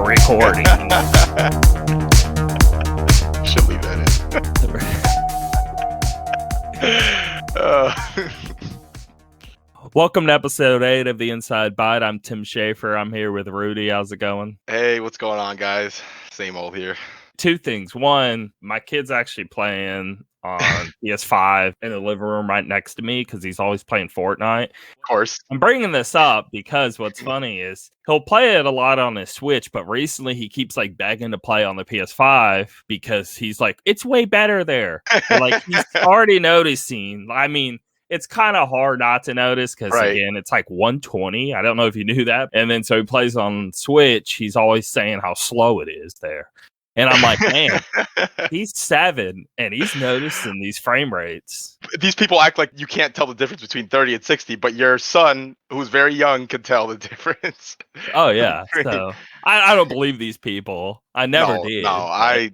recording. Should leave that in. Welcome to episode 8 of the Inside Byte. I'm Tim Schaefer. I'm here with Rudy. How's it going? Hey, what's going on, guys? Same old here. Two things. One, my kid's actually playing on PS5 in the living room right next to me because he's always playing Fortnite. Of course. I'm bringing this up because what's funny is he'll play it a lot on his Switch, but recently he keeps like begging to play on the PS5 because he's like, it's way better there. And, like, he's already noticing. I mean, it's kind of hard not to notice because, again, it's like 120. I don't know if you knew that. And then so he plays on Switch. He's always saying how slow it is there. And I'm like, man, he's 7 and he's noticing these frame rates. These people act like you can't tell the difference between 30 and 60, but your son, who's very young, can tell the difference. Oh, yeah. So I don't believe these people. I never did. No, I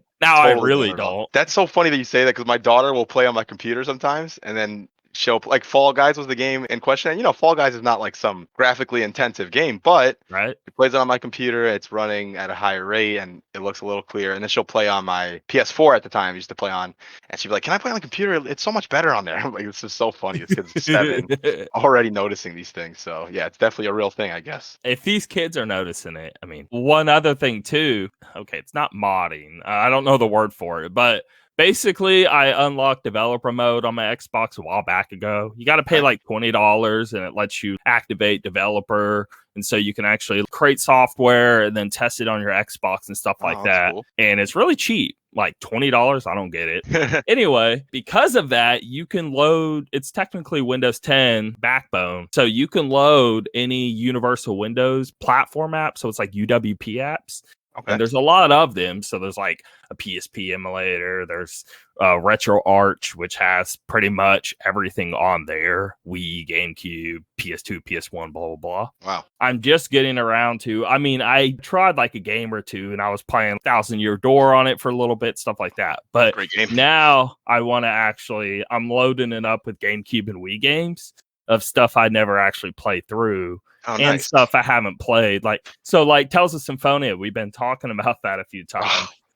really don't. That's so funny that you say that because my daughter will play on my computer sometimes, and then she'll like Fall Guys was the game in question. And, you know, Fall Guys is not like some graphically intensive game, but it plays it on my computer. It's running at a higher rate and it looks a little clearer. And then she'll play on my PS4 at the time I used to play on, and she'd be like, "Can I play on the computer? It's so much better on there." I'm like, "This is so funny. This kid's 7, already noticing these things." So yeah, it's definitely a real thing, I guess. If these kids are noticing it, I mean, one other thing too. Okay, it's not modding. I don't know the word for it, but basically, I unlocked developer mode on my Xbox a while back ago. You got to pay like $20 and it lets you activate developer. And so you can actually create software and then test it on your Xbox and stuff like that. Cool. And it's really cheap, like $20. I don't get it. Anyway, because of that, you can load, it's technically Windows 10 backbone. So you can load any Universal Windows platform app. So it's like UWP apps. Okay. And there's a lot of them. So there's like a PSP emulator. There's RetroArch, which has pretty much everything on there. Wii, GameCube, PS2, PS1, blah, blah, blah. Wow. I'm just getting around to, I mean, I tried like a game or two and I was playing 1,000 Year Door on it for a little bit, stuff like that. But great game. Now I want to actually, I'm loading it up with GameCube and Wii games of stuff I never actually played through. Oh, and stuff I haven't played. Like Tales of Symphonia, we've been talking about that a few times.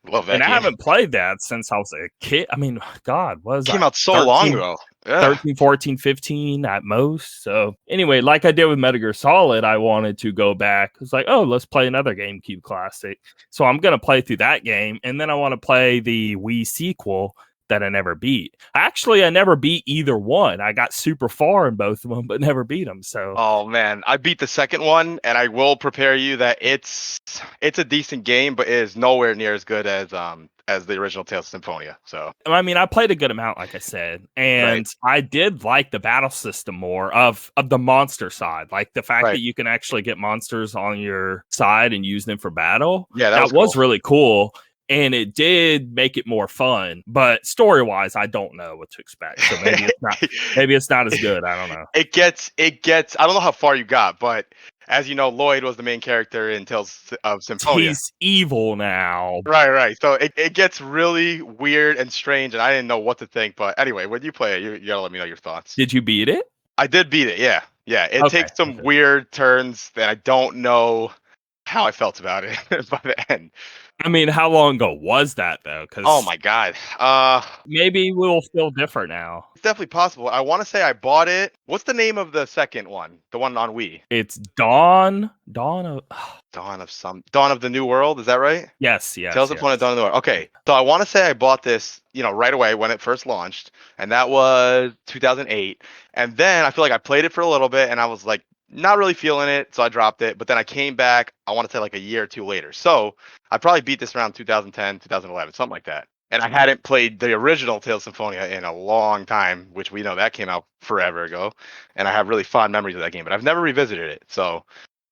Love that and game. I haven't played that since I was a kid. I mean, God, it came out so long ago. Yeah. 13, 14, 15 at most. So anyway, like I did with Metal Gear Solid, I wanted to go back. It's like, oh, let's play another GameCube classic. So I'm going to play through that game. And then I want to play the Wii sequel that I never beat. Actually, I never beat either one. I got super far in both of them, but never beat them. So, oh man, I beat the second one, and I will prepare you that it's a decent game, but it is nowhere near as good as the original Tales of Symphonia. So, I mean, I played a good amount, like I said, and I did like the battle system more of the monster side, like the fact that you can actually get monsters on your side and use them for battle. Yeah, that was really cool. And it did make it more fun, but story-wise, I don't know what to expect. So maybe it's not. Maybe it's not as good. I don't know. It gets. I don't know how far you got, but as you know, Lloyd was the main character in Tales of Symphonia. He's evil now. Right. So it gets really weird and strange, and I didn't know what to think. But anyway, when you play it, you gotta let me know your thoughts. Did you beat it? I did beat it. Yeah. It takes some weird turns that I don't know how I felt about it by the end. I mean, how long ago was that, though? Oh, my God. Maybe we'll feel different now. It's definitely possible. I want to say I bought it. What's the name of the second one? The one on Wii? It's Dawn of the New World. Is that right? Yes. Tales of Symphonia, Dawn of the New World. Okay. So I want to say I bought this, right away when it first launched. And that was 2008. And then I feel like I played it for a little bit and I was like, not really feeling it, so I dropped it. But then I came back, I want to say like a year or two later. So I probably beat this around 2010, 2011, something like that. And I hadn't played the original Tales of Symphonia in a long time, which we know that came out forever ago. And I have really fond memories of that game, but I've never revisited it. So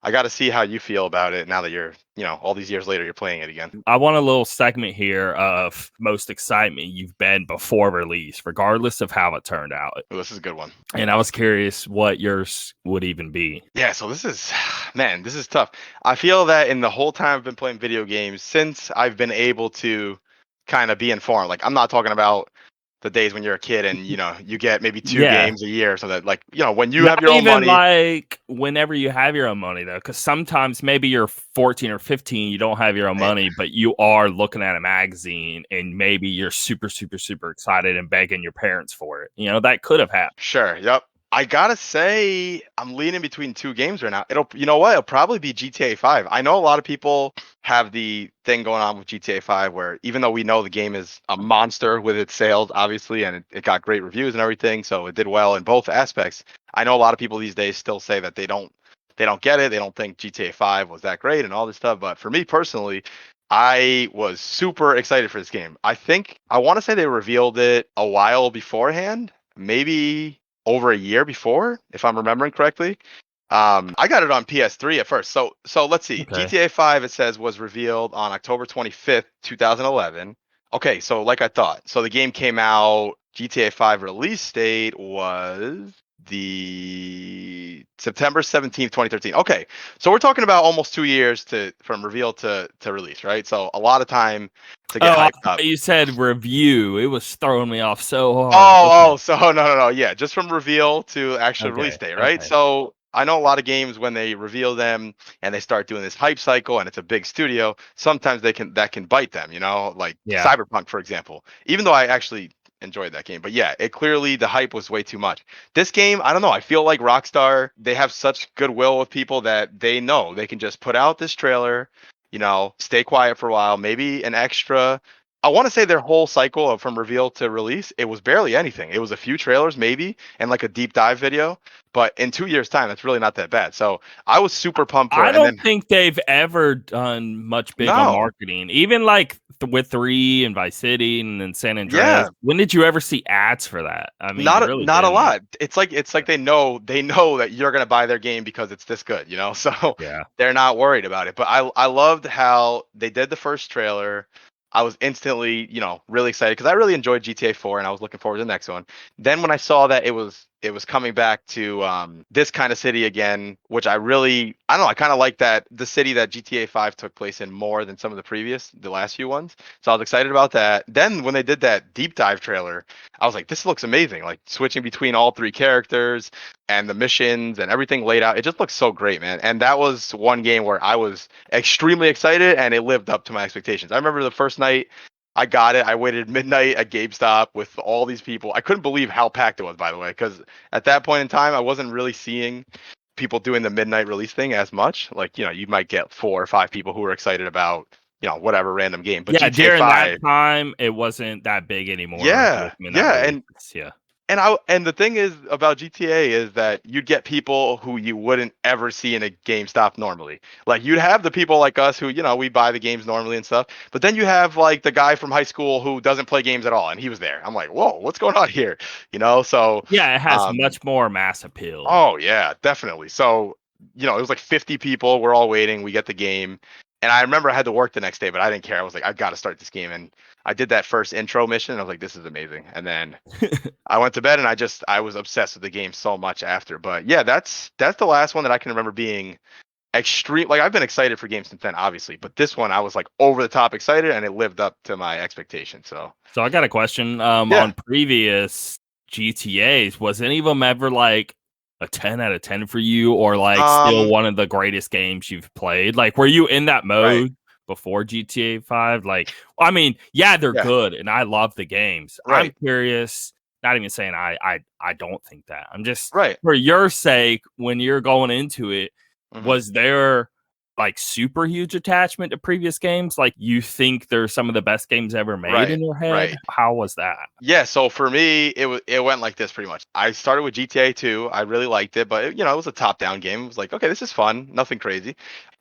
I got to see how you feel about it now that you're, all these years later, you're playing it again. I want a little segment here of most excitement you've been before release, regardless of how it turned out. Ooh, this is a good one. And I was curious what yours would even be. Yeah, so this is tough. I feel that in the whole time I've been playing video games, since I've been able to kind of be informed, like I'm not talking about the days when you're a kid and you get maybe two Yeah. games a year or something. Like when you Not have your own even money. like whenever you have your own money, though, because sometimes maybe you're 14 or 15, you don't have your own eh, money, but you are looking at a magazine and maybe you're super, super, super excited and begging your parents for it. That could have happened. Sure. Yep. I gotta say, I'm leaning between two games right now. You know what? It'll probably be GTA 5. I know a lot of people have the thing going on with GTA 5 where even though we know the game is a monster with its sales, obviously, and it got great reviews and everything, so it did well in both aspects. I know a lot of people these days still say that they don't get it. They don't think GTA 5 was that great and all this stuff. But for me personally, I was super excited for this game. I want to say they revealed it a while beforehand, maybe over a year before, if I'm remembering correctly. I got it on PS3 at first. So let's see. Okay. GTA 5 it says was revealed on October 25th, 2011. Okay, so like I thought. So the game came out. GTA 5 release date was the September 17th, 2013. Okay. So we're talking about almost 2 years from reveal to release, right? So a lot of time to get Oh, I hyped thought up. you said review. It was throwing me off so hard. Oh, Okay. so no, yeah, just from reveal to actual release Okay. date, right? Okay. So I know a lot of games when they reveal them and they start doing this hype cycle and it's a big studio, sometimes that can bite them, like Yeah. Cyberpunk, for example. Even though I actually enjoyed that game, but yeah, it clearly the hype was way too much. This game, I don't know, I feel like Rockstar, they have such goodwill with people that they know they can just put out this trailer, stay quiet for a while, maybe an extra. I want to say their whole cycle of from reveal to release, it was barely anything. It was a few trailers, maybe, and like a deep dive video. But in 2 years' time, that's really not that bad. So I was super pumped for I it. And don't then, think they've ever done much big on no, marketing. Even like with 3 and Vice City and then San Andreas. yeah, When did you ever see ads for that? I mean, you not really not a didn't. lot. It's like they know that you're gonna buy their game because it's this good. So Yeah. they're not worried about it. But I loved how they did the first trailer. I was instantly, really excited because I really enjoyed GTA 4 and I was looking forward to the next one. Then when I saw that it was coming back to this kind of city again, which I don't know, I kind of like that the city that GTA 5 took place in more than some of the last few ones. So I was excited about that. Then when they did that deep dive trailer, I was like, this looks amazing. Like switching between all three characters and the missions and everything laid out. It just looks so great, man. And that was one game where I was extremely excited and it lived up to my expectations. I remember the first night I got it. I waited midnight at GameStop with all these people. I couldn't believe how packed it was, by the way, because at that point in time, I wasn't really seeing people doing the midnight release thing as much. Like, you might get 4 or 5 people who were excited about, whatever random game. But Yeah, GTA during that 5, time, it wasn't that big anymore yeah, with midnight yeah. releases. Yeah. And the thing is about GTA is that you'd get people who you wouldn't ever see in a GameStop normally. Like you'd have the people like us who, we buy the games normally and stuff. But then you have like the guy from high school who doesn't play games at all, and he was there. I'm like, whoa, what's going on here? So Yeah, it has um much more mass appeal. oh yeah, definitely. So, it was like 50 people. We're all waiting. We get the game. And I remember I had to work the next day, but I didn't care. I was like, I've got to start this game. And I did that first intro mission. And I was like, this is amazing. And then I went to bed and I was obsessed with the game so much after. But yeah, that's the last one that I can remember being extreme. Like I've been excited for games since then, obviously, but this one I was like over the top excited and it lived up to my expectations. So So I got a question. yeah. On previous GTAs, was any of them ever like a 10 out of 10 for you, or like still Um one of the greatest games you've played? Like, were you in that right. mode before GTA 5? Like, I mean, yeah, they're Yeah. good and I love the games. I'm Right. curious, not even saying I don't think that. I'm just Right. for your sake, when you're going into it, Mhm. was there like super huge attachment to previous games? Like you think they're some of the best games ever made Right. in your head? Right. How was that? Yeah, so for me, it went like this pretty much. I started with GTA 2. I really liked it, but it was a top-down game. It was like, okay, this is fun, nothing crazy.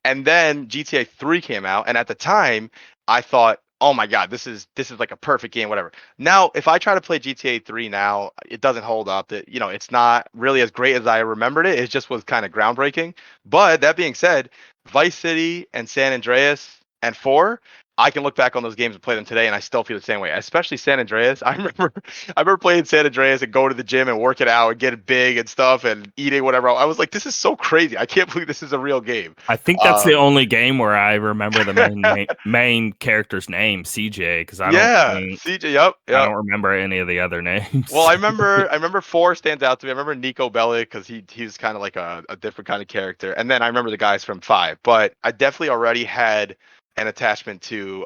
And then GTA 3 came out, and at the time, I thought, oh my God, this is like a perfect game, whatever. Now, if I try to play GTA 3 now, it doesn't hold up. It's not really as great as I remembered it. It just was kind of groundbreaking. But that being said, Vice City and San Andreas and 4. I can look back on those games and play them today, and I still feel the same way. Especially San Andreas. I remember playing San Andreas and going to the gym and working out and getting big and stuff and eating whatever. I was like, this is so crazy. I can't believe this is a real game. I think that's the only game where I remember the main character's name, CJ, because I don't CJ. Yep. I don't remember any of the other names. Well, I remember 4 stands out to me. I remember Nico Bellic because he was kind of like a different kind of character, and then I remember the guys from 5. But I definitely already had an attachment to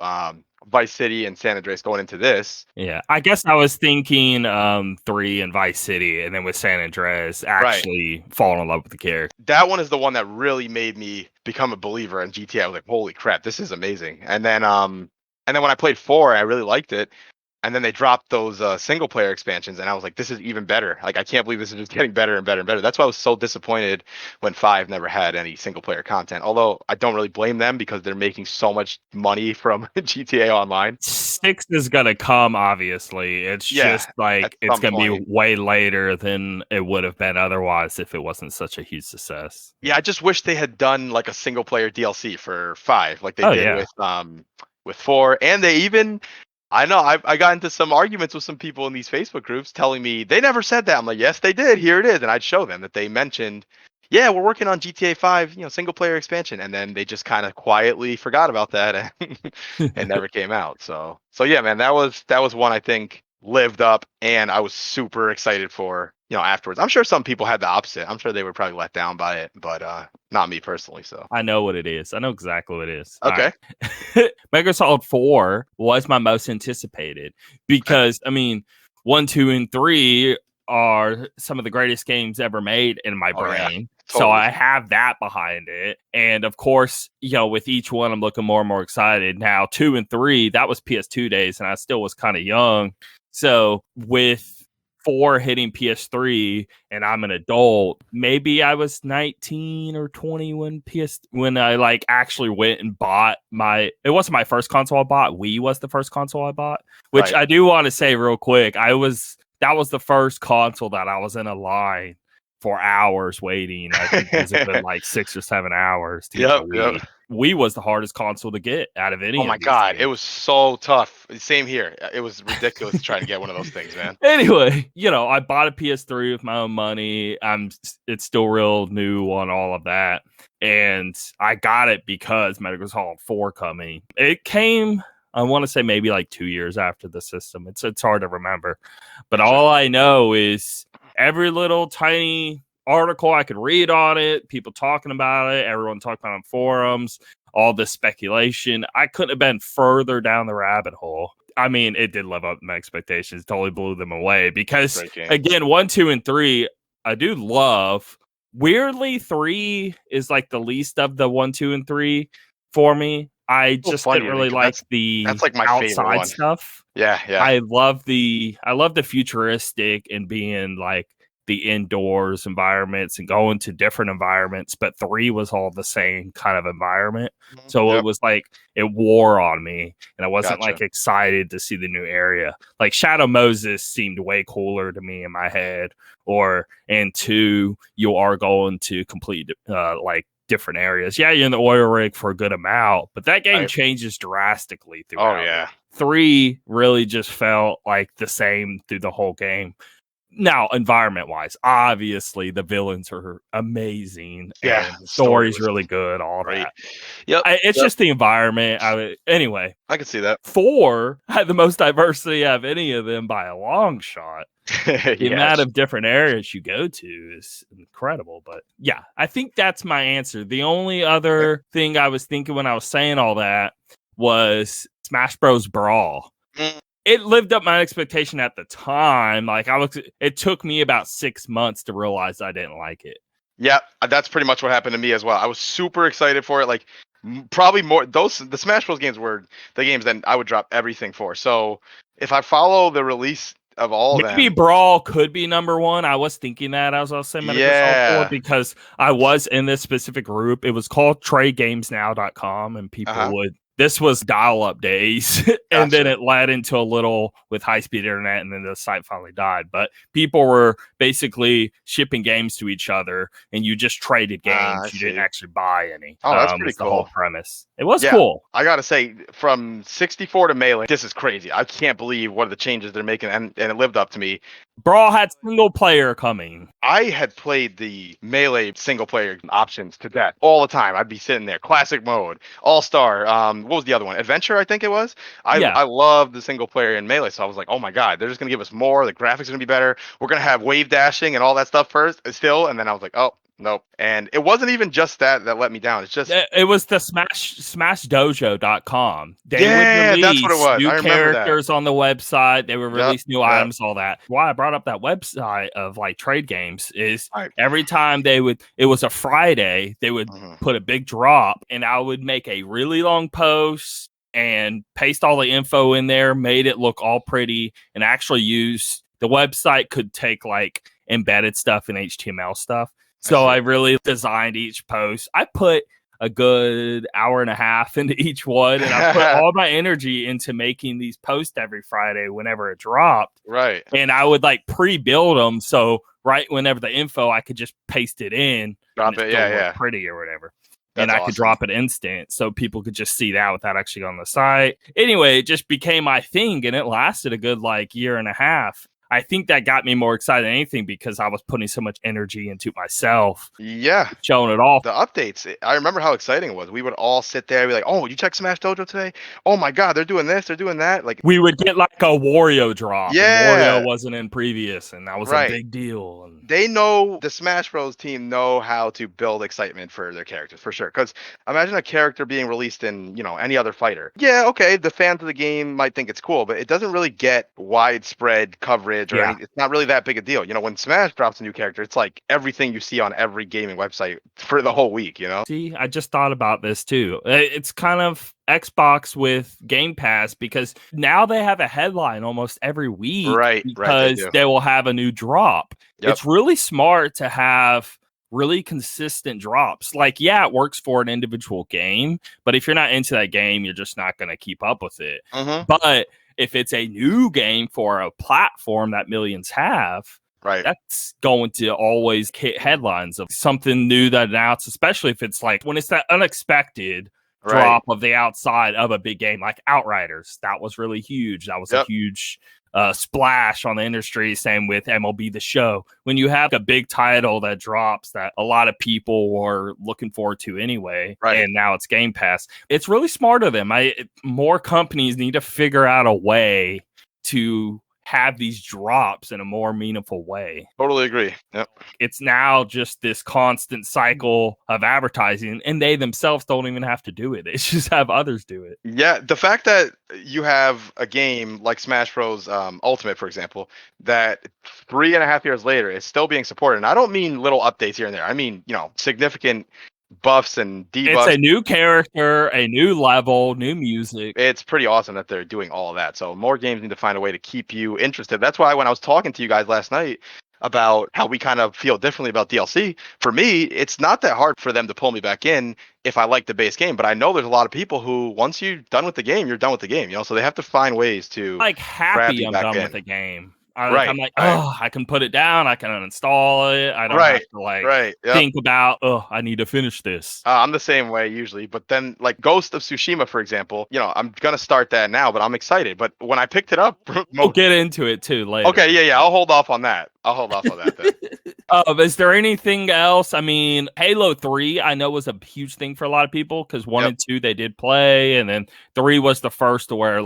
Vice City and San Andreas going into this. Yeah, I guess I was thinking 3 and Vice City, and then with San Andreas actually falling in love with the character. That one is the one that really made me become a believer in GTA. I was like, holy crap, this is amazing. And then when I played 4, I really liked it. And then they dropped those single player expansions, and I was like, this is even better. Like, I can't believe this is just getting better and better and better. That's why I was so disappointed when 5 never had any single player content. Although I don't really blame them because they're making so much money from GTA Online. 6 is gonna come, obviously. It's just like it's gonna be way later than it would have been otherwise if it wasn't such a huge success. Yeah, I just wish they had done like a single player DLC for 5, like they did with 4, and they even. I know I got into some arguments with some people in these Facebook groups telling me they never said that. I'm like, yes, they did. Here it is. And I'd show them that they mentioned, yeah, we're working on GTA 5, single player expansion. And then they just kind of quietly forgot about that and never came out. So yeah, man, that was one I think lived up, and I was super excited for, afterwards. I'm sure some people had the opposite. I'm sure they were probably let down by it, but not me personally. So I know what it is. I know exactly what it is. Okay. Right. Metal Solid 4 was my most anticipated because, 1, 2, and 3 are some of the greatest games ever made in my brain. Yeah. Totally. So I have that behind it. And of course, with each one, I'm looking more and more excited. Now, 2 and 3, that was PS2 days, and I still was kind of young. So with 4 hitting PS3 and I'm an adult, maybe I was 19 or 20 when I actually went and bought it wasn't my first console I bought. Wii was the first console I bought, which I do want to say real quick. That was the first console that I was in a line for hours waiting. I think it was been like 6 or 7 hours to get the Wii. Yep. Wii was the hardest console to get out of any. Oh my god, games. It was so tough. Same here. It was ridiculous to try to get one of those things, man. Anyway, I bought a PS3 with my own money. It's still real new on all of that, and I got it because Metal Solid 4 coming. It came, I want to say maybe like 2 years after the system. It's hard to remember, but all I know is every little tiny article I could read on it, people talking about it, everyone talking about it on forums, all this speculation. I couldn't have been further down the rabbit hole. It did live up to my expectations. Totally blew them away because, again, 1, 2, and 3, I do love. Weirdly, 3 is like the least of the 1, 2, and 3 for me. I just didn't really like that's like my outside stuff. Yeah. I love the futuristic and being like the indoors environments and going to different environments, but 3 was all the same kind of environment. So It was like it wore on me, and I wasn't like excited to see the new area. Like Shadow Moses seemed way cooler to me in my head. And 2, you are going to complete different areas. Yeah, you're in the oil rig for a good amount, but that game changes drastically throughout. Oh yeah. 3 really just felt like the same through the whole game. Now, environment-wise, obviously the villains are amazing. Yeah, and the story's really good. All that. Yep. It's just the environment. Anyway, I can see that. 4 had the most diversity of any of them by a long shot. The amount of different areas you go to is incredible. But yeah, I think that's my answer. The only other thing I was thinking when I was saying all that was Smash Bros. Brawl. It lived up my expectation at the time. It took me about 6 months to realize I didn't like it. Yeah, that's pretty much what happened to me as well. I was super excited for it. Like, probably more the Smash Bros. Games were the games that I would drop everything for. So if I follow the release of all of them, maybe Brawl could be number 1. I was thinking that as I was saying Metal Solid 4 because I was in this specific group. It was called TradeGamesNow.com, and people would This was dial-up days, and then Gotcha. it led into a little with high-speed internet, and then the site finally died. But people were basically shipping games to each other, and you just traded I games. You didn't see. actually buy any. Oh, that's pretty Was the whole cool. premise. It was Yeah, cool. I gotta say, from 64 to Melee, this is crazy. I can't believe what are the changes they're making, and it lived up to me. Brawl had single player coming. I had played the Melee single player options to death all the time. I'd be sitting there, classic mode, all star. What was the other one? Adventure, I think it was. Yeah. I love the single player in Melee, so I was like, oh my god, they're just gonna give us more. The graphics are gonna be better. We're gonna have wave dashing and all that stuff first, still, and then I was like, oh. Nope. And it wasn't even just that let me down. It's just it was the smashdojo.com. They yeah, would that's what it release was. new I remember that. characters on the website. They would release new Yep. items, all that. Why I brought up that website of like trade games is Right. every time it was a Friday, they would put a big drop, and I would make a really long post and paste all the info in there, made it look all pretty, and actually use the website could take like embedded stuff and HTML stuff. So I really designed each post. I put a good hour and a half into each one, and I put all my energy into making these posts every Friday whenever it dropped. Right. And I would like pre-build them, so right whenever the info, I could just paste it in. Drop it, yeah. Pretty or whatever. That's and I could drop it instant, so people could just see that without actually going on the site. Anyway, it just became my thing, and it lasted a good like year and a half. I think that got me more excited than anything because I was putting so much energy into myself. Yeah. Showing it off. The updates, I remember how exciting it was. We would all sit there and be like, oh, you check Smash Dojo today? Oh my God, they're doing this, they're doing that. Like we would get like a Wario drop. Yeah. And Wario wasn't in previous, and that was a big deal. And they know, the Smash Bros team know how to build excitement for their characters, for sure. Because imagine a character being released in, any other fighter. Yeah, okay, the fans of the game might think it's cool, but it doesn't really get widespread coverage or anything. It's not really that big a deal. When Smash drops a new character, it's like everything you see on every gaming website for the whole week, See, I just thought about this too. It's kind of Xbox with Game Pass because now they have a headline almost every week. Right, because they will have a new drop. Yep. It's really smart to have really consistent drops. Like, yeah, it works for an individual game, but if you're not into that game, you're just not going to keep up with it. But if it's a new game for a platform that millions have, that's going to always hit headlines of something new that announced, especially if it's like when it's that unexpected drop of the outside of a big game, like Outriders. That was really huge. That was a huge splash on the industry. Same with MLB The Show. When you have a big title that drops that a lot of people were looking forward to anyway, and now it's Game Pass, it's really smart of them. More companies need to figure out a way to have these drops in a more meaningful way. Totally agree. Yep. It's now just this constant cycle of advertising, and they themselves don't even have to do it. They just have others do it. Yeah, the fact that you have a game like Smash Bros. Ultimate, for example, that 3.5 years later is still being supported. And I don't mean little updates here and there. I mean, significant buffs and debuffs. It's a new character, a new level, new music. It's pretty awesome that they're doing all of that. So more games need to find a way to keep you interested. That's why when I was talking to you guys last night about how we kind of feel differently about DLC, for me, it's not that hard for them to pull me back in if I like the base game. But I know there's a lot of people who, once you're done with the game, you're done with the game. So they have to find ways to happy I'm done with the game. I'm like, I can put it down. I can uninstall it. I don't have to think about, I need to finish this. I'm the same way usually. But then like Ghost of Tsushima, for example, I'm going to start that now, but I'm excited. But when I picked it up, we'll get into it too later. Okay. Yeah. I'll hold off on that. Then. Is there anything else? I mean, Halo 3, I know was a huge thing for a lot of people because 1 and 2 they did play, and then 3 was the first to where,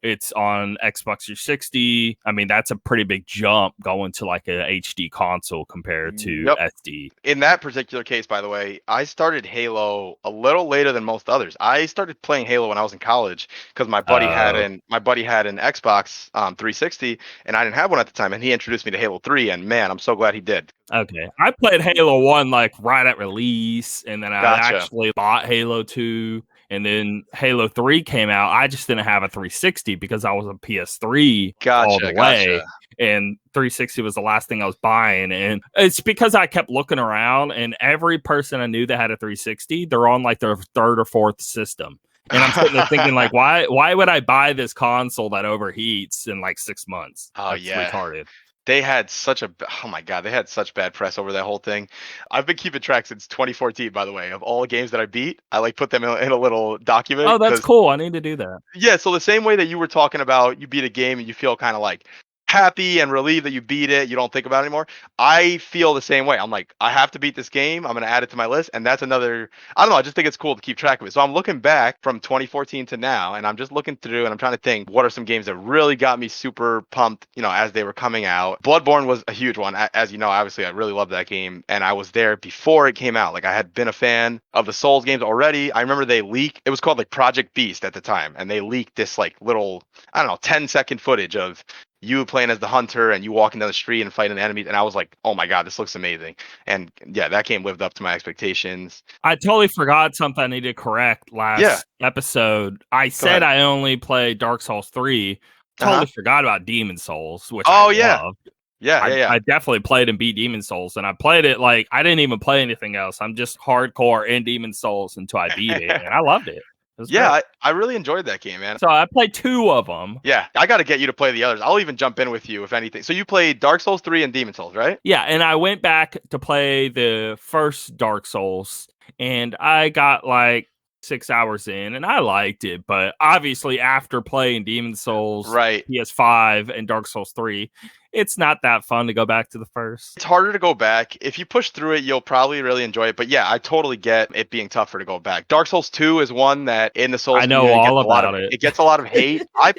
it's on Xbox 360. I mean, that's a pretty big jump going to like a HD console compared to SD. In that particular case, by the way, I started Halo a little later than most others. I started playing Halo when I was in college because my buddy had an Xbox 360, and I didn't have one at the time, and he introduced me to Halo 3. And man, I'm so glad he did. Okay. I played Halo 1 like right at release, and then I actually bought Halo 2, and then Halo 3 came out. I just didn't have a 360 because I was a PS3 all the way. And 360 was the last thing I was buying. And it's because I kept looking around, and every person I knew that had a 360, they're on like their third or fourth system. And I'm sitting there thinking, like, why would I buy this console that overheats in like 6 months? Oh That's yeah. retarded. They had such a oh my god, they had such bad press over that whole thing. I've been keeping track since 2014, by the way, of all the games that I beat. I like put them in a little document Oh, that's because cool. I need to do that. yeah, so the same way that you were talking about you beat a game and you feel kind of like happy and relieved that you beat it, you don't think about it anymore. I feel the same way. I'm like, I have to beat this game. I'm going to add it to my list. And that's another, I don't know, I just think it's cool to keep track of it. So I'm looking back from 2014 to now, and I'm just looking through and I'm trying to think what are some games that really got me super pumped, as they were coming out. Bloodborne was a huge one. As you know, obviously, I really love that game. And I was there before it came out. Like, I had been a fan of the Souls games already. I remember they leaked, it was called like Project Beast at the time. And they leaked this like little, I don't know, 10-second footage of you playing as the hunter and you walking down the street and fighting enemies, and I was like, oh my god, this looks amazing. And yeah, that game lived up to my expectations. I totally forgot something I needed to correct Yeah, last episode. I go said ahead. I only played Dark Souls 3. Totally forgot about Demon Souls, which I Oh yeah, loved. yeah. I definitely played and beat Demon Souls, and I played it like I didn't even play anything else. I'm just hardcore in Demon Souls until I beat it, and I loved it. It was Yeah, great. I really enjoyed that game, man. So I played 2 of them. Yeah, I got to get you to play the others. I'll even jump in with you if anything. So you played Dark Souls 3 and Demon Souls, right? Yeah, and I went back to play the first Dark Souls, and I got like 6 hours in, and I liked it. But obviously, after playing Demon Souls, Right. PS5, and Dark Souls 3, it's not that fun to go back to the first. It's harder to go back. If you push through it, you'll probably really enjoy it. But yeah, I totally get it being tougher to go back. Dark Souls 2 is one that in the Souls I know community all gets a lot about of it. it gets a lot of hate. I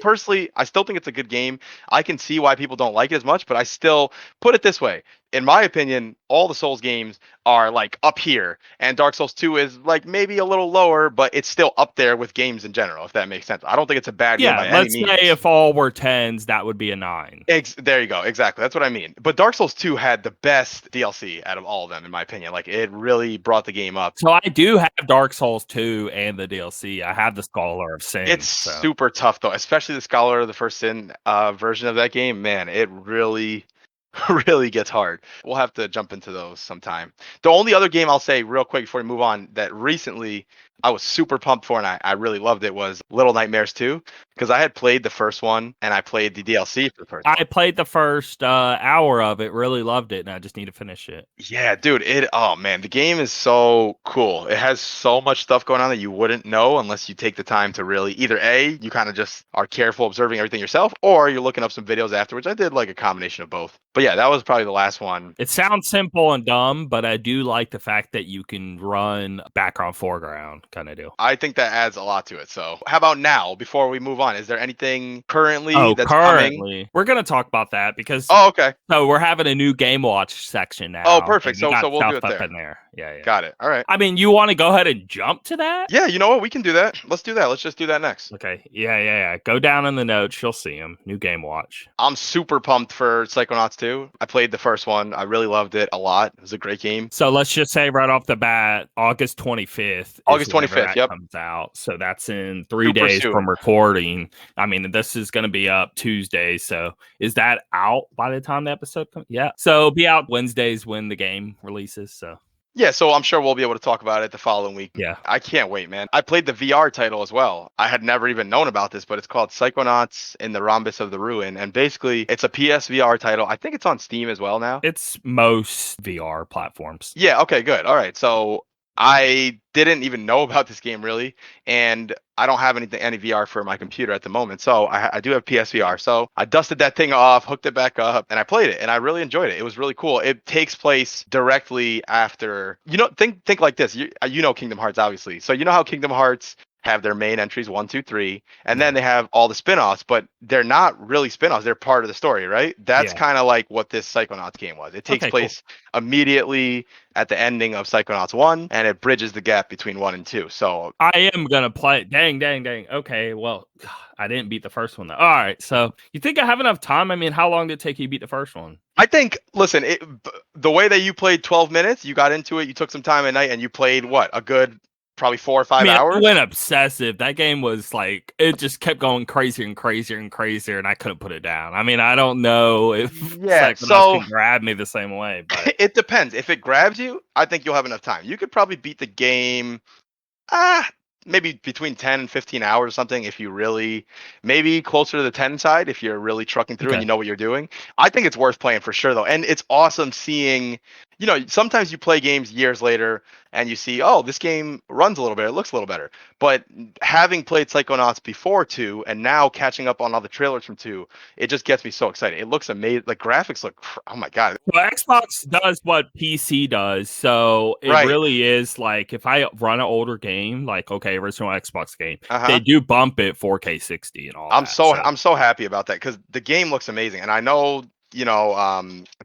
still think it's a good game. I can see why people don't like it as much, but I still put it this way. In my opinion, all the Souls games are like up here, and Dark Souls 2 is like maybe a little lower, but it's still up there with games in general, if that makes sense. I don't think it's a bad game Yeah, by any let's means. say if all were 10s, that would be a 9. There you go. Exactly. That's what I mean. But Dark Souls 2 had the best DLC out of all of them, in my opinion. Like, it really brought the game up. So I do have Dark Souls 2 and the DLC. I have the Scholar of Sin. It's super tough, though, especially the Scholar of the First Sin version of that game. Man, it really, really gets hard. We'll have to jump into those sometime. The only other game I'll say real quick before we move on that recently I was super pumped for and I really loved it was Little Nightmares 2 because I had played the first one and I played the DLC for the first one. I played the first hour of it, really loved it, and I just need to finish it. Yeah, dude, oh man, the game is so cool. It has so much stuff going on that you wouldn't know unless you take the time to really either A, you kind of just are careful observing everything yourself, or you're looking up some videos afterwards. I did like a combination of both. But yeah, that was probably the last one. It sounds simple and dumb, but I do like the fact that you can run background, foreground kind of deal. I think that adds a lot to it. So how about now, before we move on, is there anything currently that's currently coming? we're going to talk about that because okay. So we're having a new Game Watch section now. Oh, perfect. So got we'll do it stuff there. in there. Yeah. Got it. All right. I mean, you want to go ahead and jump to that? Yeah, you know what? We can do that. Let's do that. Let's just do that next. Okay. Yeah. Go down in the notes. You'll see them. New Game Watch. I'm super pumped for Psychonauts 2. I played the first one. I really loved it a lot. It was a great game. So let's just say right off the bat, August 25th. August 25th, yep. Comes out. So that's in 3 days from recording. I mean, this is going to be up Tuesday. So is that out by the time the episode comes? Yeah. So it'll be out Wednesdays when the game releases. So. Yeah, so I'm sure we'll be able to talk about it the following week. Yeah. I can't wait, man. I played the VR title as well. I had never even known about this, but it's called Psychonauts in the Rhombus of the Ruin. And basically, it's a PSVR title. I think it's on Steam as well now. It's most VR platforms. Yeah, okay, good. All right. So I didn't even know about this game really, and I don't have any VR for my computer at the moment. So I do have PSVR. So I dusted that thing off, hooked it back up, and I played it, and I really enjoyed it. It was really cool. It takes place directly after, think like this. You know Kingdom Hearts, obviously. So you know how Kingdom Hearts have their main entries 1, 2, 3, and then they have all the spin-offs, but they're not really spin-offs. They're part of the story, right? That's kind of like what this Psychonauts game was. It takes place immediately at the ending of Psychonauts 1, and it bridges the gap between 1 and 2. So I am gonna play it. Dang. Okay, well, I didn't beat the first one though. All right, so you think I have enough time? I mean, how long did it take you to beat the first one? I think, listen, the way that you played 12 minutes, you got into it, you took some time at night, and you played, what, a good probably 4 or 5 hours. I went obsessive. That game was like, it just kept going crazier and crazier and crazier, and I couldn't put it down. I mean, I don't know if Psychonauts can grab me the same way, but it depends. If it grabs you, I think you'll have enough time. You could probably beat the game maybe between 10 and 15 hours or something if you really, maybe closer to the 10 side if you're really trucking through and Okay. you know what you're doing. I think it's worth playing for sure though. And it's awesome seeing, sometimes you play games years later and you see, oh, this game runs a little better, it looks a little better. But having played Psychonauts before 2 and now catching up on all the trailers from 2, it just gets me so excited. It looks amazing. Like graphics look, oh my God. So Xbox does what PC does, so it Right. really is like if I run an older game, like okay, original Xbox game, they Uh-huh. do bump it 4K 60 and all I'm that. so So I'm so happy about that because the game looks amazing, and I know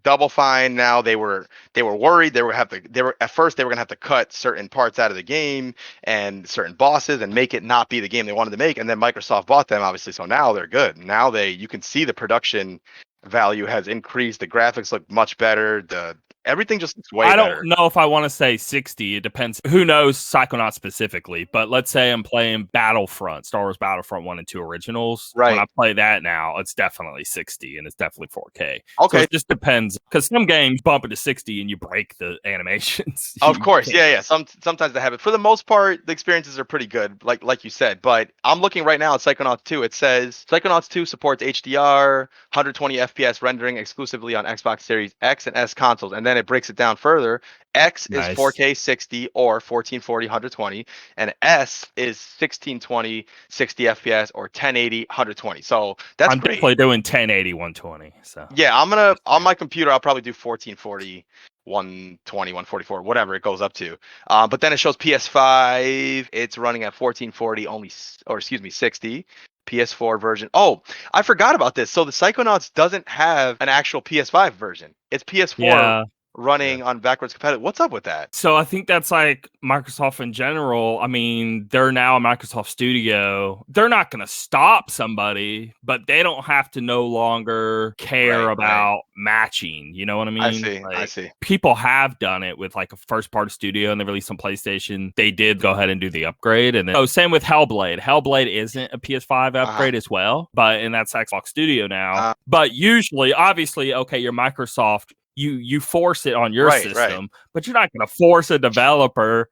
Double Fine now they were worried they were at first they were gonna have to cut certain parts out of the game and certain bosses and make it not be the game they wanted to make, and then Microsoft bought them obviously, so now they're good. Now you can see the production value has increased, the graphics look much better, the everything just looks way I better. don't know if I want to say 60. It depends. Who knows Psychonauts specifically? But let's say I'm playing Battlefront, Star Wars Battlefront 1 and 2 originals. When I Right. play that now, it's definitely 60 and it's definitely 4K. So Okay. it just depends because some games bump it to 60 and you break the animations. Of You course, can't. yeah, yeah. Sometimes they have it. For the most part, the experiences are pretty good, like you said. But I'm looking right now at Psychonauts 2. It says Psychonauts 2 supports HDR, 120 FPS rendering exclusively on Xbox Series X and S consoles, and then it breaks it down further. X is Nice. 4K 60 or 1440 120, and S is 1620 60 FPS or 1080 120. So that's I'm great. definitely doing 1080 120. So Yeah, I'm gonna on my computer. I'll probably do 1440, 120, 144, whatever it goes up to. But then it shows PS5. It's running at 1440 only, or excuse me, 60. PS4 version. Oh, I forgot about this. So the Psychonauts doesn't have an actual PS5 version. It's PS4 yeah. running on backwards compatible. What's up with that? So I think that's like Microsoft in general. I mean, they're now a Microsoft Studio. They're not going to stop somebody, but they don't have to no longer care Right, right. about matching. You know what I I mean? see. I Like see. people have done it with like a first party studio and they released on PlayStation. They did go ahead and do the upgrade. And then, oh, same with Hellblade. Hellblade isn't a PS5 Uh-huh. upgrade as well, and that's Xbox Studio now. Uh, But usually, obviously, okay, you're Microsoft, you force it on your right, right. system, but you're not going to force a developer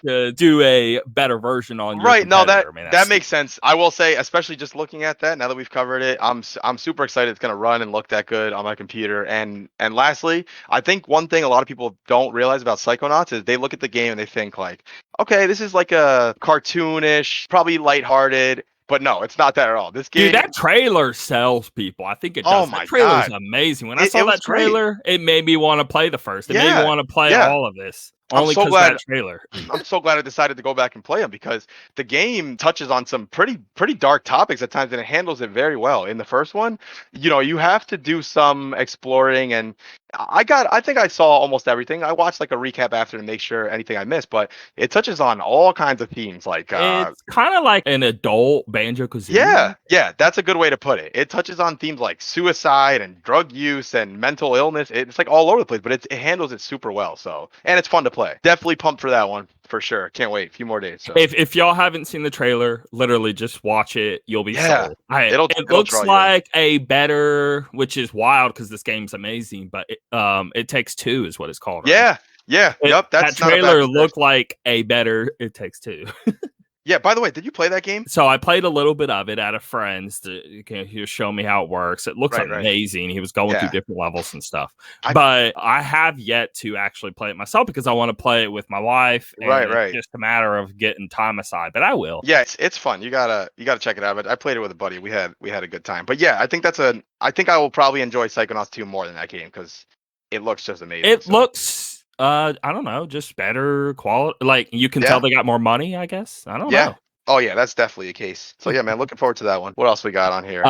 to do a better version on your Right. No, that competitor. Man, that's that makes stupid. sense. I will say, especially just looking at that, now that we've covered it, I'm super excited it's gonna run and look that good on my computer. And lastly, I think one thing a lot of people don't realize about Psychonauts is they look at the game and they think like, okay, this is like a cartoonish, probably lighthearted, but no, it's not that at all. This Dude, game, that trailer sells people. I think it oh does. That my trailer's God, amazing. When I it saw was that great. trailer, it made me want to play the first. It made me Yeah, want to play yeah. all of this I'm only so because of that glad trailer. I'm so glad I decided to go back and play them because the game touches on some pretty dark topics at times and it handles it very well. In the first one, you have to do some exploring and I think I saw almost everything. I watched like a recap after to make sure anything I missed, but it touches on all kinds of themes like It's kind of like an adult Banjo yeah, Kazooie. yeah, that's a good way to put it. It touches on themes like suicide and drug use and mental illness. It's like all over the place, but it handles it super well. So, and it's fun to play. Definitely pumped for that one for sure. Can't wait. A few more days. So, If y'all haven't seen the trailer, literally just watch it. You'll be yeah, sold. It it'll looks draw you in. like a better, which is wild because this game's amazing. But it takes two is what it's called, right? Yeah, yeah, yep. That That's not a bad trailer comparison. looked like a better It Takes Two. Yeah. By the way, did you play that game? So I played a little bit of it at a friend's. He was showing me how it works. It looks Right, right. amazing. He was going through Yeah. different levels and stuff. I But I have yet to actually play it myself because I want to play it with my wife, right, and it's right. just a matter of getting time aside. But I will. Yeah, it's fun. You gotta check it out. But I played it with a buddy. We had a good time. But yeah, I think I will probably enjoy Psychonauts 2 more than that game because it looks just amazing. It So looks, I don't know, just better quality. Like you can tell yeah. they got more money. I guess I don't Yeah. know. Oh yeah, that's definitely a case. So yeah, man, looking forward to that one. What else we got on here?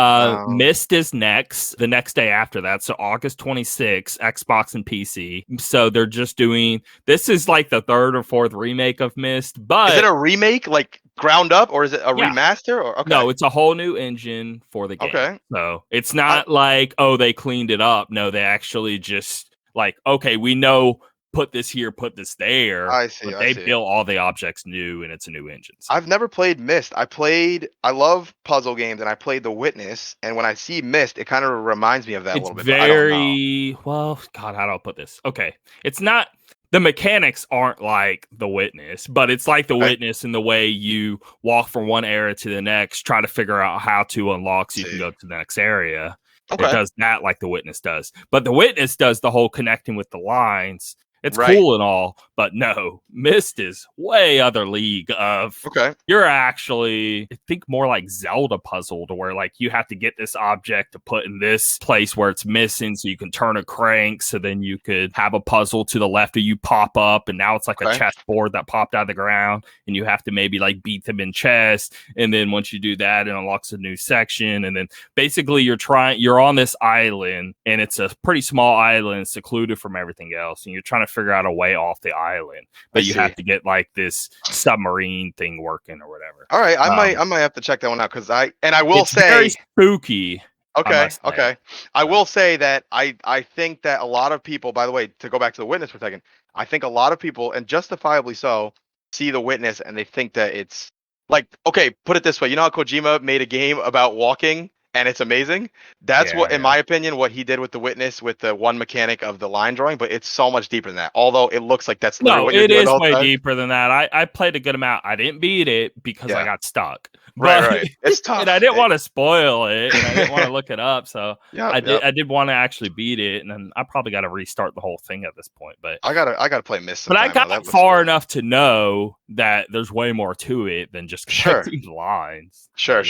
Mist is next, the next day after that. So August 26th, Xbox and PC. So they're just doing this is like the third or fourth remake of Mist, Is it but a remake, like ground up, or is it a yeah, remaster? Or okay, no, it's a whole new engine for the game. okay. So it's I, not like, oh, they cleaned it up. No, they actually just like, okay, we know put this here, put this there, I see, but I they see. built all the objects new and it's a new engine. So I've never played Myst. I love puzzle games, and I played The Witness. And when I see Myst, it kind of reminds me of that a it's little bit, but I don't know. very well, God, how do I put this? Okay. It's not the mechanics aren't like The Witness, but it's like The Witness in the way you walk from one area to the next, try to figure out how to unlock so you can go to the next area. It does that like The Witness does. But The Witness does the whole connecting with the lines. It's cool and all, but no, Myst is way other league of you're actually, I think, more like Zelda puzzle to where like you have to get this object to put in this place where it's missing so you can turn a crank so then you could have a puzzle to the left of you pop up and now it's like a chessboard that popped out of the ground and you have to maybe like beat them in chess, and then once you do that it unlocks a new section, and then basically you're on this island and it's a pretty small island secluded from everything else, and you're trying to figure out a way off the island, but you have to get like this submarine thing working or whatever. All right, I might have to check that one out because I will say very spooky. Okay. I will say that I think that a lot of people, by the way, to go back to The Witness for a second, I think a lot of people, and justifiably so, see The Witness and they think that it's like, okay, put it this way, you know how Kojima made a game about walking? And it's amazing. That's what, in my opinion, what he did with The Witness with the one mechanic of the line drawing. But it's so much deeper than that. Although it looks like that's literally what you're doing. No, it is way deeper than that. I played a good amount. I didn't beat it because I got stuck. Right. It's tough. And I didn't want to spoil it, and I didn't want to look it up. So I did want to actually beat it, and then I probably got to restart the whole thing at this point. But I gotta play Myst. But I got far enough to know that there's way more to it than just connecting the lines. Sure.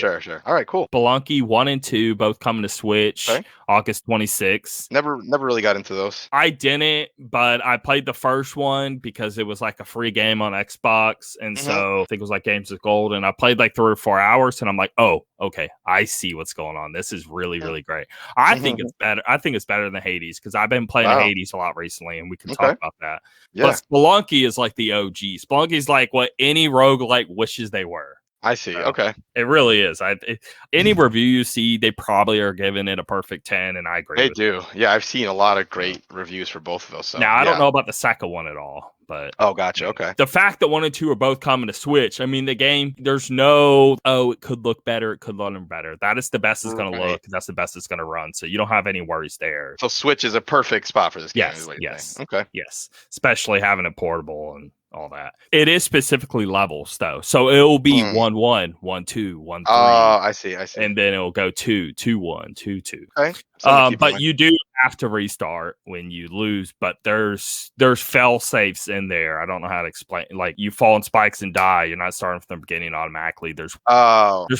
All right, cool. Spelunky 1 and 2 both coming to Switch August 26th. Never really got into those. I didn't, but I played the first one because it was like a free game on Xbox, and so I think it was like Games with Gold, and I played like 3 or 4 hours, and I'm like, oh, okay, I see what's going on. This is really, really great. I think it's better. I think it's better than Hades because I've been playing Hades a lot recently, and we can talk about that. Yeah. But Spelunky is like the OG. Spelunky is like what any roguelike wishes they were. I see. So it really is. Any review you see, they probably are giving it a perfect 10, and I agree. They do. Yeah, I've seen a lot of great reviews for both of those. So, now I don't know about the second one at all, but gotcha. Okay. The fact that 1 and 2 are both coming to Switch, I mean, the game, there's no it could look better, it could run better. That is the best it's going to look. That's the best it's going to run. So you don't have any worries there. So Switch is a perfect spot for this game. Yes. Okay. Yes, especially having it portable and all that. It is specifically levels though, so it will be 1-1, 1-2, 1-3. Oh, I see. And then it will go 2-2-1, 2-2. Okay. But you do have to restart when you lose. But there's fail safes in there. I don't know how to explain. Like you fall in spikes and die. You're not starting from the beginning automatically. There's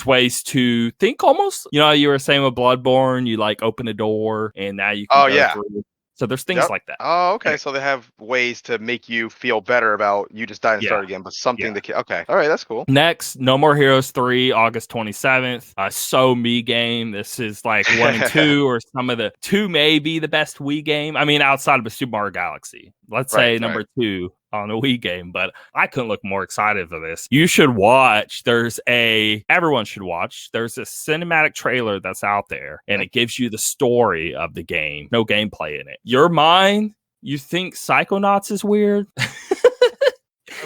ways to think almost. You know, you were saying with Bloodborne, you like open a door and now you can go through. So there's things like that. Oh, okay. Yeah. So they have ways to make you feel better about you just died and start again, but something that okay. All right, that's cool. Next, No More Heroes 3, August 27th. So Me game. This is like 1 and 2 or some of the 2 may be the best Wii game. I mean, outside of a Super Mario Galaxy. Let's say number 2 on a Wii game, but I couldn't look more excited for this. You should watch. Everyone should watch. There's a cinematic trailer that's out there, and it gives you the story of the game. No gameplay in it. Your mind, you think Psychonauts is weird?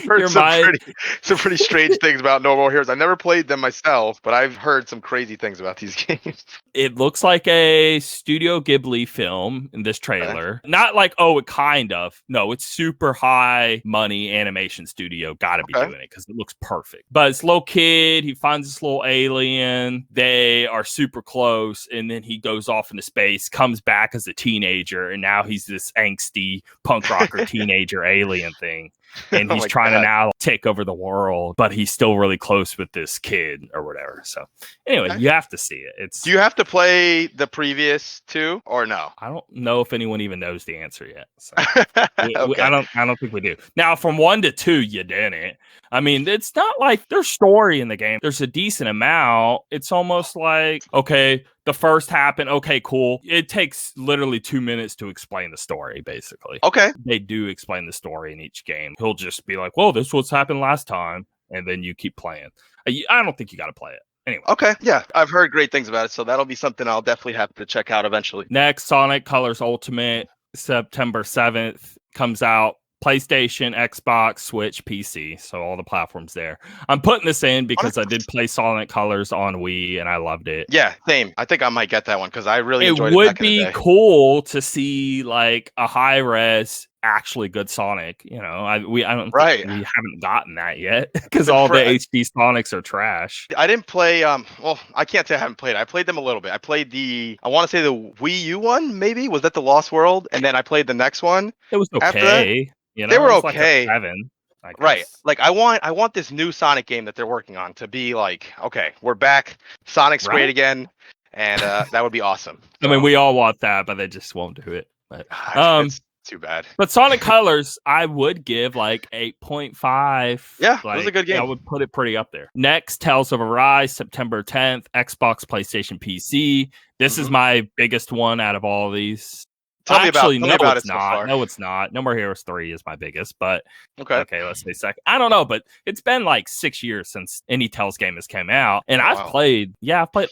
I've heard some pretty strange things about No More Heroes. I never played them myself, but I've heard some crazy things about these games. It looks like a Studio Ghibli film in this trailer. Not like, it kind of. No, it's super high money animation studio. Gotta be doing it because it looks perfect. But it's little kid. He finds this little alien. They are super close. And then he goes off into space, comes back as a teenager. And now he's this angsty punk rocker teenager alien thing. And he's trying to now take over the world, but he's still really close with this kid or whatever. So anyway, you have to see it. Do you have to play the previous 2 or no? I don't know if anyone even knows the answer yet. So I don't think we do. Now from 1 to 2, you didn't. I mean, it's not like there's story in the game. There's a decent amount. It's almost like, okay, the first happened. Okay, cool. It takes literally 2 minutes to explain the story, basically. Okay. They do explain the story in each game. He'll just be like, well, this is what's happened last time. And then you keep playing. I don't think you got to play it. Anyway. Okay. Yeah. I've heard great things about it. So that'll be something I'll definitely have to check out eventually. Next, Sonic Colors Ultimate, September 7th, comes out. PlayStation, Xbox, Switch, PC. So all the platforms there. I'm putting this in because I did play Sonic Colors on Wii and I loved it. Yeah, same. I think I might get that one because I really enjoyed it. It would be cool to see like a high res actually good Sonic. You know, I don't Right. think we haven't gotten that yet because all the HD Sonics are trash. I didn't play. Well, I can't say I haven't played. I played them a little bit. I played I want to say the Wii U one. Maybe was that the Lost World? And then I played the next one. It was After that, okay. You know, they were it was like a okay. 7. I Right. guess. Like I want this new Sonic game that they're working on to be like, okay, we're back, Sonic's great Right? again, and that would be awesome. I mean, we all want that, but they just won't do it. But it's too bad. But Sonic Colors, I would give like 8.5. Yeah, it like, was a good game. I would put it pretty up there. Next, Tales of Arise, September 10th, Xbox, PlayStation, PC. This is my biggest one out of all of these. Tell me about it so far. No, it's not. No More Heroes 3 is my biggest, but okay, let's say second. I don't know, but it's been like 6 years since any Tales game has came out, and I've played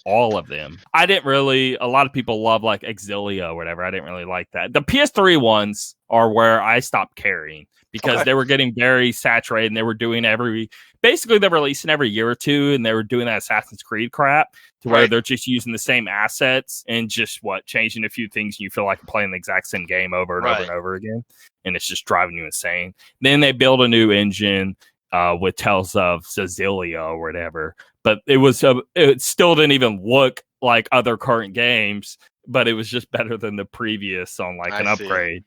all of them. I didn't really. A lot of people love like Exilia or whatever. I didn't really like that. The PS3 ones are where I stopped caring because they were getting very saturated, and they were doing basically they're releasing every year or two, and they were doing that Assassin's Creed crap to where they're just using the same assets and just changing a few things, and you feel like you're playing the exact same game over and over and over again, and it's just driving you insane. Then they build a new engine with Tales of Cecilia or whatever, but it still didn't even look like other current games, but it was just better than the previous on an upgrade.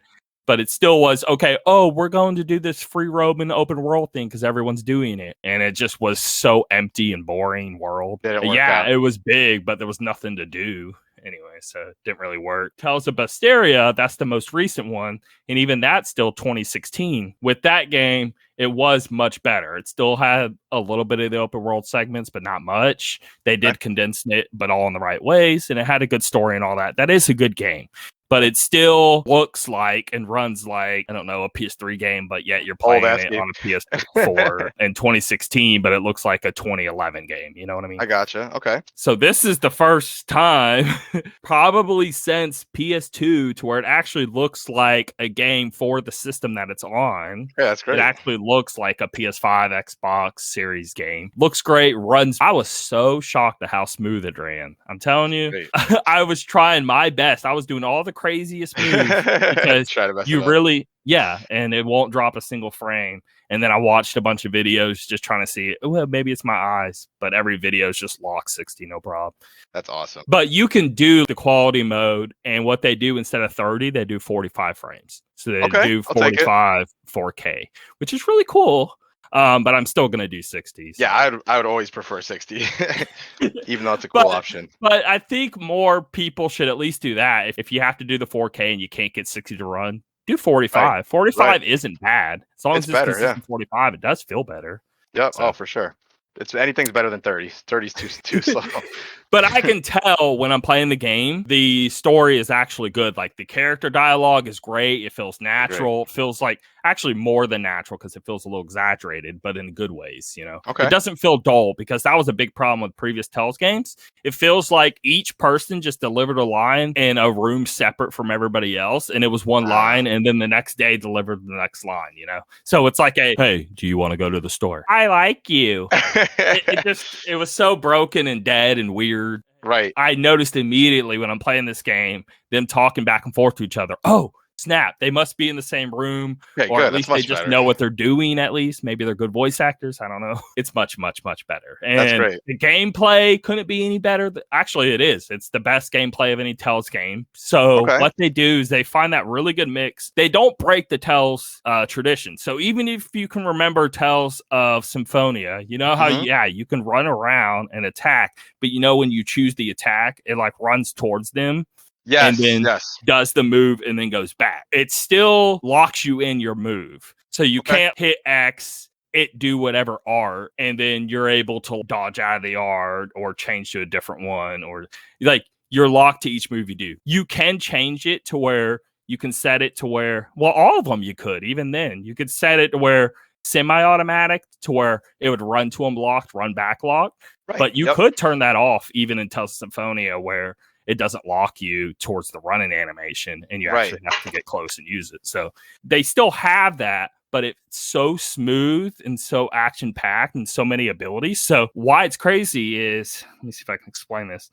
But it still was okay. Oh, we're going to do this free roaming open world thing because everyone's doing it, and it just was so empty and boring world. It was big, but there was nothing to do anyway, so it didn't really work. Tales of Basteria, that's the most recent one, and even that's still 2016. With that game, it was much better. It still had a little bit of the open world segments, but not much. They did condense it, but all in the right ways, and it had a good story and all that. That is a good game. But it still looks like and runs like, I don't know, a PS3 game, but yet you're playing it on a PS4 in 2016, but it looks like a 2011 game. You know what I mean? I gotcha. Okay. So this is the first time, probably since PS2, to where it actually looks like a game for the system that it's on. Yeah, that's great. It actually looks like a PS5, Xbox Series game. Looks great, runs. I was so shocked at how smooth it ran. I'm telling you, I was trying my best. I was doing all the craziest moves because you really, and it won't drop a single frame. And then I watched a bunch of videos just trying to see, well, maybe it's my eyes, but every video is just lock 60, no problem. That's awesome. But you can do the quality mode, and what they do instead of 30, they do 45 frames. So they do 45 4K, which is really cool. But I'm still going to do 60. So. Yeah, I would always prefer 60, even though it's a cool option. But I think more people should at least do that. If you have to do the 4K and you can't get 60 to run, do 45. Right. 45 isn't bad. As long as it's better, 45, it does feel better. Yep. So. Oh, for sure. Anything's better than 30. 30's too slow. But I can tell when I'm playing the game, the story is actually good. Like the character dialogue is great. It feels natural. It feels like actually more than natural because it feels a little exaggerated, but in good ways, you know. It doesn't feel dull because that was a big problem with previous Tales games. It feels like each person just delivered a line in a room separate from everybody else, and it was one line, and then the next day delivered the next line, you know. So it's like hey, do you want to go to the store? I like you. It was so broken and dead and weird. Right. I noticed immediately when I'm playing this game, them talking back and forth to each other. Oh, snap. They must be in the same room. Or at least they just know what they're doing, at least. Maybe they're good voice actors. I don't know. It's much, much, much better. And that's great. The gameplay couldn't be any better. Actually, it is. It's the best gameplay of any Tales game. So what they do is they find that really good mix. They don't break the Tales tradition. So even if you can remember Tales of Symphonia, you know how, you can run around and attack, but you know when you choose the attack, it runs towards them. Yes, and then does the move and then goes back. It still locks you in your move. So you can't hit X, it do whatever R, and then you're able to dodge out of the R or change to a different one, or you're locked to each move you do. You can change it to where you can set it to where, well, all of them you could, even then. You could set it to where semi-automatic to where it would run to them locked, run back locked. Right. But you could turn that off even in Tales of Symphonia where it doesn't lock you towards the running animation and you actually have to get close and use it. So they still have that, but it's so smooth and so action packed and so many abilities. So why it's crazy is, let me see if I can explain this.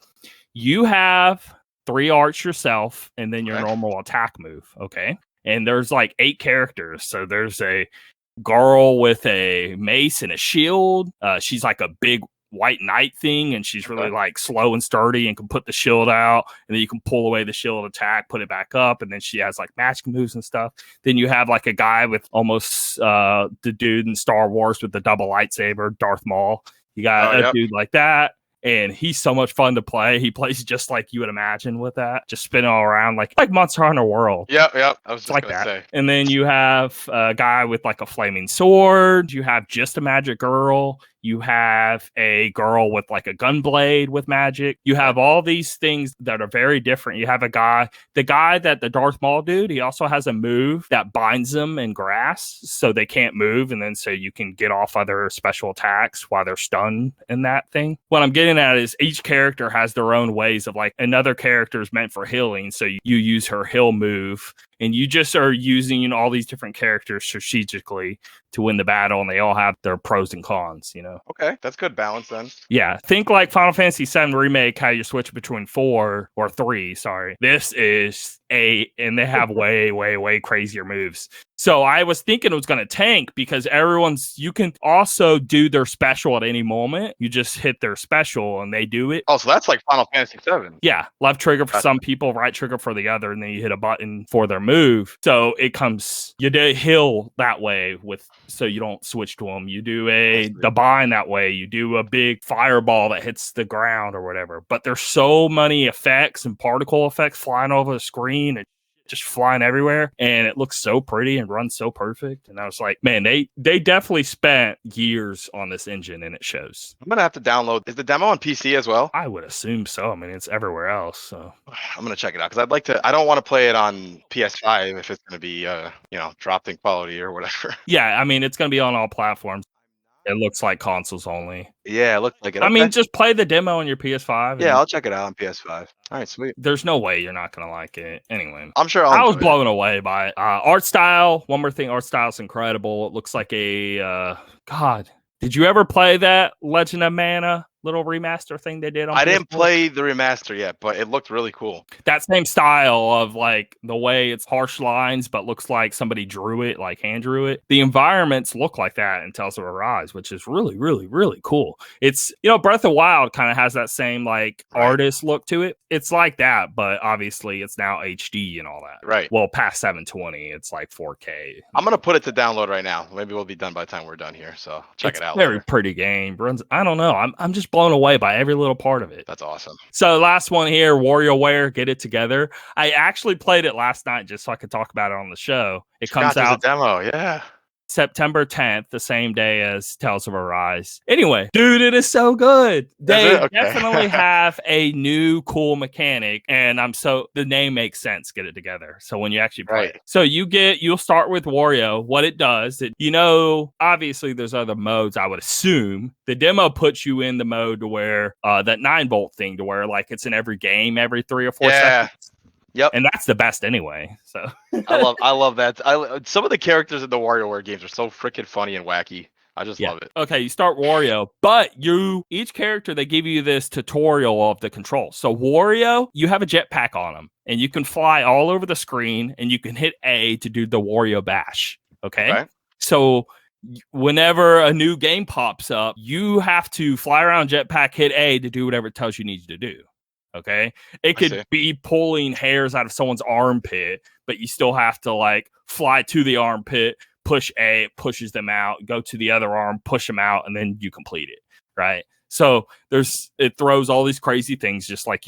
You have 3 arts yourself and then your normal attack move. Okay. And there's like 8 characters. So there's a girl with a mace and a shield. She's like a big white knight thing, and she's really like slow and sturdy and can put the shield out, and then you can pull away the shield attack, put it back up, and then she has like magic moves and stuff. Then you have like a guy with almost the dude in Star Wars with the double lightsaber, Darth Maul. You got a dude like that, and he's so much fun to play. He plays just like you would imagine with that, just spinning all around like Monster Hunter World. Yep. I was just like that. Say. And then you have a guy with like a flaming sword. You have just a magic girl. You have a girl with like a gun blade with magic. You have all these things that are very different. You have the guy that the Darth Maul dude, he also has a move that binds them in grass so they can't move. And then so you can get off other special attacks while they're stunned in that thing. What I'm getting at is each character has their own ways of like another character is meant for healing. So you use her heal move. And you just are using all these different characters strategically to win the battle, and they all have their pros and cons, Okay, that's good balance then. Yeah, think like Final Fantasy VII Remake, how you switch between 4 or 3, sorry. This is 8, and they have way, way, way crazier moves. So I was thinking it was going to tank because you can also do their special at any moment. You just hit their special and they do it. Oh, so that's like Final Fantasy VII. Yeah, left trigger for some people, right trigger for the other, and then you hit a button for their move. So it comes, you do heal that way so you don't switch to them. You do the bind that way. You do a big fireball that hits the ground or whatever. But there's so many effects and particle effects flying over the screen and just flying everywhere, and it looks so pretty and runs so perfect. And I was like, man, they definitely spent years on this engine, and it shows. I'm gonna have to download. Is the demo on PC as well? I would assume so. I mean, it's everywhere else. So I'm gonna check it out because I'd like to. I don't want to play it on PS5 if it's gonna be dropped in quality or whatever. Yeah, I mean, it's gonna be on all platforms. It looks like consoles only. Yeah, it looks like it. I mean, just play the demo on your PS5. Yeah, I'll check it out on PS5. All right, sweet. There's no way you're not going to like it. Anyway. I'm sure I was blown away by it. Art style, one more thing, art style is incredible. It looks like God, did you ever play that Legend of Mana little remaster thing they did on I didn't play the remaster yet, but it looked really cool. That same style of like the way it's harsh lines, but looks like somebody drew it, like hand drew it. The environments look like that in Tales of Arise, which is really, really, really cool. It's, Breath of the Wild kind of has that same like artist look to it. It's like that, but obviously it's now HD and all that. Right. Well, past 720, it's like 4K. I'm going to put it to download right now. Maybe we'll be done by the time we're done here. So check it out. Very pretty game. Runs, I don't know. I'm just blown away by every little part of it. That's awesome. So last one here, WarioWare, Get It Together. I actually played it last night just so I could talk about it on the show. It comes out a demo, yeah. September 10th, the same day as Tales of Arise. Anyway, dude, it is so good. They definitely have a new cool mechanic, and the name makes sense, Get It Together. So when you actually play it. So you'll start with Wario. What it does, obviously there's other modes, I would assume. The demo puts you in the mode to where that 9-volt thing to where like it's in every game every 3 or 4 seconds. Yep. And that's the best anyway. So I love that. Some of the characters in the WarioWare games are so freaking funny and wacky. I just love it. Okay, you start Wario, but each character, they give you this tutorial of the controls. So Wario, you have a jetpack on him, and you can fly all over the screen, and you can hit A to do the Wario bash. Okay? So whenever a new game pops up, you have to fly around jetpack, hit A to do whatever it tells you needs to do. Okay, it could be pulling hairs out of someone's armpit, but you still have to like fly to the armpit, push A, it pushes them out, go to the other arm, push them out, and then you complete it. Right. So it throws all these crazy things, just like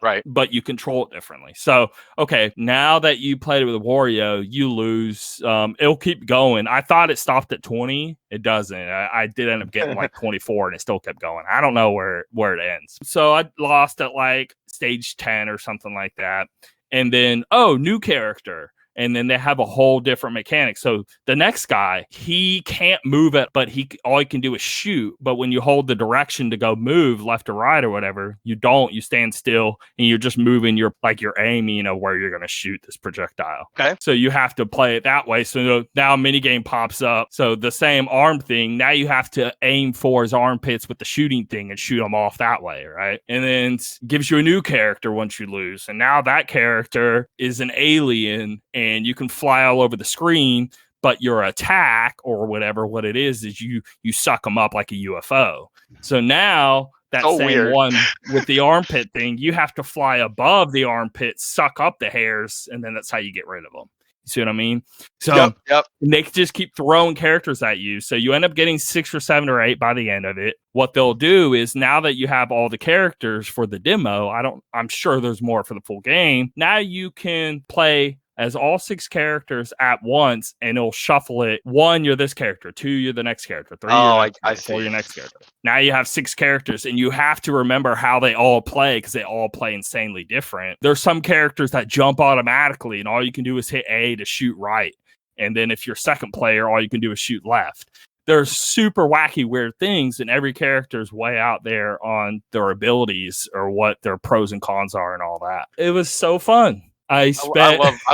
right? But you control it differently. So okay, now that you played it with Wario, you lose. It'll keep going. I thought it stopped at 20. It doesn't. I did end up getting like 24, and it still kept going. I don't know where it ends. So I lost at like stage 10 or something like that, and then new character. And then they have a whole different mechanic. So the next guy, he can't move it, but all he can do is shoot. But when you hold the direction to go move left or right or whatever, you don't. You stand still and you're just moving. You're aiming, where you're going to shoot this projectile. Okay. So you have to play it that way. So now a minigame pops up. So the same arm thing, now you have to aim for his armpits with the shooting thing and shoot him off that way, right? And then gives you a new character once you lose. And now that character is an alien, and you can fly all over the screen, but your attack or whatever what it is you suck them up like a UFO. So now that So same weird. one with the armpit thing, you have to fly above the armpit, suck up the hairs, and then that's how you get rid of them. You see what I mean? So Yep. they just keep throwing characters at you. So you end up getting 6 or 7 or 8 by the end of it. What they'll do is now that you have all the characters for the demo, I'm sure there's more for the full game. Now you can play as all 6 characters at once, and it'll shuffle it. 1, you're this character. 2, you're the next character. 3, you're I see. 4, your next character. Now you have 6 characters, and you have to remember how they all play because they all play insanely different. There's some characters that jump automatically, and all you can do is hit A to shoot right. And then if you're second player, all you can do is shoot left. There's super wacky, weird things, and every character is way out there on their abilities or what their pros and cons are and all that. It was so fun. I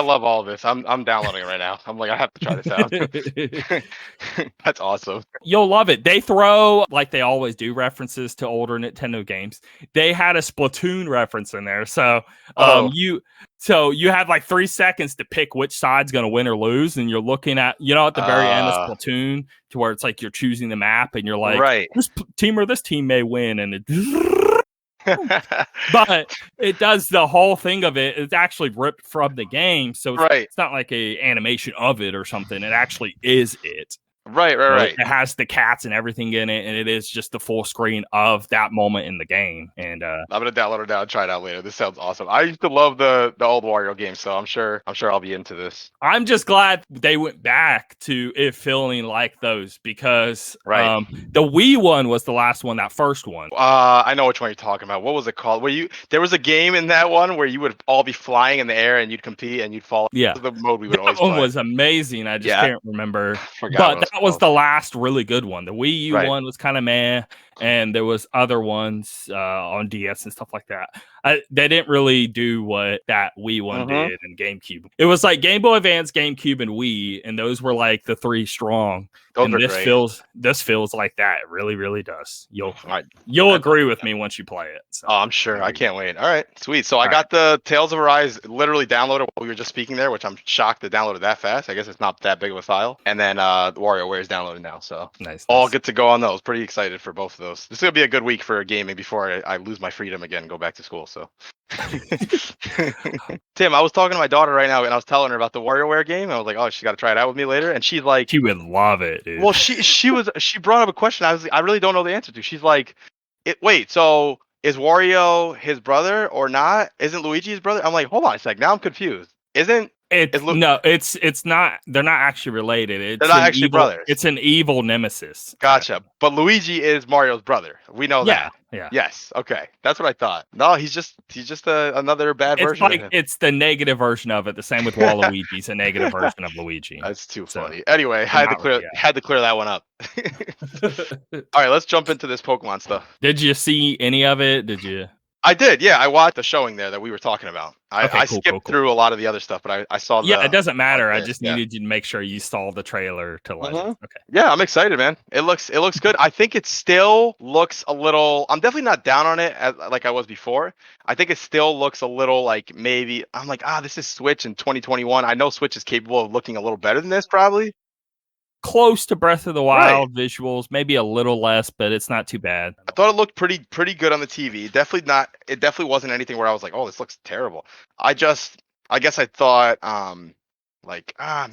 love all of this. I'm downloading it right now. I'm like, I have to try this out. That's awesome. You'll love it. They throw, like they always do, references to older Nintendo games. They had a Splatoon reference in there. So you had like 3 seconds to pick which side's going to win or lose, and you're looking at, at the very end of Splatoon to where it's like you're choosing the map, and you're like, right, this team or this team may win, and but it does the whole thing of it. It's actually ripped from the game, so it's not like a animation of it or something. It actually is it. Right. It has the cats and everything in it, and it is just the full screen of that moment in the game. And I'm gonna download it now and try it out later. This sounds awesome. I used to love the old Wario games, so I'm sure I'll be into this. I'm just glad they went back to it feeling like those because the Wii one was the last one, that first one. I know which one you're talking about. What was it called? There was a game in that one where you would all be flying in the air and you'd compete and you'd fall. Yeah, the mode we would always play. That one play. Was amazing. I just can't remember. But that was the last really good one. The Wii U one was kind of meh, and there was other ones on DS and stuff like that. They didn't really do what that Wii one did in GameCube. It was like Game Boy Advance, GameCube, and Wii, and those were like the 3 strong. Those are great. This feels like that. It really, really does. You'll agree with me once you play it. So. Oh, I'm sure. I can't wait. All right, sweet. So I got the Tales of Arise literally downloaded while we were just speaking there, which I'm shocked to download it that fast. I guess it's not that big of a file. And then WarioWare is downloaded now, so all good to go on those. Pretty excited for both of those. This is gonna be a good week for gaming before I lose my freedom again and go back to school. So. Tim, I was talking to my daughter right now, and I was telling her about the WarioWare game. I was like, "Oh, she's got to try it out with me later." And she's like, "She would love it, dude." Well, she brought up a question. I really don't know the answer to. She's like, "Wait, so is Wario his brother or not? Isn't Luigi his brother?" I'm like, "Hold on a sec. Now I'm confused. It's not. They're not actually related. They're not actually brothers. It's an evil nemesis. Gotcha. But Luigi is Mario's brother. We know that. Yeah. Yes. Okay. That's what I thought. No, he's just another bad version. It's like it's the negative version of it. The same with Waluigi's a negative version of Luigi. That's too funny. Anyway, had to clear that one up. All right, let's jump into this Pokemon stuff. Did you see any of it? Did you? I did, yeah. I watched the showing there that we were talking about. I skipped through a lot of the other stuff, but I saw the... Yeah, it doesn't matter. I just needed you to make sure you saw the trailer to Legends. Okay. Yeah, I'm excited, man. It looks good. I think it still looks a little... I'm definitely not down on it like I was before. I think it still looks a little like maybe... I'm like, this is Switch in 2021. I know Switch is capable of looking a little better than this, probably. Close to Breath of the Wild visuals, maybe a little less, but it's not too bad. I thought it looked pretty good on the TV. It definitely wasn't anything where I was like, oh, this looks terrible. I guess I thought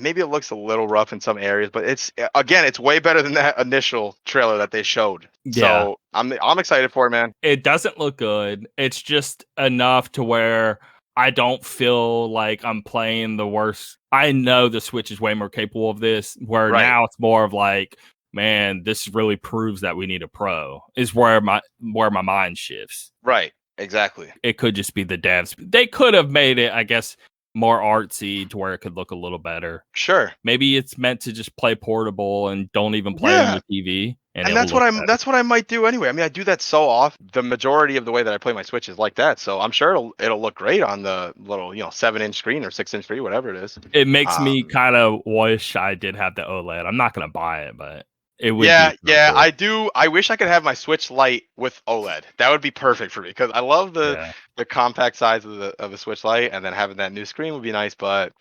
maybe it looks a little rough in some areas, but it's way better than that initial trailer that they showed. Yeah. So I'm excited for it, man. It doesn't look good. It's just enough to where I don't feel like I'm playing the worst. I know the Switch is way more capable of this, where now it's more of like, man, this really proves that we need a pro, is where my mind shifts. Right, exactly. It could just be the devs. They could have made it, I guess, more artsy to where it could look a little better. Sure. Maybe it's meant to just play portable and don't even play on your TV. And that's what I might do anyway. I mean, I do that so often. The majority of the way that I play my Switch is like that. So I'm sure it'll look great on the little, 7-inch screen or 6-inch screen, whatever it is. It makes me kind of wish I did have the OLED. I'm not going to buy it, but it would. Yeah, I do. I wish I could have my Switch Lite with OLED. That would be perfect for me because I love the compact size of the Switch Lite, and then having that new screen would be nice. But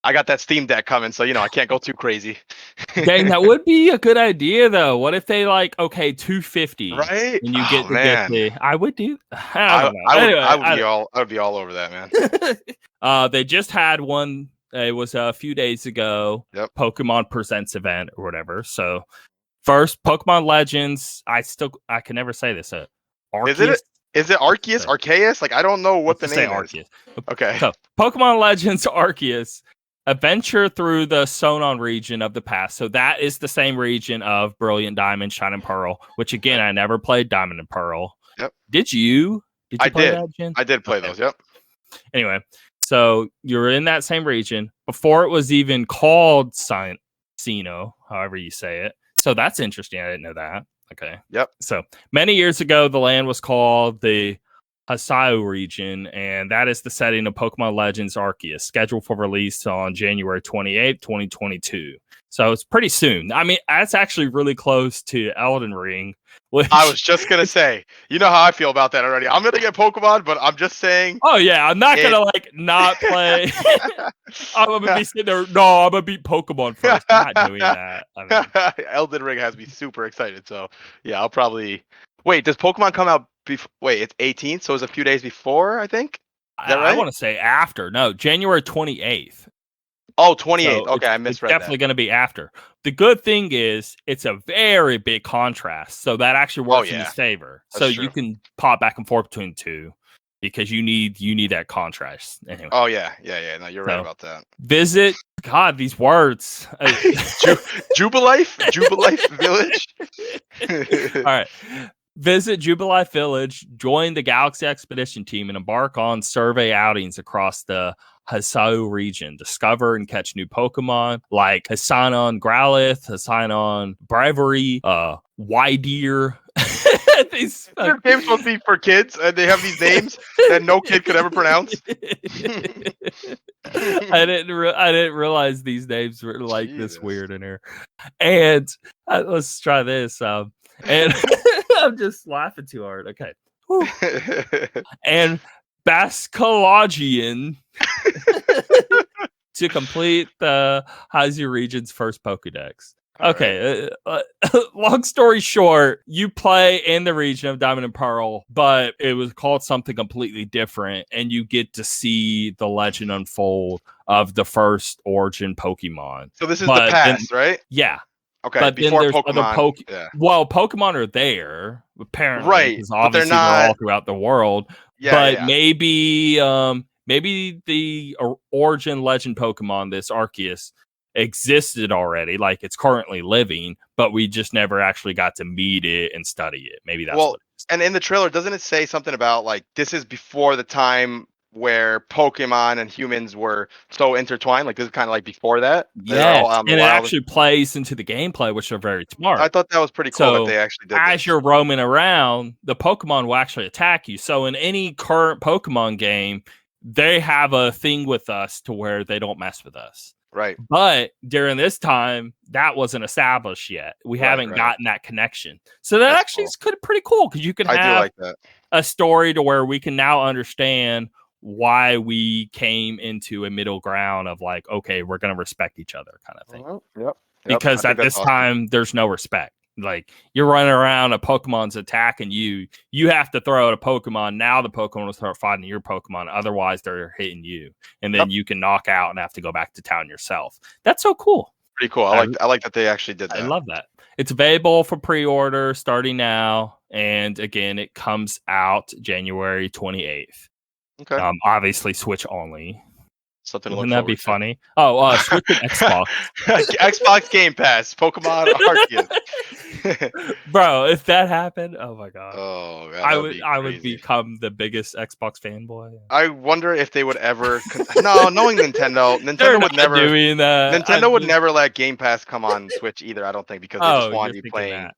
I got that Steam Deck coming, so I can't go too crazy. Dang, that would be a good idea though. What if they like, okay, 250, Right? and you Oh get to man, I would do. I don't know. Anyway, I would be all over that, man. They just had one. It was a few days ago. Yep. Pokemon Presents event or whatever. So first, Pokemon Legends. I can never say this. Arceus? Is it Arceus? Arceus? Like I don't know what the name is. Okay. So Pokemon Legends Arceus. Adventure through the Sonon region of the past. So that is the same region of Brilliant Diamond, Shining Pearl, which again, I never played Diamond and Pearl. Yep. Did you? I play did. that, Jen? I did play those. Yep. Anyway, so you're in that same region before it was even called Sino, however you say it. So that's interesting. I didn't know that. Okay. Yep. So many years ago, the land was called the Hasao region, and that is the setting of Pokemon Legends Arceus, scheduled for release on January 28th, 2022. So it's pretty soon. I mean, that's actually really close to Elden Ring. Which... I was just going to say, you know how I feel about that already. I'm going to get Pokemon, but I'm just saying. Oh, yeah. I'm not going to, not play. I'm going to be sitting there. No, I'm going to beat Pokemon first. I'm not doing that. I mean... Elden Ring has me super excited. So, yeah, I'll probably... Wait, does Pokemon come out Wait, it's 18th, so it's a few days before, I think? Is that right? I want to say after. No, January 28th. Oh, 28th. So okay, I misread it's definitely going to be after. The good thing is it's a very big contrast, so that actually works in his favor. That's true. You can pop back and forth between two because you need that contrast. Anyway. Oh, yeah. No, you're right about that. Visit, God, these words. Jubilife Village? All right. Visit Jubilife Village, join the Galaxy Expedition team, and embark on survey outings across the Hasao region. Discover and catch new Pokemon like Hassanon Growlithe, Hassanon Bravery, Wydeer. These games supposed to be for kids, and they have these names that no kid could ever pronounce. I didn't realize these names were this weird in here. And let's try this. And I'm just laughing too hard. Okay. And Bascologian to complete the Hazu region's first Pokedex. Okay. Long story short, you play in the region of Diamond and Pearl, but it was called something completely different, and you get to see the legend unfold of the first origin Pokemon. So this is the past, right? Yeah. Okay, but before then there's Pokemon. Yeah. Well, Pokemon are there, apparently. Right. Because obviously they're all throughout the world. Yeah, but maybe the origin legend Pokemon, this Arceus, existed already. Like it's currently living, but we just never actually got to meet it and study it. Maybe that's what it is. And in the trailer, doesn't it say something about like this is before the time where Pokemon and humans were so intertwined? Like this is kind of like before that. Yeah, and it actually plays into the gameplay, which are very smart. I thought that was pretty cool that they actually did. As you're roaming around, the Pokemon will actually attack you. So in any current Pokemon game, they have a thing with us to where they don't mess with us. Right. But during this time, that wasn't established yet. We haven't gotten that connection. So that's actually is pretty cool because you can have a story to where we can now understand why we came into a middle ground of like, okay, we're going to respect each other kind of thing. Yep. Because at this time, there's no respect. Like you're running around, a Pokemon's attacking you. You have to throw out a Pokemon. Now the Pokemon will start fighting your Pokemon. Otherwise, they're hitting you. And then you can knock out and have to go back to town yourself. That's so cool. Pretty cool. I like that they actually did that. I love that. It's available for pre-order starting now. And again, it comes out January 28th. Okay. Obviously, Switch only. Something. Wouldn't that be funny? Oh, Switch and Xbox. Xbox Game Pass, Pokemon Arceus. Bro, if that happened, oh my god. Oh god. I would become the biggest Xbox fanboy. I wonder if they would ever no, knowing Nintendo would never doing that. Nintendo would never let Game Pass come on Switch either, I don't think, because they just want you playing that.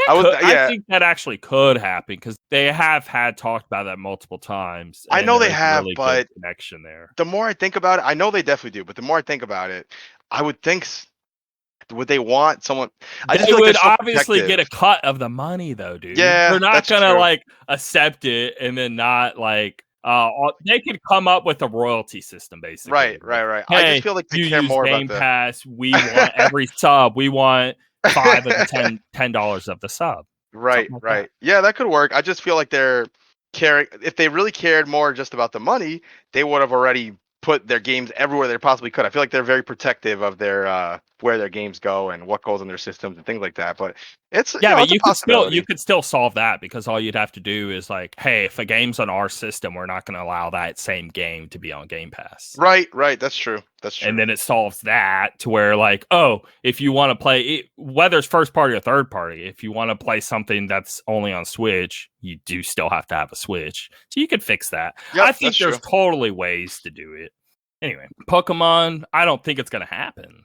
I think that actually could happen because they have talked about that multiple times. I know they have, really but good connection there. The more I think about it, I know they definitely do, but the more I think about it, I would think, would they want someone? They would obviously get a cut of the money, though, dude. Yeah, they're not gonna like accept it and then not like They could come up with a royalty system, basically. Right. Hey, I just feel like they care more about Game Pass. We want every sub. We want 5 of the $10 of the sub. Right. That. Yeah, that could work. I just feel like they're caring. If they really cared more just about the money, they would have already put their games everywhere they possibly could. I feel like they're very protective of their where their games go and what goes in their systems and things like that. But it's but it's a possibility. you could still solve that, because all you'd have to do is like, hey, if a game's on our system, we're not going to allow that same game to be on Game Pass. Right. That's true. And then it solves that to where, like, oh, if you want to play it, whether it's first party or third party, if you want to play something that's only on Switch, you do still have to have a Switch. So you could fix that. Yep, I think there's totally ways to do it. Anyway, Pokemon, I don't think it's going to happen,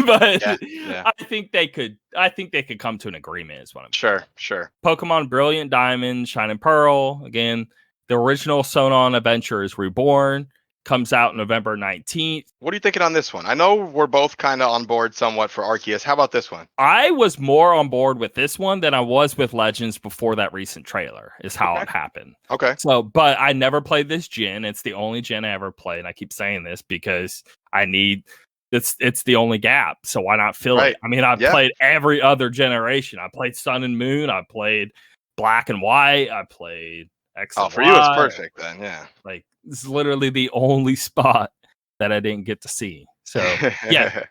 but I think they could. I think they could come to an agreement. Is what I'm sure. Pokemon Brilliant Diamond, Shining Pearl. Again, the original Sonon Adventure is reborn. Comes out November 19th. What are you thinking on this one? I know we're both kind of on board somewhat for Arceus. How about this one? I was more on board with this one than I was with Legends before that recent trailer, is how it happened. Okay. So, but I never played this gen. It's the only gen I ever played. And I keep saying this because it's the only gap. So why not fill it? I mean, I've played every other generation. I played Sun and Moon. I played Black and White. I played X and Y. For you, it's perfect then. Yeah. Like, this is literally the only spot that I didn't get to see. So, yeah,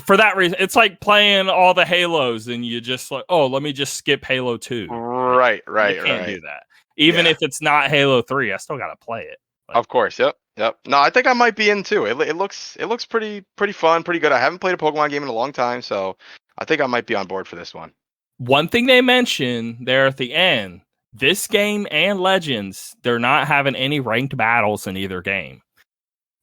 for that reason, it's like playing all the Halos and you just like, oh, let me just skip Halo 2. Right. You can't do that. Even if it's not Halo 3, I still got to play it. Like, of course. Yep. No, I think I might be in too. It looks pretty fun, pretty good. I haven't played a Pokemon game in a long time, so I think I might be on board for this one. One thing they mentioned there at the end, this game and Legends, they're not having any ranked battles in either game.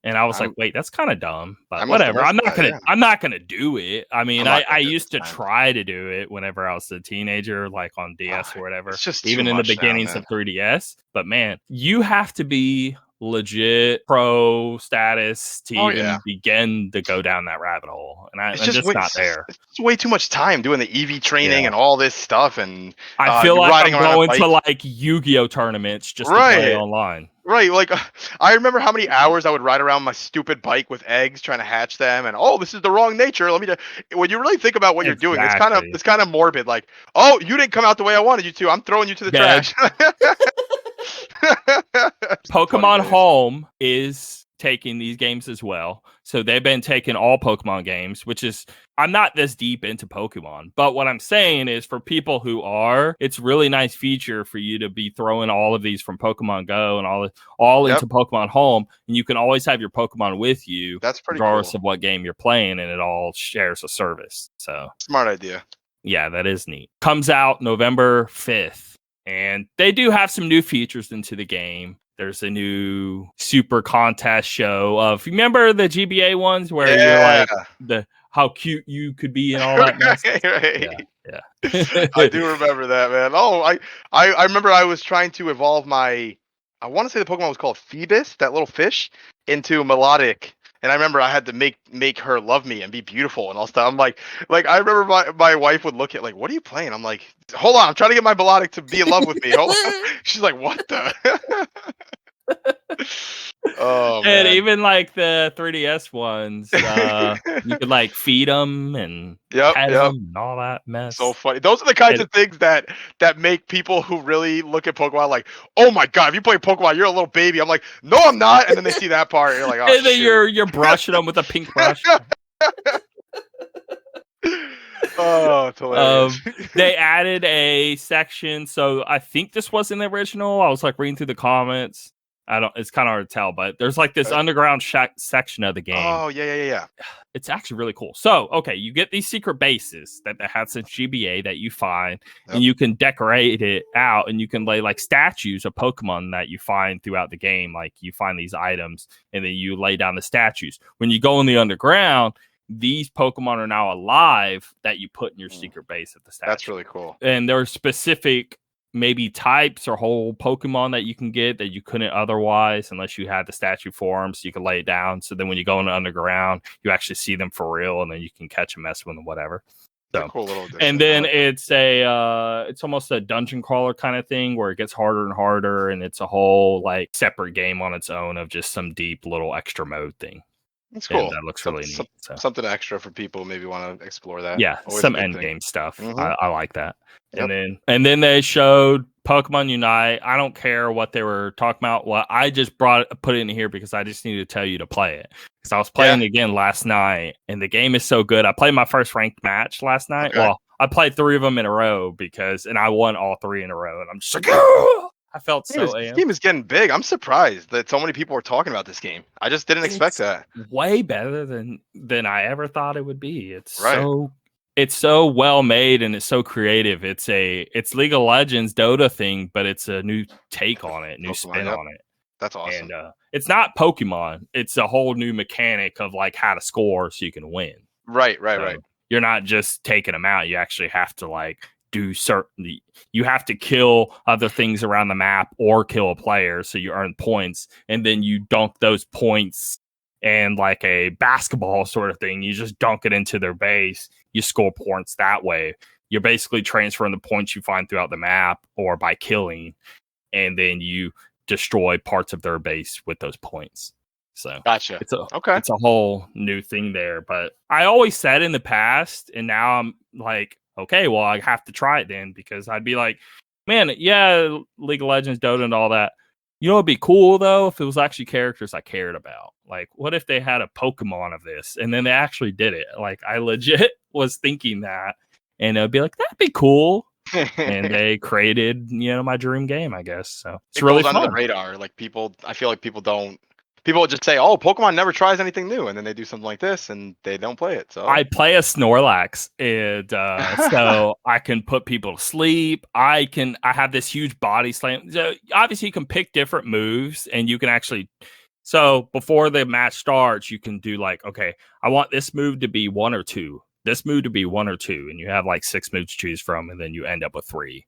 And I was like, wait, that's kind of dumb, but whatever. I'm not gonna do it. I mean, I used to try to do it whenever I was a teenager, like on DS or whatever. It's just even in the beginnings of 3DS. But man, you have to be legit pro status to even begin to go down that rabbit hole, and I'm just not there. It's way too much time doing the EV training and all this stuff, and I feel like I'm going to like Yu-Gi-Oh tournaments just to play online. Right, like I remember how many hours I would ride around my stupid bike with eggs trying to hatch them, and this is the wrong nature. Let me. When you really think about what you're doing, it's kind of morbid. Like, oh, you didn't come out the way I wanted you to. I'm throwing you to the trash. Pokemon Home is taking these games as well. So they've been taking all Pokemon games, which is, I'm not this deep into Pokemon, but what I'm saying is for people who are, it's really nice feature for you to be throwing all of these from Pokemon Go and all into Pokemon Home, and you can always have your Pokemon with you. That's pretty regardless cool. of what game you're playing, and it all shares a service. So smart idea. Yeah, that is neat. Comes out November 5th. And they do have some new features into the game. There's a new super contest show of, remember the GBA ones where you're like how cute you could be and all that mess? Yeah. I do remember that, man. Oh, I remember I was trying to evolve I want to say the Pokemon was called Phoebus, that little fish, into Melodic. And I remember I had to make her love me and be beautiful and all stuff. I'm like I remember my wife would look at like, what are you playing? I'm like, hold on, I'm trying to get my Melodic to be in love with me. Hold on. She's like, what the? Oh man. And even like the 3DS ones, you could like feed them and pet them and all that mess. So funny. Those are the kinds of things that make people who really look at Pokemon like, oh my god, if you play Pokemon, you're a little baby. I'm like, no, I'm not. And then they see that part, and you're like, oh, and then you're brushing them with a pink brush. Oh, it's hilarious. They added a section, so I think this was in the original. I was like reading through the comments. It's kind of hard to tell, but there's like this underground section of the game. Oh, yeah. It's actually really cool. So, okay, you get these secret bases that had since GBA that you find, and you can decorate it out, and you can lay like statues of Pokemon that you find throughout the game. Like you find these items, and then you lay down the statues. When you go in the underground, these Pokemon are now alive that you put in your secret base at the statue. That's really cool. And there are specific maybe types or whole Pokemon that you can get that you couldn't otherwise unless you had the statue forms. So you can lay it down. So then when you go in the underground, you actually see them for real, and then you can catch them, mess with them, whatever. It's a So, cool little addition. and then it's almost a dungeon crawler kind of thing where it gets harder and harder, and it's a whole like separate game on its own of just some deep little extra mode thing. It's cool. And that looks really neat. So. Something extra for people maybe want to explore that. Yeah, Always some end game stuff. Mm-hmm. I like that. Yep. And then they showed Pokemon Unite. I don't care what they were talking about. Well, I just put it in here because I just needed to tell you to play it. Because I was playing again last night, and the game is so good. I played my first ranked match last night. Okay. Well, I played 3 of them in a row and I won all 3 in a row. And I'm just like, I felt so. This game is getting big. I'm surprised that so many people are talking about this game. I just didn't expect that. Way better than I ever thought it would be. It's so well made and it's so creative. It's League of Legends Dota thing, but it's a new take on it, new spin on it. That's awesome. And it's not Pokemon. It's a whole new mechanic of like how to score so you can win. Right. You're not just taking them out. You actually have to like you have to kill other things around the map or kill a player so you earn points, and then you dunk those points and like a basketball sort of thing. You just dunk it into their base. You score points that way. You're basically transferring the points you find throughout the map or by killing, and then you destroy parts of their base with those points. So gotcha. It's a whole new thing there. But I always said in the past, and now I'm like, okay, well, I have to try it then, because I'd be like, man, yeah, League of Legends, Dota, and all that. You know, it'd be cool though if it was actually characters I cared about. Like, what if they had a Pokemon of this, and then they actually did it? Like, I legit was thinking that, and it'd be like, that'd be cool. And they created, my dream game, I guess. So it's really fun. Under the radar. Like I feel like people would just say, oh, Pokemon never tries anything new, and then they do something like this and they don't play it. So I play a Snorlax, and so I can put people to sleep. I have this huge body slam. So obviously you can pick different moves, and you can actually, so before the match starts, you can do like, okay, I want this move to be 1 or 2. This move to be 1 or 2, and you have like 6 moves to choose from, and then you end up with 3.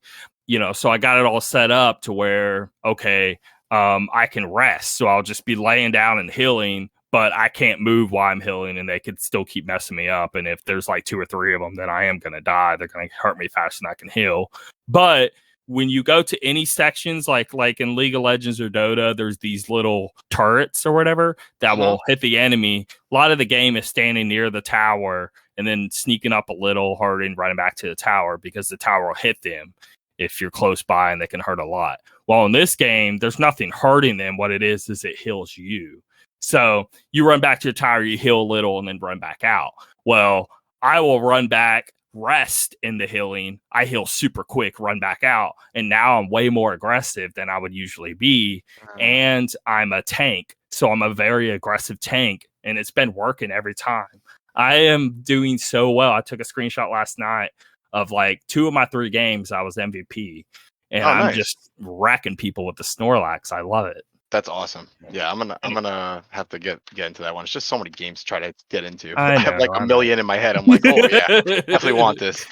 So I got it all set up to where, okay, I can rest, so I'll just be laying down and healing, but I can't move while I'm healing, and they could still keep messing me up. And if there's like 2 or 3 of them, then I am going to die. They're going to hurt me faster than I can heal. But when you go to any sections, like in League of Legends or Dota, there's these little turrets or whatever that will hit the enemy. A lot of the game is standing near the tower and then sneaking up a little, hurting, running back to the tower, because the tower will hit them if you're close by, and they can hurt a lot. Well, in this game, there's nothing hurting them. What it is it heals you. So you run back to the tower, you heal a little, and then run back out. Well, I will run back, rest in the healing. I heal super quick, run back out. And now I'm way more aggressive than I would usually be. And I'm a tank. So I'm a very aggressive tank. And it's been working every time. I am doing so well. I took a screenshot last night of like 2 of my 3 games. I was MVP. And I'm just wrecking people with the Snorlax. I love it. That's awesome. Yeah, I'm gonna have to get into that one. It's just so many games to try to get into. I have like a million in my head. I'm like, oh yeah, definitely want this.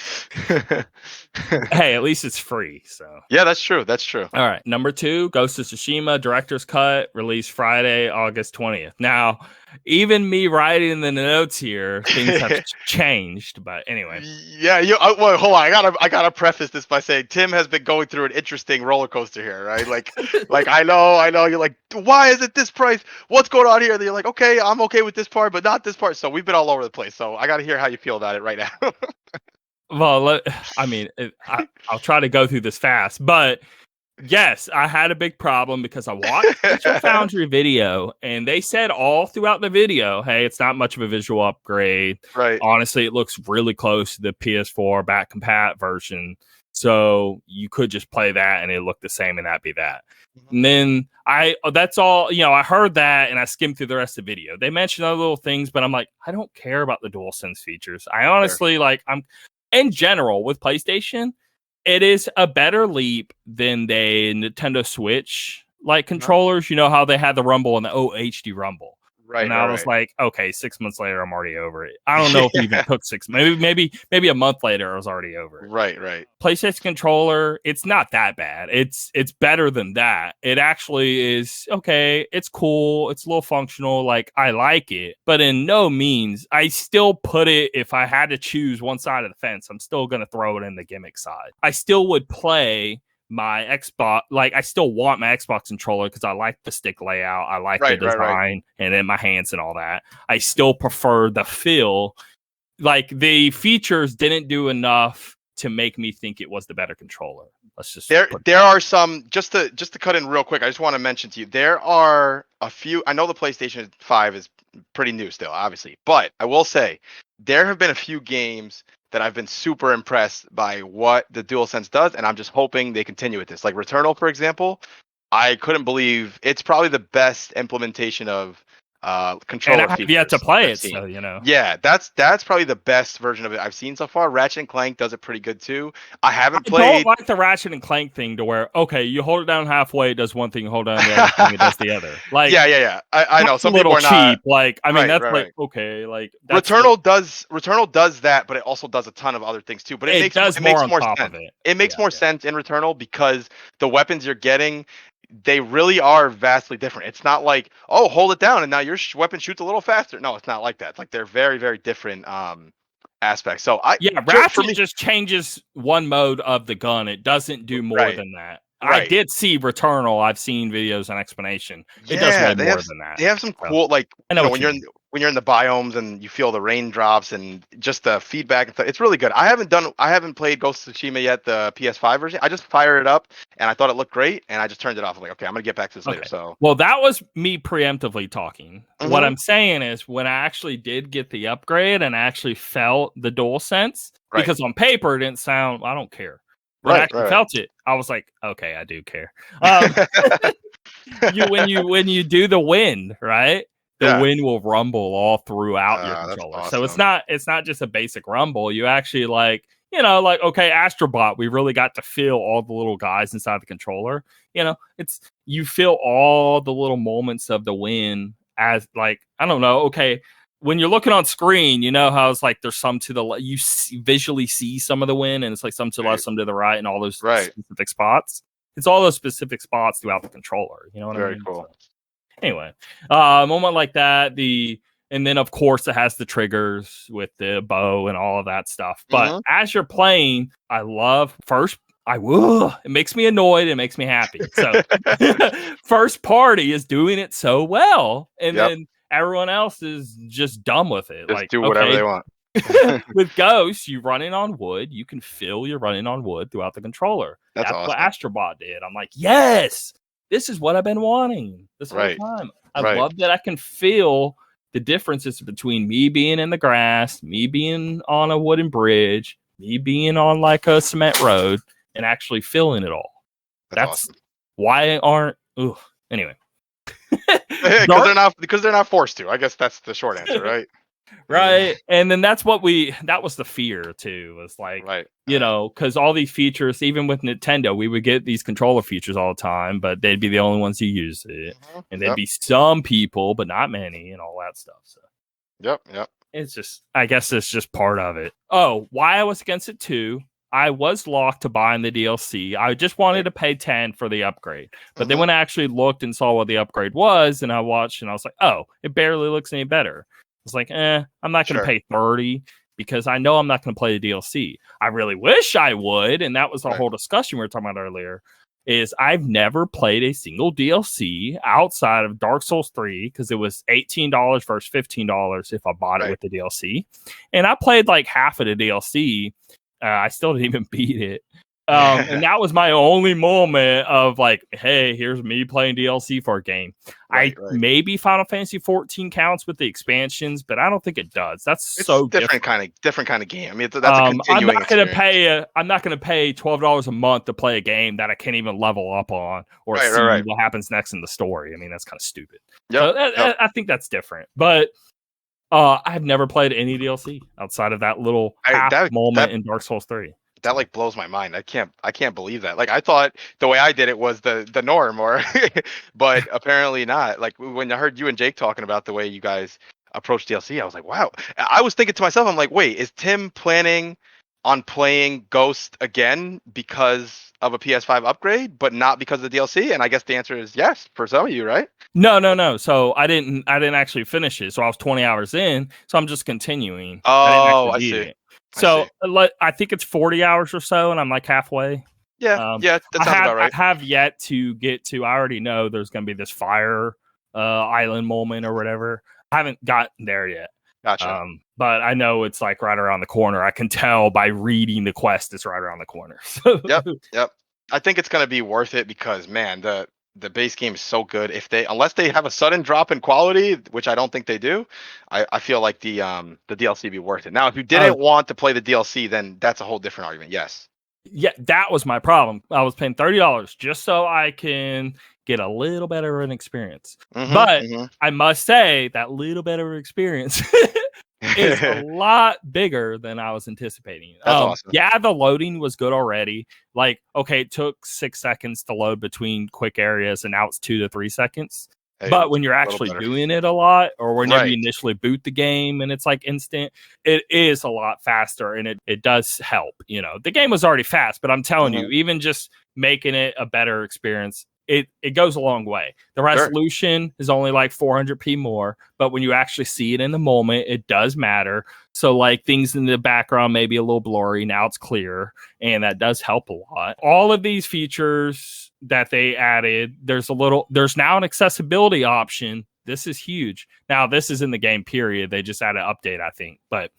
Hey, at least it's free. So yeah, that's true. All right, number 2, Ghost of Tsushima Director's Cut, released Friday, August 20th. Now, even me writing in the notes here, things have changed. But anyway, yeah. Well, hold on. I gotta preface this by saying Tim has been going through an interesting roller coaster here, right? Like I know. You're like, why is it this price? What's going on here? And you're like, okay, I'm okay with this part, but not this part. So we've been all over the place. So I gotta hear how you feel about it right now. Well, I'll try to go through this fast, but yes, I had a big problem because I watched the Foundry video, and they said all throughout the video, hey, it's not much of a visual upgrade. Right. Honestly, it looks really close to the PS4 back compat version. So you could just play that and it looked the same, and that'd be that. And then that's all, I heard that and I skimmed through the rest of the video. They mentioned other little things, but I'm like, I don't care about the DualSense features. I honestly in general with PlayStation, it is a better leap than the Nintendo Switch controllers. You know how they had the Rumble and the HD Rumble. And I was Right. like, okay, 6 months later, I'm already over it. I don't know if it even took 6. Maybe a month later, I was already over it. Right. PlayStation controller, it's not that bad. It's better than that. It actually is okay. It's cool. It's a little functional. Like, I like it, but in no means, I still put it. If I had to choose one side of the fence, I'm still gonna throw it in the gimmick side. I still would play my Xbox, like I still want my Xbox controller because I like the stick layout, I like the design, and then my hands and all that. I still prefer the feel. Like, the features didn't do enough to make me think it was the better controller. Let's just there are some, just to cut in real quick. I just want to mention to you, there are a few. I know the PlayStation 5 is pretty new still, obviously, but I will say there have been a few games that I've been super impressed by what the DualSense does, and I'm just hoping they continue with this. Like Returnal, for example, I couldn't believe it's probably the best implementation of controller and I have yet to features play I've it, seen. so Yeah, that's probably the best version of it I've seen so far. Ratchet and Clank does it pretty good too. I haven't I played. don't like the Ratchet and Clank thing to where, okay, you hold it down halfway, it does one thing, you hold it down the other thing, it does the other. Like, Yeah. I know that's a some people little are not. cheap. Like, I mean, that's like, Right. okay, like, that's Returnal does that, but it also does a ton of other things too. But it does it more makes on more top of sense. it. It makes more sense in Returnal because the weapons you're getting, they really are vastly different. It's not like, oh, hold it down and now your weapon shoots a little faster. No, it's not like that. It's like they're very, very different aspects. So for Ratchet me, just changes one mode of the gun. It doesn't do more than that. I right. did see Returnal. I've seen videos and explanation. It does Yeah, way more than that. they have some So, cool, like, I know what when you mean. when you're in the biomes and you feel the raindrops and just the feedback and stuff. It's really good. I haven't played Ghost of Tsushima yet, the PS5 version. I just fired it up and I thought it looked great and I just turned it off. I'm like, okay, I'm gonna get back to this later. So Well, that was me preemptively talking. What Mhm. I'm saying is, when I actually did get the upgrade and I actually felt the DualSense, Right. because on paper it didn't sound, I don't care. When I actually Right. felt it, I was like, okay, I do care. When you do the wind, right? The Yeah. wind will rumble all throughout your That's controller. So awesome. it's not just a basic rumble. You actually, like, like, okay, Astrobot, we really got to feel all the little guys inside the controller. It's, you feel all the little moments of the wind as, like, I don't know, okay, when you're looking on screen, you know how it's like there's some to the left, visually see some of the wind, and it's like some to the left, some to the right, and all those Right. specific spots. It's all those specific spots throughout the controller. You know what I Very mean? cool. So, anyway, a moment like that, and then of course it has the triggers with the bow and all of that stuff. But Mhm. as you're playing, I love first. It makes me annoyed. It makes me happy. So first party is doing it so well, and Yep. then everyone else is just dumb with it. Just Like, do whatever okay, they want. with Ghost, you running on wood, you can feel you're running on wood throughout the controller. That's That's what awesome. Astrobot did. I'm like, yes, this is what I've been wanting this whole Right. time. I Right. love that I can feel the differences between me being in the grass, me being on a wooden bridge, me being on like a cement road, and actually feeling it all. That's That's awesome. why aren't anyway. Because they're not forced to. I guess that's the short answer, right? Right. And then that was the fear too, was like, Right. because all these features, even with Nintendo, we would get these controller features all the time, but they'd be the only ones who use it. Mhm. And there'd Yep. be some people, but not many, and all that stuff. So Yep. it's just, I guess it's just part of it. Oh, why I was against it too. I was locked to buying the DLC. I just wanted to pay 10 for the upgrade. But then when I actually looked and saw what the upgrade was, and I watched, and I was like, oh, it barely looks any better. I was like, I'm not going to pay 30 because I know I'm not going to play the DLC. I really wish I would, and that was the whole discussion we were talking about earlier, is I've never played a single DLC outside of Dark Souls 3 because it was $18 versus $15 if I bought it with the DLC. And I played like half of the DLC. I still didn't even beat it. And that was my only moment of like, hey, here's me playing DLC for a game. Right. Maybe Final Fantasy 14 counts with the expansions, but I don't think it does. That's It's so different kind of game. I mean, that's a continuing experience. I'm not gonna pay $12 a month to play a game that I can't even level up on or see what happens next in the story. I mean, that's kind of stupid. So I think that's different. But I've never played any DLC outside of that little half moment in Dark Souls 3. that like blows my mind. I can't believe that. Like I thought the way I did it was the norm, or but apparently not. Like when I heard you and Jake talking about the way you guys approach DLC, I was like, wow. I was thinking to myself, I'm like, wait, is Tim planning on playing Ghost again because of a PS5 upgrade, but not because of the DLC? And I guess the answer is yes for some of you, right? No. So I didn't actually finish it. So I was 20 hours in. So I'm just continuing. I didn't Oh, actually I beat see. it. I see. So I think it's 40 hours or so, and I'm like halfway. Yeah, yeah, that sounds about I right. have yet to get to. I already know there's going to be this fire island moment or whatever. I haven't gotten there yet. Gotcha. But I know it's like right around the corner. I can tell by reading the quest it's right around the corner. Yep, yep. I think it's gonna be worth it because man, the base game is so good. If they unless they have a sudden drop in quality, which I don't think they do, I feel like the DLC be worth it. Now, if you didn't want to play the DLC, then that's a whole different argument. Yes. Yeah, that was my problem. I was paying $30 just so I can get a little better of an experience. But I must say that little better experience is a lot bigger than I was anticipating. That's awesome. Yeah, the loading was good already. Like, okay, it took 6 seconds to load between quick areas, and now it's 2 to 3 seconds. Hey, but when you're actually doing it a lot, or whenever you initially boot the game and it's like instant, it is a lot faster, and it does help. You know, the game was already fast, but I'm telling you, even just making it a better experience, it goes a long way. The resolution is only like 400p more, but when you actually see it in the moment, it does matter. So like things in the background may be a little blurry. Now it's clear, and that does help a lot. All of these features that they added, there's now an accessibility option. This is huge. Now this is in the game period. They just added an update, I think, but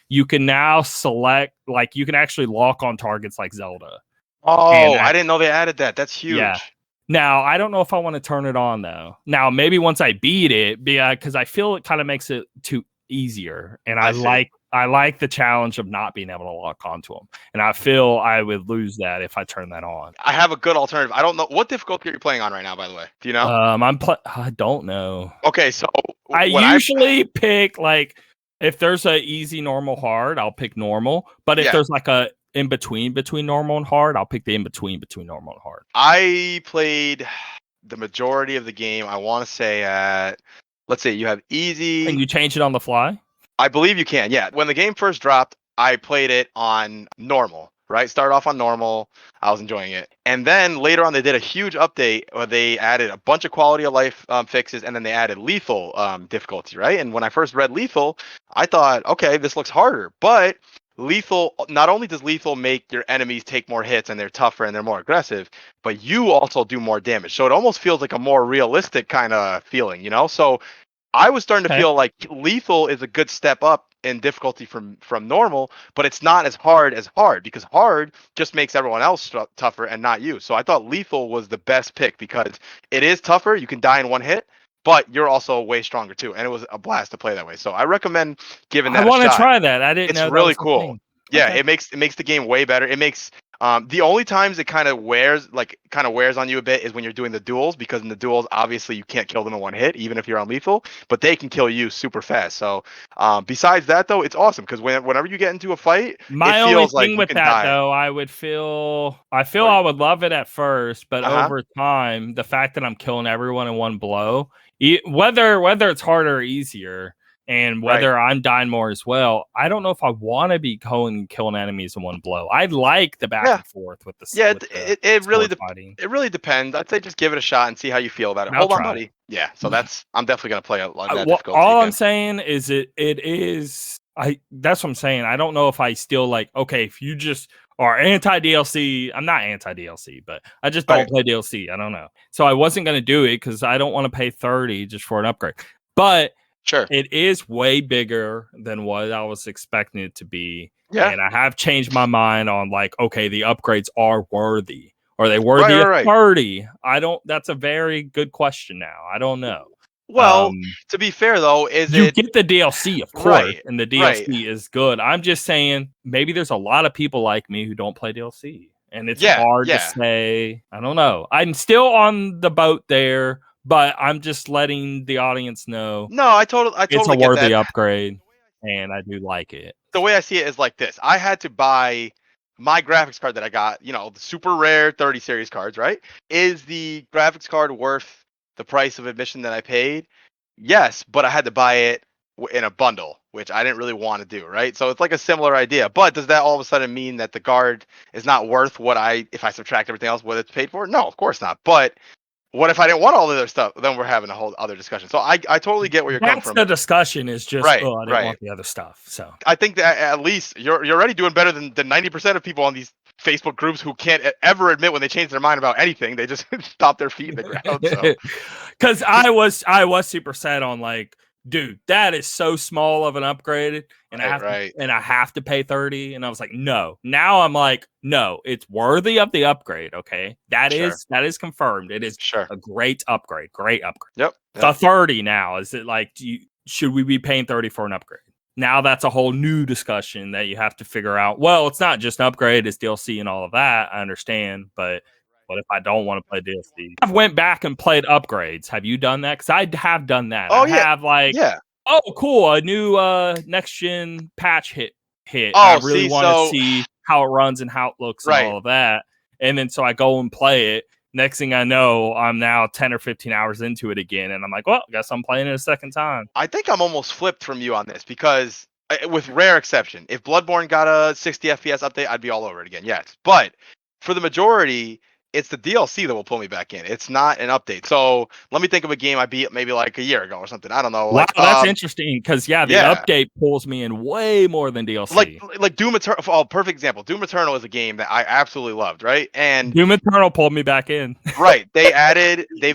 you can now select, like you can actually lock on targets like Zelda. Oh, I didn't know they added that. That's huge. Yeah. Now, I don't know if I want to turn it on, though. Now, maybe once I beat it, because I feel it kind of makes it too easier. And I like the challenge of not being able to lock onto them. And I feel I would lose that if I turn that on. I have a good alternative. I don't know. What difficulty are you playing on right now, by the way? Do you know? I don't know. Okay, so I usually pick, like, if there's a easy, normal, hard, I'll pick normal. But if there's like a in between normal and hard, I'll pick the in between normal and hard. I played the majority of the game. I want to say at, let's say you have easy. And you change it on the fly? I believe you can. Yeah. When the game first dropped, I played it on normal, right? Started off on normal. I was enjoying it. And then later on, they did a huge update where they added a bunch of quality of life fixes, and then they added lethal difficulty, right? And when I first read lethal, I thought, okay, this looks harder. But lethal, not only does lethal make your enemies take more hits and they're tougher and they're more aggressive, but you also do more damage. So it almost feels like a more realistic kind of feeling, you know? So I was starting to feel like lethal is a good step up in difficulty from normal, but it's not as hard because hard just makes everyone else tougher and not you. So I thought lethal was the best pick because it is tougher. You can die in one hit, but you're also way stronger too, and it was a blast to play that way. So I recommend giving that a shot. I want to try that. I didn't know. It's really cool. Yeah, it makes the game way better. It makes the only times it kind of wears on you a bit is when you're doing the duels, because in the duels, obviously you can't kill them in one hit, even if you're on lethal, but they can kill you super fast. So besides that, though, it's awesome because whenever you get into a fight, my it only feels thing like with that though, I would love it at first, but over time, the fact that I'm killing everyone in one blow, whether it's harder or easier, and whether I'm dying more as well, I don't know if I want to be going and killing enemies in one blow. I like the back and forth with the it really depends. I'd say just give it a shot and see how you feel about it. Hold on, buddy. Yeah, so I'm definitely gonna play a lot of that difficulty. All I'm saying is that's what I'm saying. I don't know if I still like, okay, if you just are anti DLC, I'm not anti DLC, but I just don't play DLC. I don't know. So I wasn't gonna do it because I don't want to pay $30 just for an upgrade. But sure, it is way bigger than what I was expecting it to be. Yeah. And I have changed my mind on like, okay, the upgrades are worthy. Are they worthy of 30? That's a very good question now. I don't know. Well, to be fair though, you get the DLC, of course, and the DLC is good. I'm just saying maybe there's a lot of people like me who don't play DLC. And it's hard to say. I don't know. I'm still on the boat there. But I'm just letting the audience know. No, I totally it's a worthy upgrade, and I do like it. The way I see it is like this: I had to buy my graphics card that I got, the super rare 30 series cards, right? Is the graphics card worth the price of admission that I paid? Yes, but I had to buy it in a bundle, which I didn't really want to do, right? So it's like a similar idea. But does that all of a sudden mean that the guard is not worth if I subtract everything else, what it's paid for? No, of course not. But what if I didn't want all the other stuff? Then we're having a whole other discussion. So I totally get where you're coming That's from. the discussion is just, Right, oh, I didn't right. want the other stuff. So I think that at least you're already doing better than 90% of people on these Facebook groups who can't ever admit when they change their mind about anything. They just stop their feet in the ground. So. Because I was super set on like, dude, that is so small of an upgrade, and I have to pay 30. And I was like, no. Now I'm like, no, it's worthy of the upgrade. Okay, that is confirmed. It is a great upgrade. Great upgrade. Yep. The 30 now, is it like, should we be paying 30 for an upgrade? Now that's a whole new discussion that you have to figure out. Well, it's not just an upgrade, it's DLC and all of that. I understand, but what if I don't want to play DLC? I've went back and played upgrades. Have you done that? Because I have done that. Oh, I have oh, cool, a new next gen patch hit. Oh, I really want to see how it runs and how it looks and all of that. And then so I go and play it. Next thing I know, I'm now 10 or 15 hours into it again. And I'm like, well, I guess I'm playing it a second time. I think I'm almost flipped from you on this because, with rare exception, if Bloodborne got a 60 FPS update, I'd be all over it again. Yes. But for the majority, it's the DLC that will pull me back in. It's not an update. So let me think of a game I beat maybe like a year ago or something. I don't know. Wow, that's interesting because the update pulls me in way more than DLC. Like Doom Eternal. Oh, perfect example. Doom Eternal is a game that I absolutely loved, right? And Doom Eternal pulled me back in. Right. They've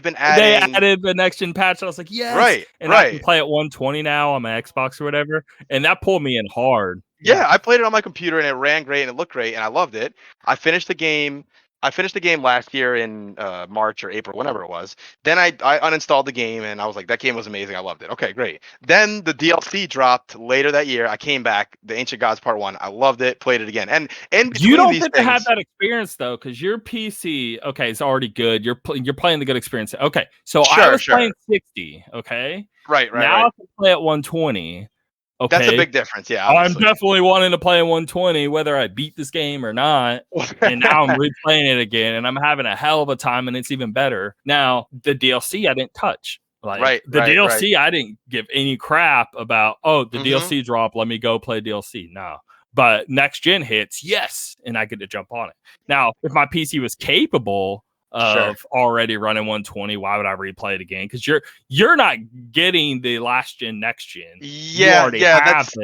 been adding. They added the next gen patch. I was like, yes. Right. And I can play at 120 now on my Xbox or whatever, and that pulled me in hard. Yeah, I played it on my computer and it ran great and it looked great and I loved it. I finished the game last year in March or April, whenever it was. Then I uninstalled the game and I was like, that game was amazing. I loved it. Okay, great. Then the DLC dropped later that year. I came back, the Ancient Gods Part 1. I loved it, played it again. And you don't get to have that experience though, because your PC, okay, it's already good. You're playing the good experience. Okay, so I was playing 60. Okay, right. Now I can play at 120. Okay. That's a big difference, yeah. Obviously. I'm definitely wanting to play in 120, whether I beat this game or not. And now I'm replaying it again, and I'm having a hell of a time, and it's even better. Now, the DLC I didn't touch. Like the DLC, I didn't give any crap about, the DLC dropped, let me go play DLC. No. But next gen hits, yes, and I get to jump on it. Now, if my PC was capable of already running 120, why would I replay it again? Because you're not getting the last gen, next gen. Yeah, that's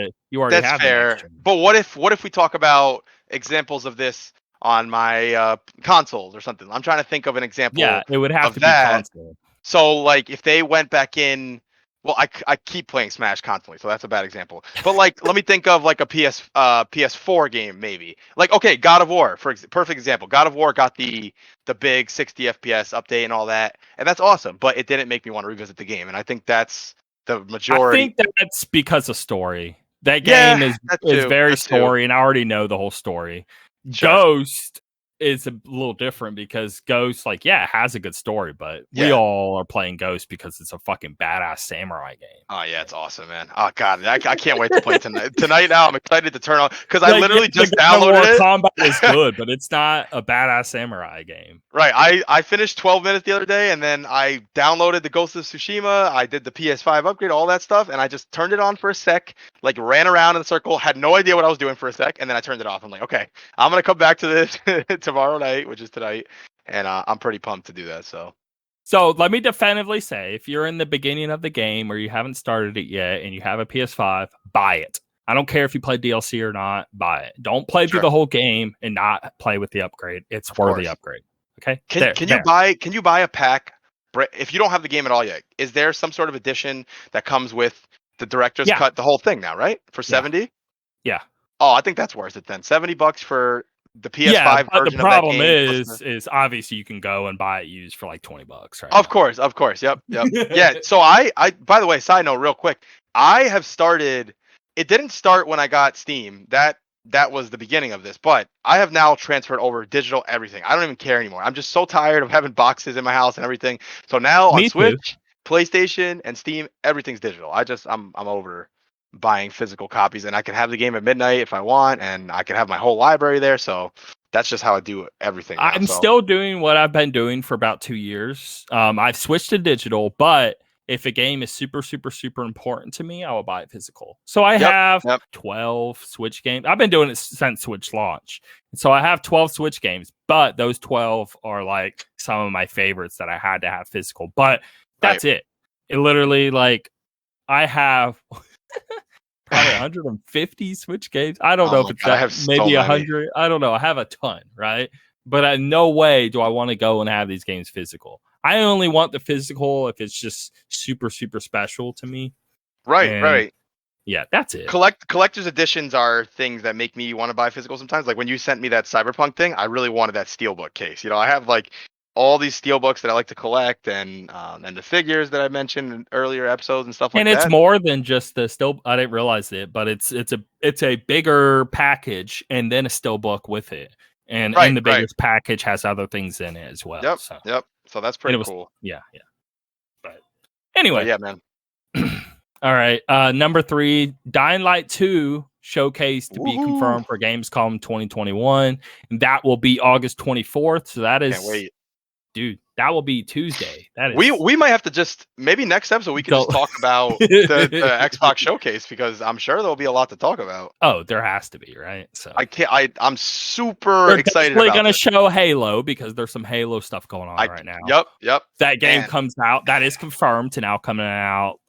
fair. But what if we talk about examples of this on my consoles or something? I'm trying to think of an example. Yeah, it would have to be console. So like if they went back in. Well, I keep playing Smash constantly, so that's a bad example. But like, let me think of like a PS4 game maybe. Like, okay, God of War, perfect example. God of War got the big 60 FPS update and all that, and that's awesome. But it didn't make me want to revisit the game, and I think that's the majority. I think that's because of story. That game is very story, and I already know the whole story. Sure. Ghost is a little different because Ghost, it has a good story, but we all are playing Ghost because it's a fucking badass samurai game. Oh yeah, it's awesome, man. Oh god, I can't wait to play tonight. Tonight now, I'm excited to turn on because I literally just downloaded it. Combat is good, but it's not a badass samurai game. Right. I finished 12 minutes the other day, and then I downloaded the Ghost of Tsushima. I did the PS5 upgrade, all that stuff, and I just turned it on for a sec, ran around in a circle, had no idea what I was doing for a sec, and then I turned it off. I'm like, okay, I'm gonna come back to this tomorrow night, which is tonight, and I'm pretty pumped to do that. So let me definitively say, if you're in the beginning of the game or you haven't started it yet and you have a PS5, buy it. I don't care if you play DLC or not, buy it. Don't play through the whole game and not play with the upgrade. It's worth the upgrade. Okay. Can you buy a pack if you don't have the game at all yet? Is there some sort of edition that comes with the director's cut, the whole thing now, right? For 70? Yeah. Oh, I think that's worth it then. $70 for the PS5 but version the problem of that game is obviously you can go and buy it used for like $20, right? Of course. Yep. Yeah. So I by the way, side note real quick, I have started, it didn't start when I got Steam. That was the beginning of this, but I have now transferred over digital everything. I don't even care anymore. I'm just so tired of having boxes in my house and everything. So now on Switch, PlayStation, and Steam, everything's digital. I'm over buying physical copies, and I can have the game at midnight if I want, and I can have my whole library there. So that's just how I do everything now. I'm So still doing what I've been doing for about 2 years. I've switched to digital, but if a game is super, super, super important to me, I will buy it physical. So I have 12 Switch games. I've been doing it since Switch launch. So I have 12 Switch games, but those 12 are like some of my favorites that I had to have physical. But that's it. It literally, like, I have probably 150 Switch games. I don't know if it's God, that, maybe 100. I don't know. I have a ton, right? But in no way do I want to go and have these games physical. I only want the physical if it's just super, super special to me. Right. Yeah, that's it. Collector's editions are things that make me want to buy physical sometimes. Like when you sent me that Cyberpunk thing, I really wanted that Steelbook case. You know, I have like all these Steelbooks that I like to collect, and the figures that I mentioned in earlier episodes and stuff like that. And it's more than just the still. I didn't realize it, but it's a bigger package and then a Steelbook with it. And the biggest package has other things in it as well. Yep. So that's pretty cool. Yeah. But anyway, yeah, man. All right. Number 3, Dying Light 2 showcase to be confirmed for Gamescom 2021. And that will be August 24th. So that is, can't wait. Dude, that will be Tuesday. That is. We might have to just maybe next episode we can just talk about the Xbox showcase, because I'm sure there'll be a lot to talk about. Oh, there has to be, right? So I'm super excited. They're going to show Halo because there's some Halo stuff going on right now. Yep. That game comes out. That is confirmed to now coming out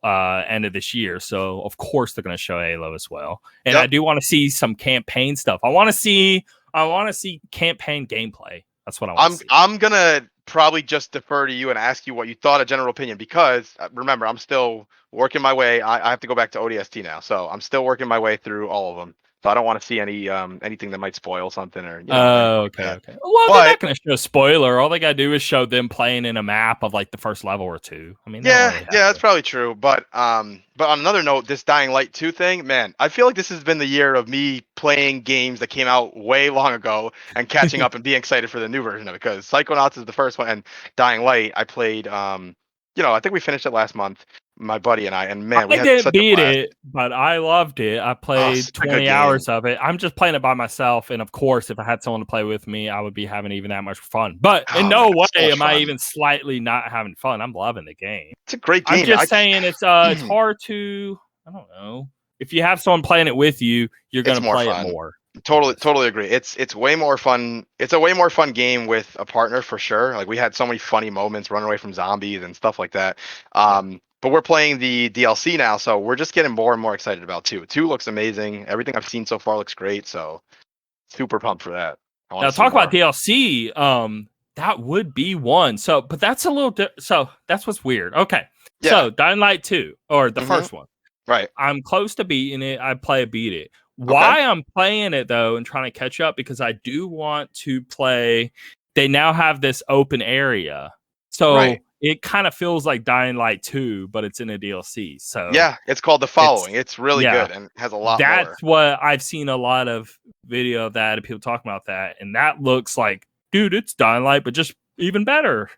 end of this year. So of course they're going to show Halo as well. And I do want to see some campaign stuff. I want to see campaign gameplay. That's what I want to see. I'm gonna probably just defer to you and ask you what you thought of general opinion, because remember, I'm still working my way. I have to go back to ODST now, so I'm still working my way through all of them. So I don't want to see any anything that might spoil something or. Okay. Well, they're not going to show a spoiler. All they got to do is show them playing in a map of like the first level or two. I mean, that's probably true. But on another note, this Dying Light 2 thing, man, I feel like this has been the year of me playing games that came out way long ago and catching up and being excited for the new version of it. Because Psychonauts is the first one, and Dying Light, I played. I think we finished it last month, my buddy and I, and man, we didn't beat it, but I loved it. I played 20 hours of it. I'm just playing it by myself, and of course, if I had someone to play with me, I would be having even that much fun. But in no way am I even slightly not having fun. I'm loving the game. It's a great game. I'm just saying it's hard to. I don't know. If you have someone playing it with you, you're going to play it more. Totally agree. It's way more fun. It's a way more fun game with a partner for sure. Like we had so many funny moments running away from zombies and stuff like that. But we're playing the DLC now, so we're just getting more and more excited about 2. 2 looks amazing. Everything I've seen so far looks great. So super pumped for that. Now talk about DLC. That would be one. So, but that's a little. So that's what's weird. Okay. Yeah. So Dying Light 2 or the first one. Right. I'm close to beating it. I beat it. Why I'm playing it though and trying to catch up, because I do want to play. They now have this open area, so it kind of feels like Dying Light 2, but it's in a DLC. So yeah, it's called The Following. It's really good and has a lot. That's what I've seen a lot of video of that and people talking about that, and that looks like, dude, it's Dying Light, but just even better.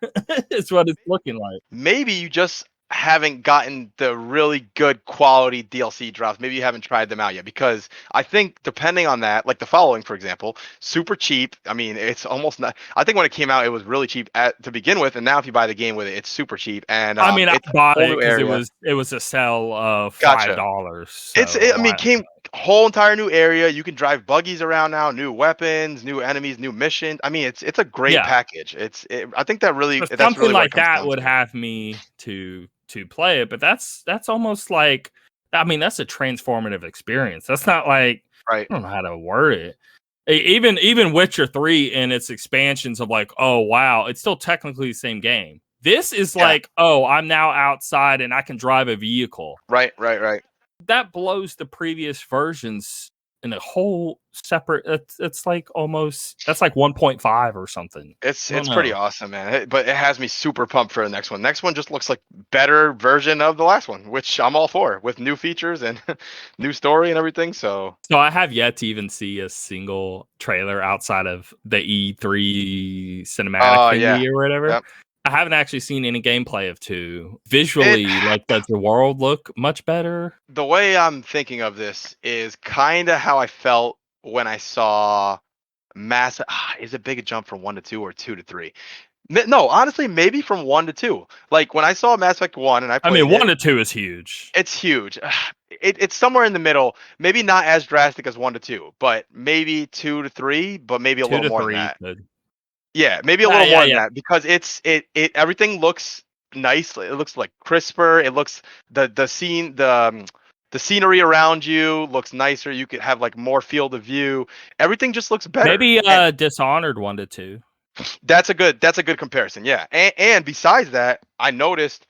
It's what it's looking like. Maybe you just haven't gotten the really good quality DLC drops. Maybe you haven't tried them out yet, because I think depending on that, like The Following, for example, super cheap. I mean, it's almost not. I think when it came out, it was really cheap to begin with, and now if you buy the game with it, it's super cheap. And I mean, I bought it because it was a sell of $5. So came whole entire new area. You can drive buggies around now, new weapons, new enemies, new missions. I mean, it's a great package. I think that really that's something really like that would have me to play it, but that's almost like, I mean, that's a transformative experience. That's not like, I don't know how to word it. Even Witcher 3 and its expansions of like, oh wow, it's still technically the same game. This is like, oh, I'm now outside and I can drive a vehicle. Right. That blows the previous versions in a whole separate. It's like almost, that's like 1.5 or something. It's pretty awesome, man. But it has me super pumped for the next one. Next one just looks like better version of the last one, which I'm all for, with new features and new story and everything. So I have yet to even see a single trailer outside of the E3 cinematic thingy or whatever. Yep. I haven't actually seen any gameplay of 2. Visually, like, does the world look much better? The way I'm thinking of this is kind of how I felt when I saw Mass. Is it big a jump from 1 to 2 or 2 to 3? No, honestly, maybe from 1 to 2. Like when I saw Mass Effect 1 and I I mean, played 1 it, to 2 is huge. it's huge. It's somewhere in the middle. Maybe not as drastic as 1 to 2, but maybe 2 to 3, but maybe a 2 little to more than 3 that. could. Yeah, maybe a Yeah, little yeah, more than yeah. that because it everything looks nice. It looks like crisper. It looks the scene the scenery around you looks nicer. You could have like more field of view. Everything just looks better. Maybe And Dishonored 1 to 2. that's a good comparison. Yeah. And besides that, I noticed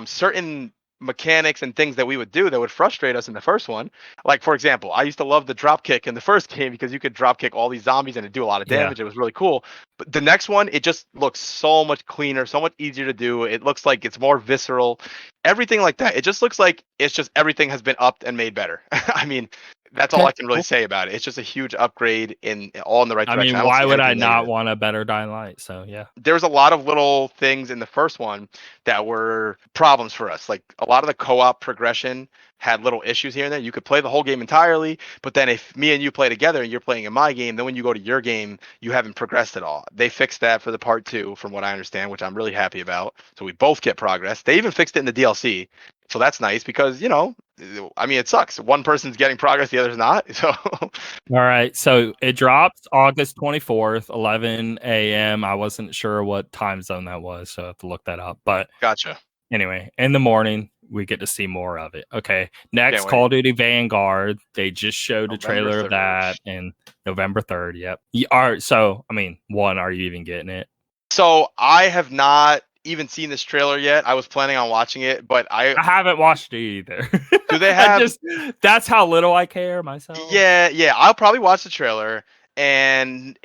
certain mechanics and things that we would do that would frustrate us in the first one. Like for example, I used to love the drop kick in the first game because you could drop kick all these zombies and it'd do a lot of Yeah. damage. It was really cool. But the next one, it just looks so much cleaner, so much easier to do. It looks like it's more visceral. Everything like that. It just looks like it's just everything has been upped and made better. I mean, that's all Okay, I can really cool. say about it. It's just a huge upgrade in all in the right I direction. mean, I don't why see would I anything not negative. want a better Dying Light? So, yeah. There's a lot of little things in the first one that were problems for us. Like a lot of the co-op progression had little issues here and there. You could play the whole game entirely, but then if me and you play together and you're playing in my game, then when you go to your game, you haven't progressed at all. They fixed that for the part 2, from what I understand, which I'm really happy about. So we both get progress. They even fixed it in the DLC. So that's nice because, I mean, it sucks. One person's getting progress, the other's not. So All right. So it drops August 24th, 11 a.m. I wasn't sure what time zone that was, so I have to look that up. But gotcha. anyway, in the morning, we get to see more of it. Okay. Next, Can't wait. Call of Duty Vanguard. They just showed a November trailer of 3rd. that in November 3rd. Yep. All right. So, I mean, one, are you even getting it? So I have not even seen this trailer yet. I was planning on watching it, but I haven't watched it either. do they I have? just, that's how little I care myself. Yeah. I'll probably watch the trailer, and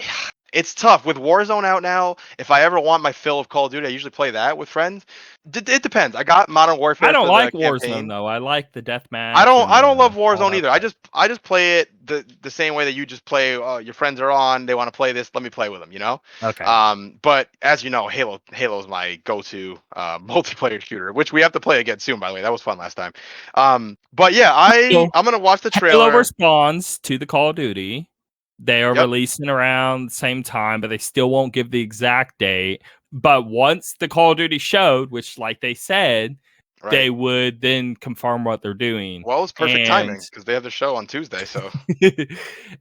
it's tough with Warzone out now. If I ever want my fill of Call of Duty, I usually play that with friends. It depends. I got Modern Warfare I don't for the like Warzone, campaign. though. I like the I deathmatch don't I and don't love all Warzone that either. stuff. I just play it the same way that you just play. Your friends are on. They want to play this. Let me play with them. Okay. But as you know, Halo is my go-to multiplayer shooter, which we have to play again soon. By the way, that was fun last time. But yeah, So, I'm gonna watch the Halo trailer. responds to the Call of Duty. They are Yep. releasing around the same time, but they still won't give the exact date. But once the Call of Duty showed, which, like they said, Right. they would then confirm what they're doing. Well, it's perfect And timing because they have the show on Tuesday. So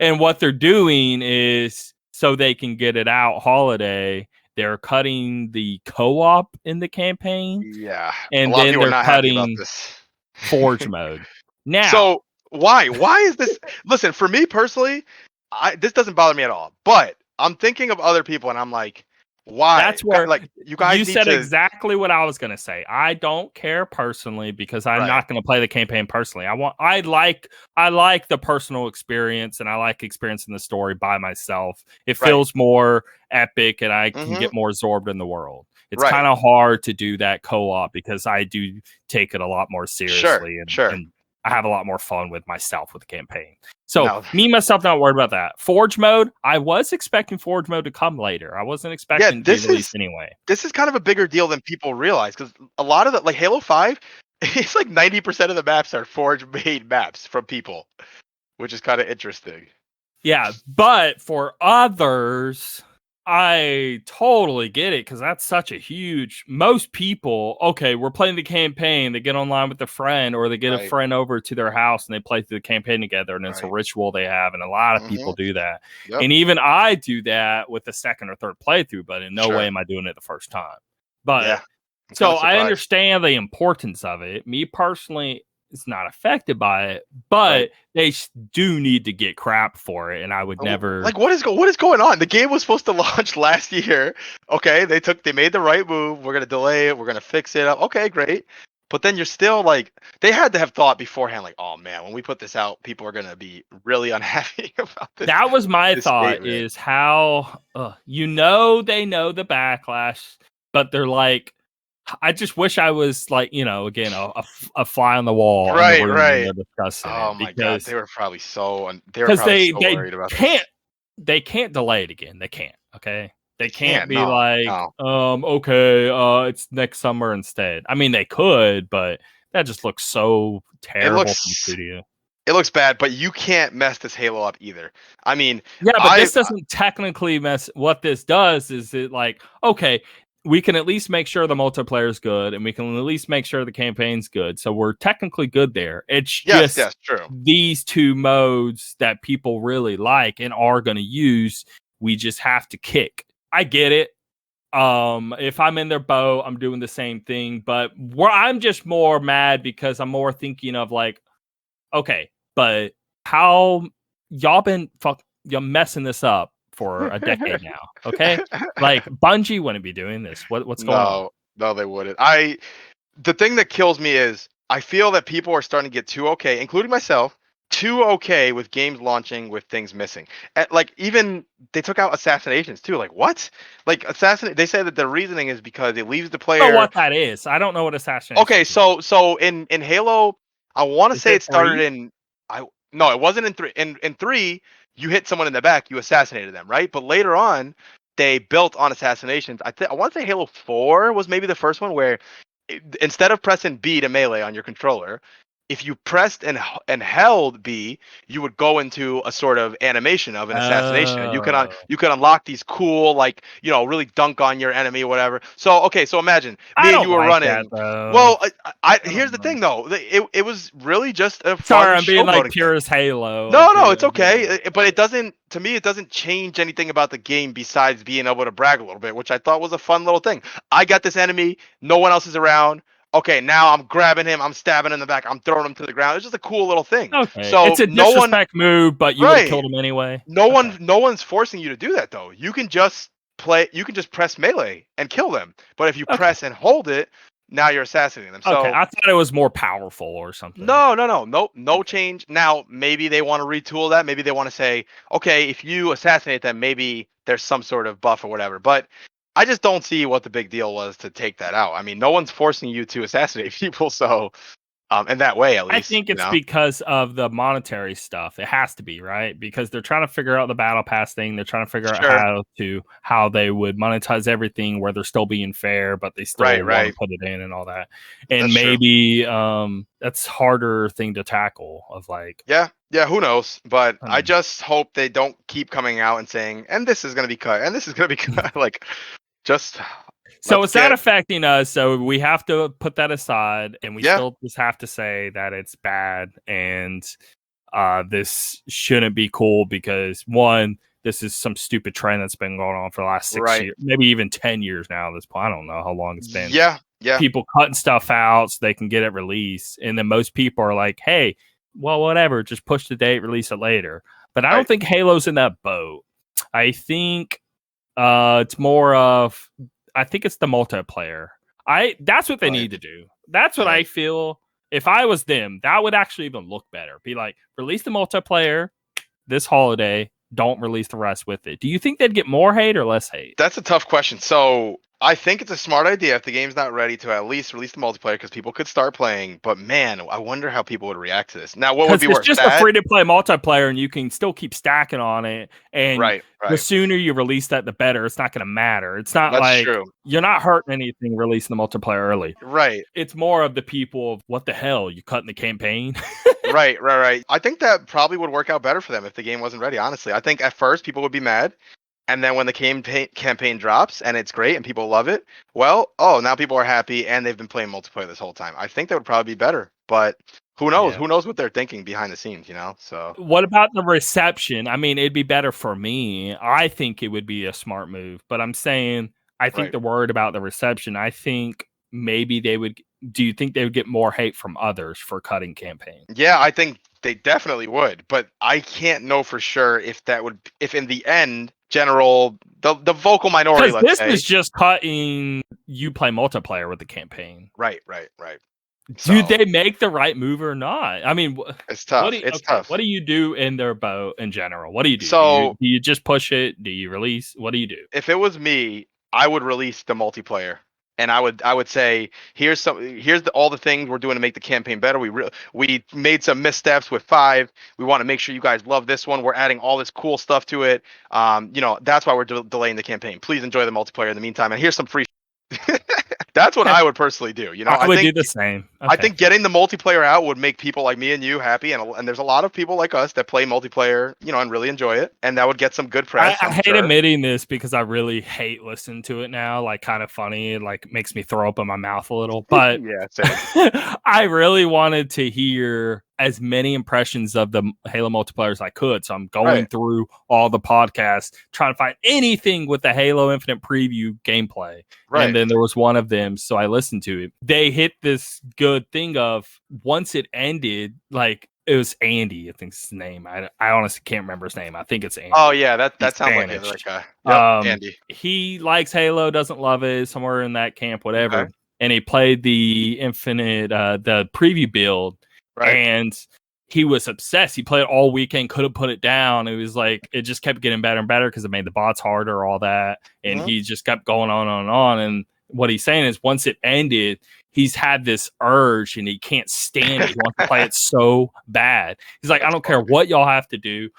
and what they're doing is so they can get it out holiday. They're cutting the co-op in the campaign, yeah, a and lot of then people are they're not happy about cutting this. Forge mode. Now, So why is this? Listen, for me personally, this doesn't bother me at all. But I'm thinking of other people, and I'm like, why? that's where Like you you guys need said to. exactly what I was going to say. I don't care personally because I'm Right. not going to play the campaign personally. I like the personal experience and I like experiencing the story by myself. It Right. feels more epic and I can Mm-hmm. get more absorbed in the world. It's Right. kind of hard to do that co-op because I do take it a lot more seriously Sure. and I have a lot more fun with myself with the campaign. So No. me myself not worried about that. Forge mode, I was expecting Forge mode to come later. I wasn't expecting it to be released anyway. This is kind of a bigger deal than people realize because a lot of the like Halo 5, it's like 90% of the maps are Forge made maps from people, which is kind of interesting. Yeah, but for others, I totally get it because that's such a huge. Most people, okay, we're playing the campaign. They get online with a friend, or they get a Right. friend over to their house and they play through the campaign together, and it's a Right. ritual they have. And a lot of people Mm-hmm. do that, Yep. and even I do that with the second or third playthrough. But in no Sure. way am I doing it the first time. But Yeah. I'm so kind of I surprised. understand the importance of it. Me personally, it's not affected by it, but Right. they do need to get crap for it, and I would never. Like what is going on? The game was supposed to launch last year. Okay, they made the right move. We're gonna delay it. We're gonna fix it up. Okay, great. But then you're still like they had to have thought beforehand, like, oh man, when we put this out, people are gonna be really unhappy about this. That was my this thought statement. is how they know the backlash, but they're like, I just wish I was like, again, a fly on the wall in the Right, room when right. they're discussing Oh it my god, because they were probably so they worried about can't this. they can't delay it again. They can't. Okay, They can't be no, like, no. okay, it's next summer instead. I mean, they could, but that just looks so It terrible from the looks studio. it looks bad, but you can't mess this Halo up either. I mean, Yeah, but I this doesn't technically mess. What this does is it like, okay, we can at least make sure the multiplayer is good, and we can at least make sure the campaign's good. So we're technically good there. It's just yes, true. these two modes that people really like and are going to use. We just have to kick. I get it. If I'm in their boat, I'm doing the same thing, but I'm just more mad because I'm more thinking of like, okay, but how you're messing this up for a decade now, okay? Like Bungie wouldn't be doing this. What's going on? No, they wouldn't. The thing that kills me is I feel that people are starting to get too okay, including myself, too okay with games launching with things missing. Like even they took out assassinations too. Like what? Like they say that the reasoning is because it leaves the I don't know player. what that is. I don't know what assassination Okay, is. so in Halo, I want to Is say it it started 3? in I no, it wasn't in 3. In 3, you hit someone in the back, you assassinated them, right? But later on, they built on assassinations. I want to say Halo 4 was maybe the first one where instead of pressing B to melee on your controller, if you pressed and held B, you would go into a sort of animation of an assassination, and Oh, you could unlock these cool, like, really dunk on your enemy or whatever. So okay, so imagine I me and don't you were like that running. though. Well, I here's don't the know. thing though, it was really just a Sorry, fun I'm being like showboating thing. pure as Halo. No, it's I'm being okay. But it doesn't, to me, it doesn't change anything about the game besides being able to brag a little bit, which I thought was a fun little thing. I got this enemy, no one else is around. Okay, now I'm grabbing him, I'm stabbing him in the back, I'm throwing him to the ground. It's just a cool little thing. okay. It's So a disrespect move, but you would have right, killed him anyway. no Okay. one, no one's forcing you to do that though. You can just press melee and kill them. But if you Okay. press and hold it, now you're assassinating them. Okay. So I thought it was more powerful or something. no change. Now maybe they want to retool that. Maybe they want to say, okay, if you assassinate them, maybe there's some sort of buff or whatever. But I just don't see what the big deal was to take that out. I mean, no one's forcing you to assassinate people, so in that way at I least, think it's because of the monetary stuff. It has to be, right? Because they're trying to figure out the battle pass thing. They're trying to figure out Sure, how they would monetize everything where they're still being fair, but they still want to right. put it in and all that. And That's true. maybe that's harder thing to tackle of like, Yeah. Who knows? But I don't I know. just hope they don't keep coming out and saying, and this is gonna be cut, and this is gonna be cut. Like, just So let's it's not get affecting us. So we have to put that aside, and we yeah, still just have to say that it's bad, and this shouldn't be cool because one, this is some stupid trend that's been going on for the last 6 years, right. maybe even 10 years now. At this point, I don't know how long it's been. Yeah. People cutting stuff out so they can get it released, and then most people are like, "Hey, well, whatever, just push the date, release it later." But I don't Right. think Halo's in that boat. I think it's more of I think it's the multiplayer. That's what they Right. need to do. That's what I Right. feel. If I was them, that would actually even look better. Be like, release the multiplayer this holiday. Don't release the rest with it. Do you think they'd get more hate or less hate? That's a tough question. So I think it's a smart idea if the game's not ready to at least release the multiplayer because people could start playing. But man, I wonder how people would react to this. Now, what would Because be it's worse? just a That free to play multiplayer, and you can still keep stacking on it. And right, the right. sooner you release that, the better. It's not going to matter. It's not That's like true. you're not hurting anything releasing the multiplayer early. Right. It's more of the people of what the hell you cutting the campaign. Right. I think that probably would work out better for them if the game wasn't ready, honestly. I think at first people would be mad, and then when the campaign drops and it's great and people love it, well, oh, now people are happy and they've been playing multiplayer this whole time. I think that would probably be better, but who knows? Yeah. Who knows what they're thinking behind the scenes, you know? So, What about the reception? I mean, it'd be better for me. I think it would be a smart move, but I'm saying I think right. they're worried about the reception. I think maybe they would. Do you think they would get more hate from others for cutting campaign? Yeah, I think they definitely would, but I can't know for sure if in the end, the vocal minority, Because let's this say, is just cutting you play multiplayer with the campaign. right. Do So they make the right move or not? I mean, it's what do tough. you, It's okay? tough. What do you do in their boat in general? What do you do? So Do you just push it? Do you release? What do you do? if it was me, I would release the multiplayer And I would say here's all the things we're doing to make the campaign better. We made some missteps with 5. We want to make sure you guys love this one. We're adding all this cool stuff to it. That's why we're delaying the campaign. Please enjoy the multiplayer in the meantime. And here's some free. That's what I would personally do. I would do the same. Okay. I think getting the multiplayer out would make people like me and you happy, and there's a lot of people like us that play multiplayer, and really enjoy it, and that would get some good press. I hate admitting this because I really hate listening to it now. Like, kind of funny, like makes me throw up in my mouth a little. But yeah, same. I really wanted to hear as many impressions of the Halo multiplayer as I could. So I'm going through all the podcasts, trying to find anything with the Halo Infinite preview gameplay. Right. And then there was one of them, so I listened to it. They hit this good thing of once it ended, like it was Andy, I think his name. I honestly can't remember his name. I think it's Andy. Oh yeah, that sounds Spanish. Like it. Andy. He likes Halo, doesn't love it, somewhere in that camp, whatever. Okay. And he played the Infinite, the preview build. Right. And he was obsessed. He played all weekend, couldn't put it down. It was like, it just kept getting better and better because it made the bots harder, all that. And he just kept going on and on. And what he's saying is once it ended, he's had this urge and he can't stand it. He wants to play it so bad. He's like, I don't care what y'all have to do.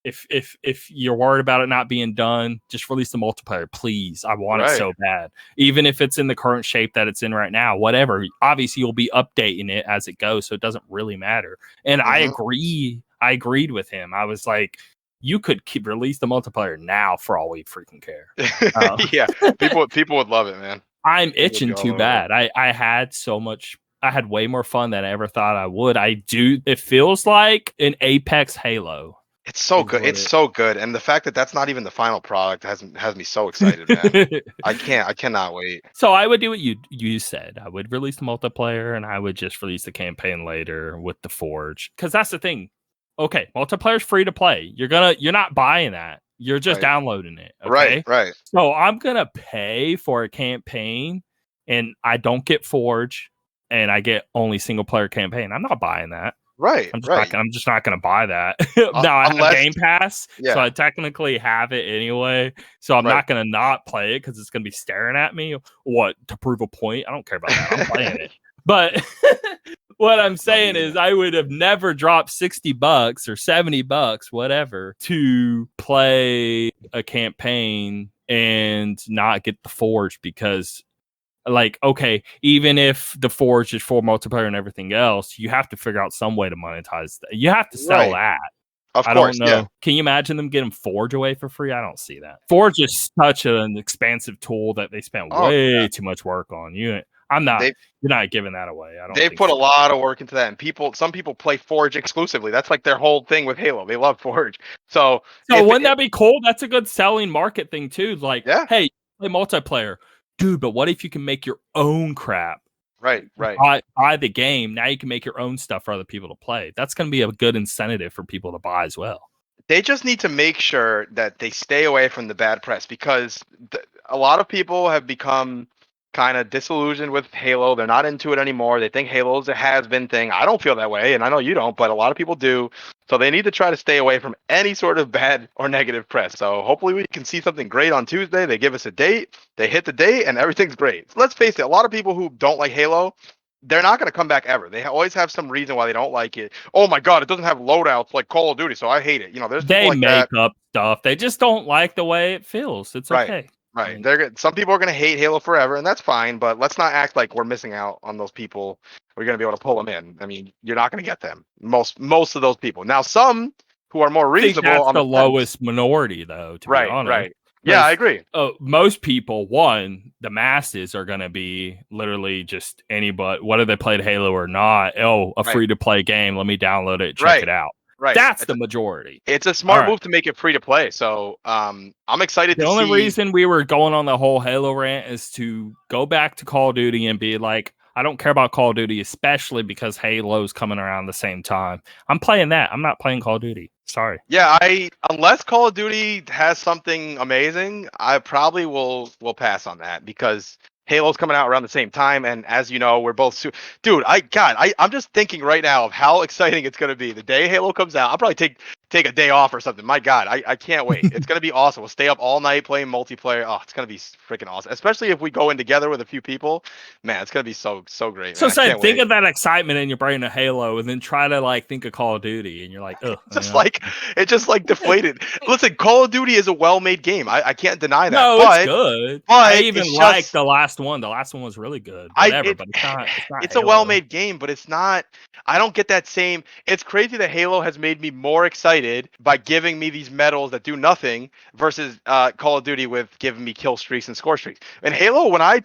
If you're worried about it not being done, just release the multiplayer, please. I want it so bad. Even if it's in the current shape that it's in right now, whatever. Obviously, you'll be updating it as it goes, so it doesn't really matter. And I agreed with him. I was like, you could release the multiplayer now for all we freaking care. Yeah, people would love it, man. I'm itching too bad. I had so much. I had way more fun than I ever thought I would. It feels like an Apex Halo. It's so good. It's so good. And the fact that that's not even the final product has me so excited, man. I cannot wait. So I would do what you said. I would release the multiplayer and I would just release the campaign later with the Forge. Because that's the thing. Okay, multiplayer's free to play. You're not buying that. You're just downloading it. Okay? Right. So I'm gonna pay for a campaign and I don't get Forge and I get only single player campaign. I'm not buying that. Right. I'm just not going to buy that. Now I have Game Pass, so I technically have it anyway. So I'm not going to not play it because it's going to be staring at me. What, to prove a point? I don't care about that. I'm playing it. But what I'm saying is I would have never dropped $60 or $70, whatever, to play a campaign and not get the Forge because, like, okay, even if the Forge is for multiplayer and everything else, you have to figure out some way to monetize that. You have to sell that. Of I course, don't know. Yeah. Can you imagine them getting Forge away for free? I don't see that. Forge is such an expansive tool that they spent way too much work on. You're not giving that away. They've put a lot of work into that, and some people play Forge exclusively. That's like their whole thing with Halo. They love Forge. So wouldn't that be cool? That's a good selling market thing too. Like, hey, play multiplayer. Dude, but what if you can make your own crap? Right. Buy the game. Now you can make your own stuff for other people to play. That's going to be a good incentive for people to buy as well. They just need to make sure that they stay away from the bad press because a lot of people have become kind of disillusioned with Halo. They're not into it anymore. They think Halo's a has-been thing. I don't feel that way, and I know you don't, but a lot of people do. So they need to try to stay away from any sort of bad or negative press. So hopefully we can see something great on Tuesday. They give us a date, they hit the date, and everything's great. So let's face it, a lot of people who don't like Halo, they're not going to come back ever. They always have some reason why they don't like it. Oh my God, it doesn't have loadouts like Call of Duty, so I hate it. There's they like make up stuff. They just don't like the way it feels. It's okay. Right. Some people are going to hate Halo forever, and that's fine, but let's not act like we're missing out on those people. We're going to be able to pull them in. I mean, you're not going to get them. Most of those people. Now, some who are more reasonable. I think that's the lowest minority, though, to be honest. Right. Yeah, I agree. Most people, the masses are going to be literally just anybody, whether they played Halo or not. Oh, a free-to-play game. Let me download it, check it out. Right. That's the majority. It's a smart move to make it free to play. So I'm excited to see. The only reason we were going on the whole Halo rant is to go back to Call of Duty and be like, I don't care about Call of Duty, especially because Halo's coming around the same time. I'm playing that. I'm not playing Call of Duty. Sorry. Yeah, unless Call of Duty has something amazing, I probably will pass on that because Halo's coming out around the same time, and as you know, we're both dude. I'm just thinking right now of how exciting it's going to be the day Halo comes out. I'll probably take a day off or something. My God, I can't wait. It's gonna be awesome. We'll stay up all night playing multiplayer. Oh, it's gonna be freaking awesome. Especially if we go in together with a few people. Man, it's gonna be so great, So man. I can't think wait. of that excitement in your brain of Halo, and then try to like think of Call of Duty, and you're like, ugh. It just like deflated. Listen, Call of Duty is a well-made game. I can't deny that. No, But it's good. but I even it's like just the last one. The last one was really good. Whatever, but it's not. it's a Halo. well-made game, but it's not. I don't get that same. It's crazy that Halo has made me more excited by giving me these medals that do nothing versus Call of Duty with giving me kill streaks and score streaks. And Halo, when I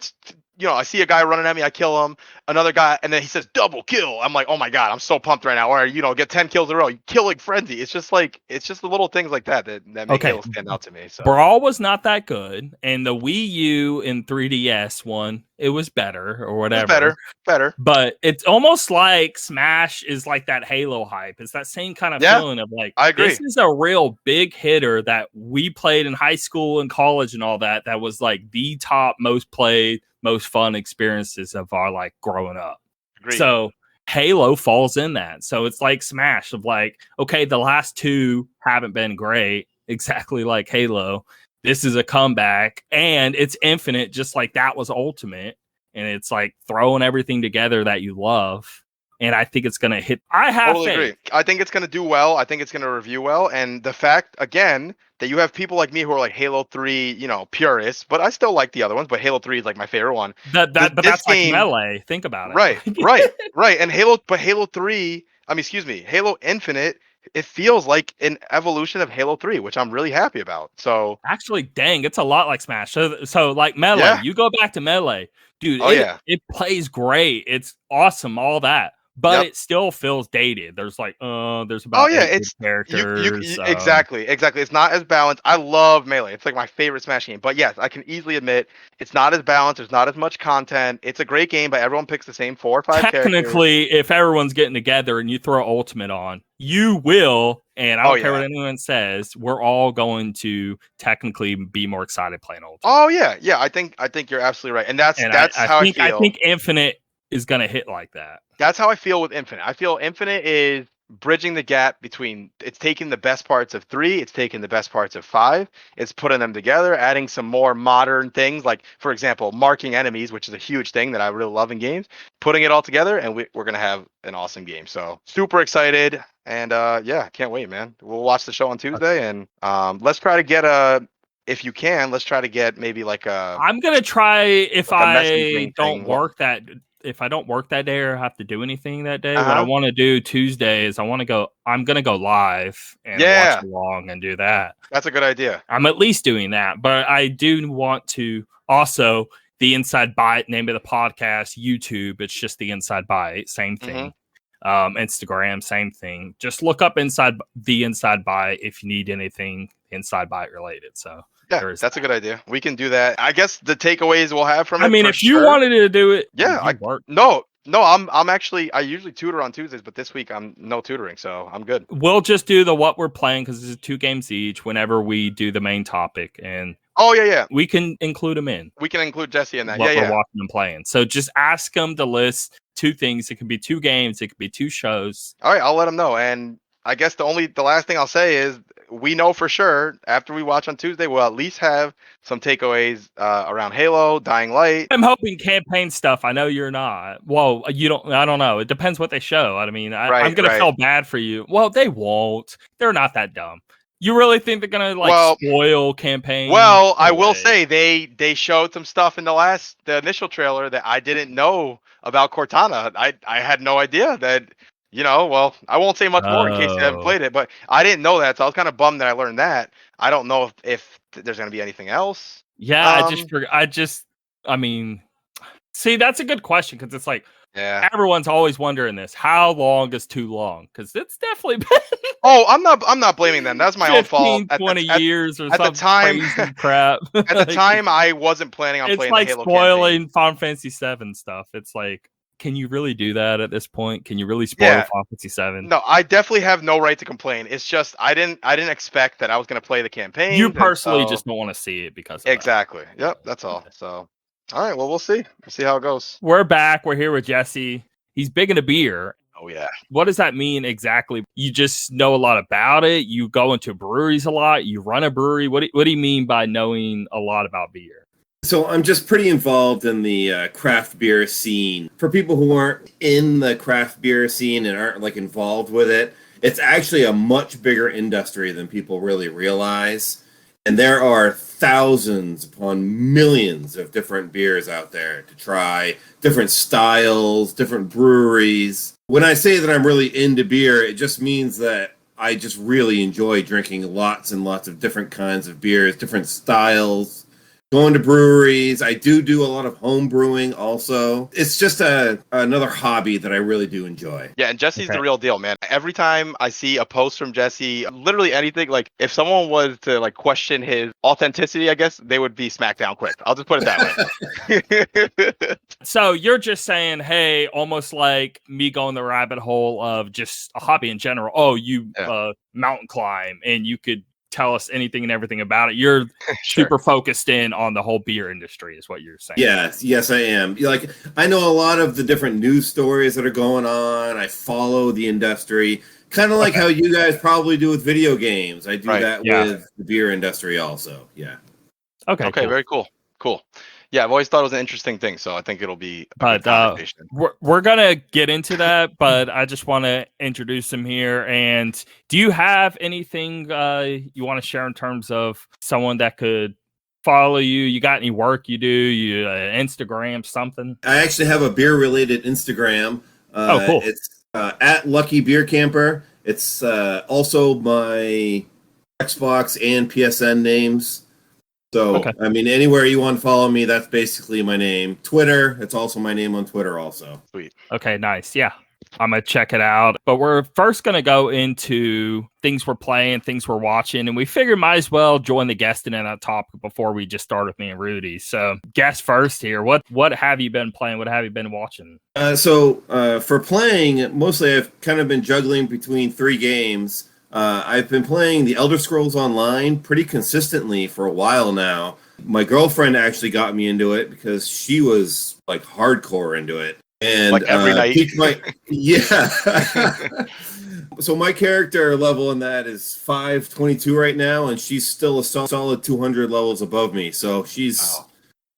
see a guy running at me, I kill him. Another guy, and then he says double kill. I'm like, oh my God, I'm so pumped right now. Or get 10 kills in a row, killing frenzy. It's just the little things like that make Halo stand out to me. So Brawl was not that good, and the Wii U and 3DS one, it was better or whatever. Better. But it's almost like Smash is like that Halo hype. It's that same kind of feeling of like, I agree. This is a real big hitter that we played in high school and college and all that. That was like the top most played, most fun experiences of our like growing up. Agreed. So Halo falls in that. So it's like Smash of like, okay, the last two haven't been great, exactly like Halo. This is a comeback, and it's infinite, just like that was Ultimate. And it's like throwing everything together that you love. And I think it's going to hit. I have totally agree. I think it's going to do well. I think it's going to review well. And the fact, again, that you have people like me who are like Halo 3, purists, but I still like the other ones. But Halo 3 is like my favorite one. But that's game, like Melee. Think about it. Right. And Halo 3, Halo Infinite, it feels like an evolution of Halo 3, which I'm really happy about. So actually, dang, it's a lot like Smash. So like Melee, you go back to Melee, dude. It plays great. It's awesome, all that. But it still feels dated. There's like, there's about it's characters. Exactly. It's not as balanced. I love Melee. It's like my favorite Smash game. But yes, I can easily admit it's not as balanced. There's not as much content. It's a great game, but everyone picks the same 4 or 5 characters. Technically, if everyone's getting together and you throw Ultimate on, you will, and I don't care what anyone says, we're all going to technically be more excited playing Ultimate. Oh yeah. I think you're absolutely right. And that's how I feel. I think Infinite is going to hit like that. That's how I feel with Infinite. I feel Infinite is bridging the gap between, it's taking the best parts of 3, it's taking the best parts of 5, it's putting them together, adding some more modern things, like, for example, marking enemies, which is a huge thing that I really love in games, putting it all together, and we're going to have an awesome game. So, super excited, and can't wait, man. We'll watch the show on Tuesday, and let's try to get if you can, let's try to get maybe like a... I'm going to try if I don't work that... If I don't work that day or have to do anything that day, what I want to do Tuesday is I'm going to go live and watch along and do that. That's a good idea. I'm at least doing that, but I do want to also the Inside Byte, name of the podcast, YouTube. It's just the Inside Byte, same thing. Instagram, same thing. Just look up the Inside Byte if you need anything Inside Byte related. So. Yeah, that's a good idea. We can do that. I guess the takeaways we'll have from it. I mean, if you wanted to do it, I'm actually, I usually tutor on Tuesdays, but this week I'm no tutoring, so I'm good. We'll just do what we're playing because it's 2 games each whenever we do the main topic. And we can include them in. We can include Jesse in that. We're watching and playing. So just ask them to list 2 things. It could be 2 games. It could be 2 shows. All right, I'll let them know. And I guess the last thing I'll say is, we know for sure after we watch on Tuesday, we'll at least have some takeaways around Halo, Dying Light. I'm hoping campaign stuff. I know you're not. Well, you don't. I don't know. It depends what they show. I mean, I'm gonna feel bad for you. Well, they won't. They're not that dumb. You really think they're gonna spoil campaign? Well, I will say they showed some stuff in the initial trailer that I didn't know about Cortana. I had no idea that. I won't say much more in case you haven't played it, but I didn't know that, so I was kind of bummed that I learned that. I don't know if there's going to be anything else. Yeah, I mean, see, that's a good question, because it's like, everyone's always wondering this. How long is too long? Because it's definitely been... Oh, I'm not blaming them. That's my own fault. 20 years or something. At the time, crazy crap. At the time, I wasn't planning on playing the Halo campaign. It's like spoiling Final Fantasy 7 stuff. It's like, can you really do that at this point? Can you really spoil Final Fantasy 7? No, I definitely have no right to complain. It's just I didn't expect that I was going to play the campaign. You personally just don't want to see it because of exactly. That. Yep, that's all. So, all right, well, we'll see. We'll see how it goes. We're back. We're here with Jesse. He's big into beer. Oh yeah. What does that mean exactly? You just know a lot about it? You go into breweries a lot? You run a brewery? What do you mean by knowing a lot about beer? So I'm just pretty involved in the craft beer scene. For people who aren't in the craft beer scene and aren't like involved with it, it's actually a much bigger industry than people really realize. And there are thousands upon millions of different beers out there to try, different styles, different breweries. When I say that I'm really into beer, it just means that I just really enjoy drinking lots and lots of different kinds of beers, different styles. Going to breweries. I do a lot of home brewing also. It's just another hobby that I really do enjoy. Yeah, and Jesse's the real deal, man. Every time I see a post from Jesse, literally anything, like if someone was to like question his authenticity, I guess they would be smacked down quick. I'll just put it that way. So you're just saying, hey, almost like me going the rabbit hole of just a hobby in general. Oh, you mountain climb and you could tell us anything and everything about it. You're super focused in on the whole beer industry is what you're saying. Yes, I am. Like, I know a lot of the different news stories that are going on. I follow the industry, kind of like how you guys probably do with video games. I do that with the beer industry also. Yeah. Okay, cool. Very cool. Cool. Yeah, I've always thought it was an interesting thing, so I think it'll be a good conversation. We're going to get into that, but I just want to introduce him here. And do you have anything you want to share in terms of someone that could follow you? You got any work you do? You Instagram, something? I actually have a beer-related Instagram. Cool. It's at Lucky Beer Camper. It's also my Xbox and PSN names. So, I mean, anywhere you want to follow me, that's basically my name. Twitter, it's also my name on Twitter also. Sweet. Okay, nice. Yeah, I'm going to check it out. But we're first going to go into things we're playing, things we're watching, and we figured might as well join the guesting in that topic before we just start with me and Rudy. So, guest first here. What have you been playing? What have you been watching? For playing, mostly I've kind of been juggling between 3 games. I've been playing the Elder Scrolls Online pretty consistently for a while now. My girlfriend actually got me into it because she was like hardcore into it. And like every night. So my character level in that is 522 right now, and she's still a solid 200 levels above me. So she's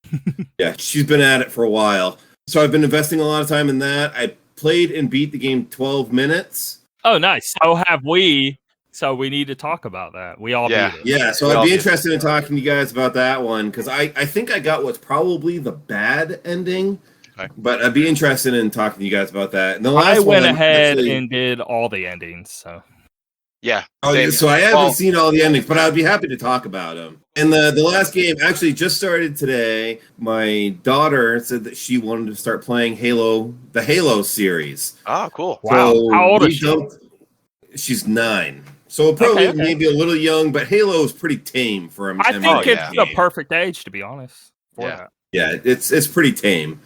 been at it for a while. So I've been investing a lot of time in that. I played and beat the game 12 minutes. Oh, nice. So have we. So we need to talk about that. We all beat it. Yeah, so I'd be interested in talking to you guys about that one, because I think I got what's probably the bad ending, but I'd be interested in talking to you guys about that. And the last I went ahead and did all the endings, so... Yeah. So I haven't seen all the endings, but I'd be happy to talk about them. And the last game actually just started today. My daughter said that she wanted to start playing the Halo series. Oh, cool. Wow. So how old is she? She's 9. So probably maybe a little young, but Halo is pretty tame for him. I think it's the perfect age, to be honest. Yeah, it's pretty tame.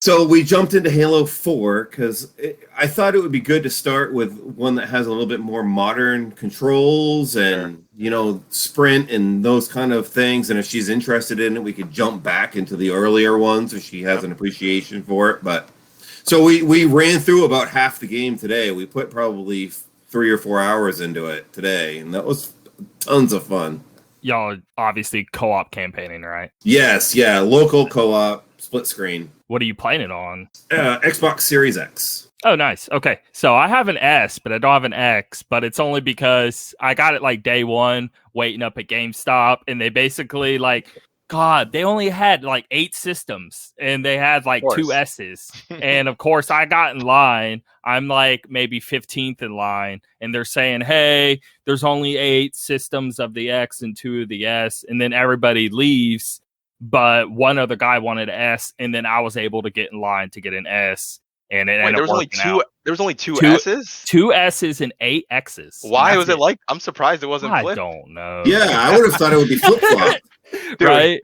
So we jumped into Halo 4 because I thought it would be good to start with one that has a little bit more modern controls and, sprint and those kind of things. And if she's interested in it, we could jump back into the earlier ones if she has an appreciation for it. But so we ran through about half the game today. We put probably 3 or 4 hours into it today, and that was tons of fun. Y'all obviously co-op campaigning, right? Yes, local co-op, split screen. What are you playing it on? Xbox Series X. Oh, nice. Okay, so I have an S, but I don't have an X, but it's only because I got it like day one, waiting up at GameStop, and they basically they only had like 8 systems and they had like 2 S's. And of course I got in line. I'm like maybe 15th in line and they're saying, hey, there's only 8 systems of the X and 2 of the S. And then everybody leaves, but one other guy wanted an S. And then I was able to get in line to get an S. And it ended up working out. There was only two S's? 2 S's and 8 X's. Why was it like? I'm surprised it wasn't flipped. I don't know. Yeah, I would have thought it would be flip-flop. Right?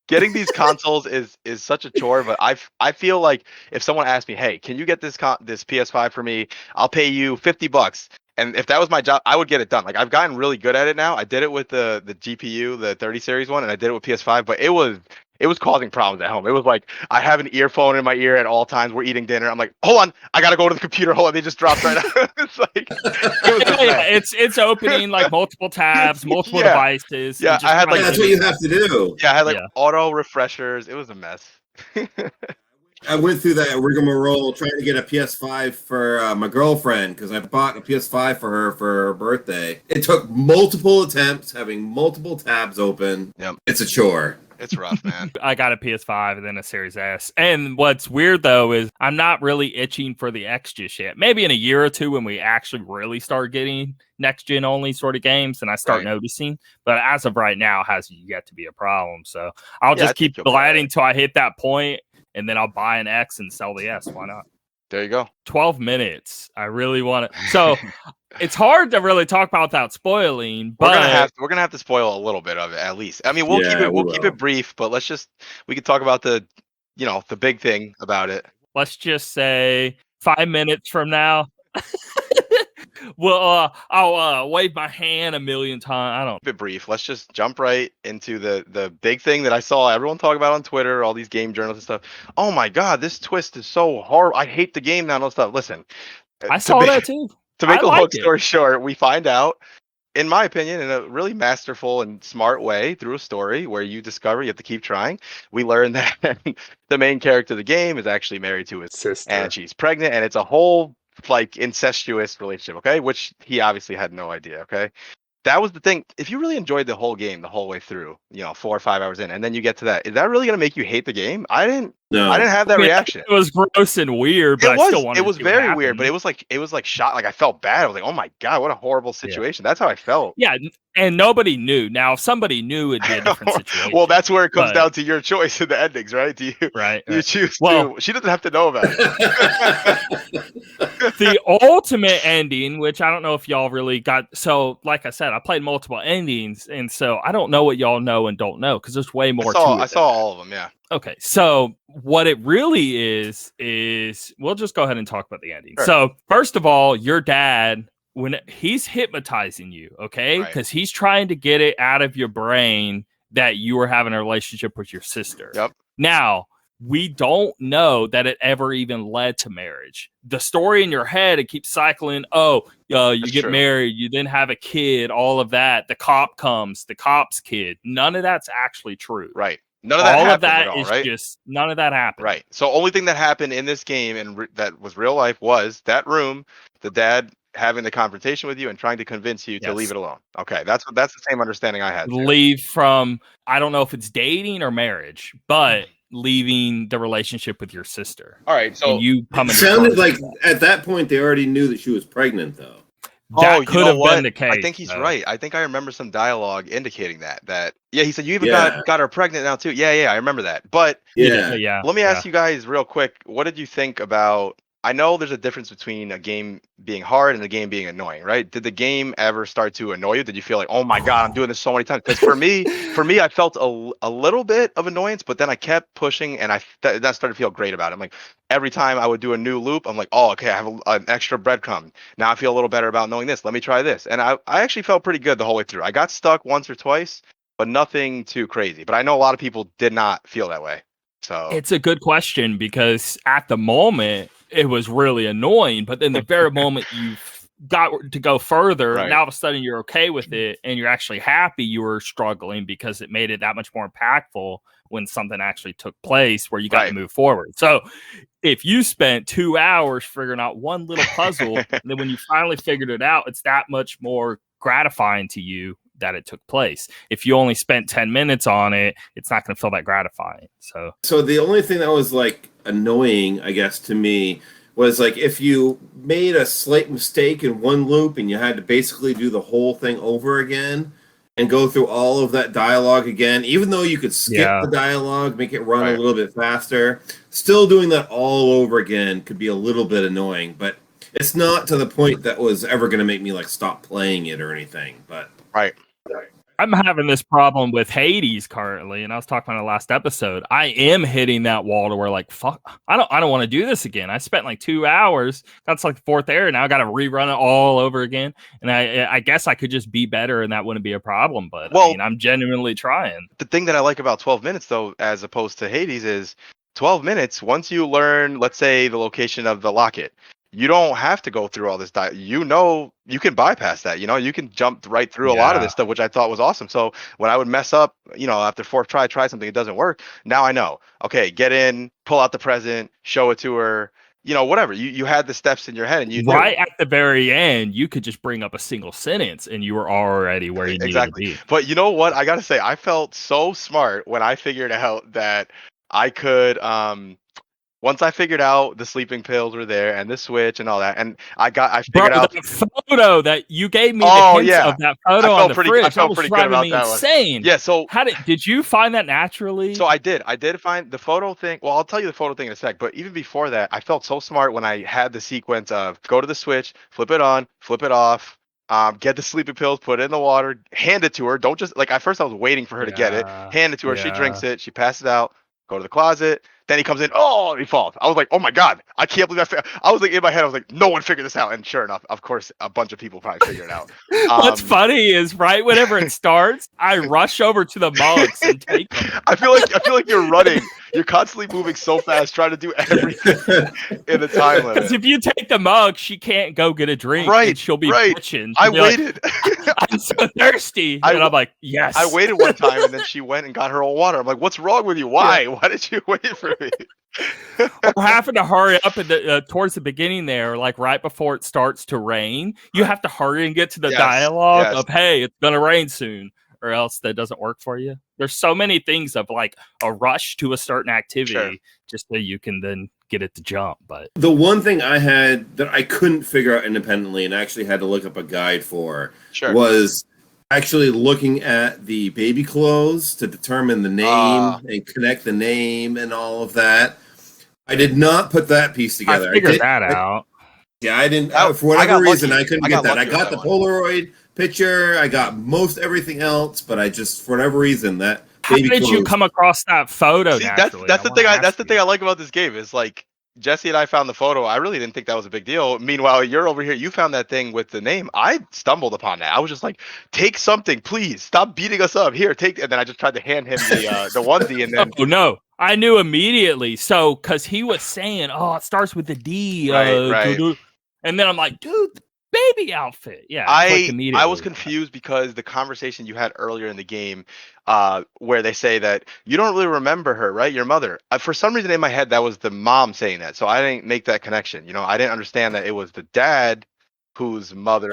Getting these consoles is such a chore, but I feel like if someone asked me, hey, can you get this PS5 for me? I'll pay you $50. And if that was my job, I would get it done. Like, I've gotten really good at it now. I did it with the GPU, the 30 series one, and I did it with PS5, but it was It was causing problems at home. It was like I have an earphone in my ear at all times. We're eating dinner. I'm like, hold on, I gotta go to the computer. Hold on, they just dropped right out. It's like it was a mess. It's opening like multiple tabs, multiple Yeah. devices. Yeah, and just I had, like, that's what you have to do. Yeah, I had like Yeah. auto refreshers. It was a mess. I went through that rigmarole trying to get a PS5 for my girlfriend because I bought a PS5 for her birthday. It took multiple attempts, having multiple tabs open. Yep. It's a chore. It's rough, man. I got a PS5 and then a Series S. And what's weird though is I'm not really itching for the X just yet. Maybe in a year or two when we actually really start getting next gen only sort of games and I start noticing. But as of right now, it has yet to be a problem. So I'll just keep gliding till I hit that point, and then I'll buy an X and sell the S. Why not? There you go. 12 minutes. I really want to. So it's hard to really talk about without spoiling. But we're gonna have to spoil a little bit of it at least. I mean, we'll keep it brief, but we can talk about the big thing about it. Let's just say 5 minutes from now. Well, I'll wave my hand a million times. I don't. Keep it brief. Let's just jump right into the big thing that I saw everyone talk about on Twitter, all these game journals and stuff. Oh my God, this twist is so horrible. I hate the game now and all stuff. Listen, I saw that too. To make a long story short, we find out, in my opinion, in a really masterful and smart way through a story where you discover you have to keep trying. We learn that the main character of the game is actually married to his sister, and she's pregnant, and it's a whole like incestuous relationship, okay, which he obviously had no idea. Okay, that was the thing. If you really enjoyed the whole game the whole way through, 4 or 5 hours in, and then you get to that, is that really going to make you hate the game? I didn't have that reaction. It was gross and weird, but I still wanted it was very weird, but it was like shot. Like I felt bad. I was like, oh my God, what a horrible situation. That's how I felt. Yeah, and nobody knew. Now, if somebody knew, it'd be a different situation. Well, that's where it comes down to your choice in the endings, right? Do you you choose to? She doesn't have to know about it. The ultimate ending, which I don't know if y'all really got. So, like I said, I played multiple endings, and so I don't know what y'all know and don't know because there's way more to it. I saw all of them, yeah. Okay, so what it really is we'll just go ahead and talk about the ending. Sure. So, first of all, your dad, when he's hypnotizing you, okay, because he's trying to get it out of your brain that you were having a relationship with your sister. Yep. Now, we don't know that it ever even led to marriage. The story in your head, it keeps cycling. You get married, you then have a kid, all of that. The cop comes, the cop's kid. None of that's actually true. Right. None of that happened at all, is just none of that happened. Right. So only thing that happened in this game and that was real life was that room, the dad having the confrontation with you and trying to convince you to leave it alone. Okay, that's the same understanding I had. Leave from, I don't know if it's dating or marriage, but leaving the relationship with your sister. All right, so you sounded like at that point they already knew that she was pregnant, though. That could have been the case. I think he's right. I think I remember some dialogue indicating that he said you even got her pregnant now too. Yeah, I remember that. But let me ask you guys real quick, what did you think about, I know there's a difference between a game being hard and a game being annoying, right? Did the game ever start to annoy you? Did you feel like, oh my God, I'm doing this so many times? Because for me, I felt a little bit of annoyance, but then I kept pushing and that started to feel great about it. I'm like, every time I would do a new loop, I'm like, oh, okay, I have an extra breadcrumb. Now I feel a little better about knowing this. Let me try this. And I actually felt pretty good the whole way through. I got stuck once or twice, but nothing too crazy. But I know a lot of people did not feel that way. So it's a good question because at the moment, it was really annoying, but then the very moment you got to go further, now all of a sudden you're okay with it and you're actually happy you were struggling because it made it that much more impactful when something actually took place where you got to move forward. So if you spent 2 hours figuring out one little puzzle, and then when you finally figured it out, it's that much more gratifying to you that it took place. If you only spent 10 minutes on it, it's not going to feel that gratifying. So the only thing that was like annoying, I guess, to me was like if you made a slight mistake in one loop and you had to basically do the whole thing over again and go through all of that dialogue again, even though you could skip the dialogue, make it run a little bit faster, still doing that all over again could be a little bit annoying, but it's not to the point that was ever going to make me like stop playing it or anything. But I'm having this problem with Hades currently, and I was talking on the last episode. I am hitting that wall to where like, fuck, I don't want to do this again. I spent like 2 hours. That's like the fourth area. Now I got to rerun it all over again. And I guess I could just be better, and that wouldn't be a problem. But Well, I mean, I'm genuinely trying. The thing that I like about 12 minutes though, as opposed to Hades, is 12 minutes. Once you learn, let's say, the location of the locket, you don't have to go through all this. You can bypass that. You can jump right through a lot of this stuff, which I thought was awesome. So when I would mess up, after fourth try something, it doesn't work. Now I know. Okay, get in, pull out the present, show it to her. Whatever. You had the steps in your head, and you right at the very end, you could just bring up a single sentence, and you were already where you needed to be. But you know what? I gotta say, I felt so smart when I figured out that I could. Once I figured out the sleeping pills were there and the switch and all that, and I figured out the photo that you gave me. The hints of that photo on the fridge. I felt pretty good about that insane. Yeah. So did you find that naturally? So I did find the photo thing. Well, I'll tell you the photo thing in a sec. But even before that, I felt so smart when I had the sequence of go to the switch, flip it on, flip it off. Get the sleeping pills, put it in the water, hand it to her. Don't just at first I was waiting for her to get it. Hand it to her. She drinks it. She passes out. Go to the closet. Then he comes in. Oh, he falls. I was like, oh my God, I can't believe I was like in my head. I was like, no one figured this out. And sure enough, of course, a bunch of people probably figured it out. What's funny is right whenever it starts, I rush over to the mugs and take them. I feel like you're running. You're constantly moving so fast, trying to do everything in the time limit. Because if you take the mug, she can't go get a drink. Right. And she'll be bitching. I waited. Like, I'm so thirsty. And I'm like, yes. I waited one time, and then she went and got her own water. I'm like, what's wrong with you? Why? Yeah. Why did you wait for me? Or having to hurry up towards the beginning there, like right before it starts to rain. You have to hurry and get to the dialogue of, hey, it's going to rain soon. Or else that doesn't work for you. There's so many things of like a rush to a certain activity just so you can then get it to jump. But the one thing I had that I couldn't figure out independently and actually had to look up a guide for was actually looking at the baby clothes to determine the name and connect the name and all of that. I did not put that piece together. I figured that out. I didn't. For whatever reason, I couldn't get that. I got the Polaroid picture. I got most everything else, but I just, for whatever reason, that. How did you come across that photo? See, that's the thing. That's the thing I like about this game is like Jesse and I found the photo. I really didn't think that was a big deal. Meanwhile, you're over here. You found that thing with the name. I stumbled upon that. I was just like, take something, please. Stop beating us up. Here, take. And then I just tried to hand him the onesie, and then. Oh no. I knew immediately. So, because he was saying, "Oh, it starts with a D." Right. And then I'm like, "Dude, baby outfit." Yeah. I was confused because the conversation you had earlier in the game, where they say that you don't really remember her, right? Your mother. For some reason in my head, that was the mom saying that, so I didn't make that connection. I didn't understand that it was the dad whose mother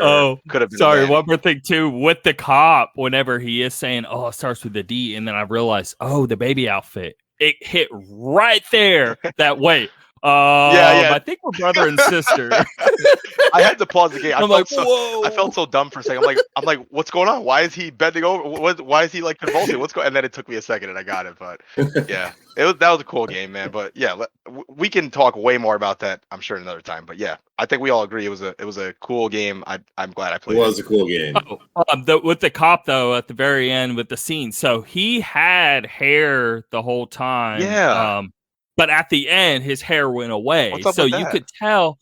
could have been. Sorry, one more thing too. With the cop, whenever he is saying, "Oh, it starts with a D," and then I realized, "Oh, the baby outfit." It hit right there. That wait. I think we're brother and sister. I had to pause the game. I felt so dumb for a second. I'm like, what's going on? Why is he bending over? Why is he like convulsing? What's going? And then it took me a second, and I got it. But yeah, that was a cool game, man. But yeah, we can talk way more about that, I'm sure, another time. But yeah, I think we all agree it was a cool game. I'm glad I played. It was a cool game. With the cop though, at the very end with the scene, so he had hair the whole time. Yeah. But at the end, his hair went away. So you could tell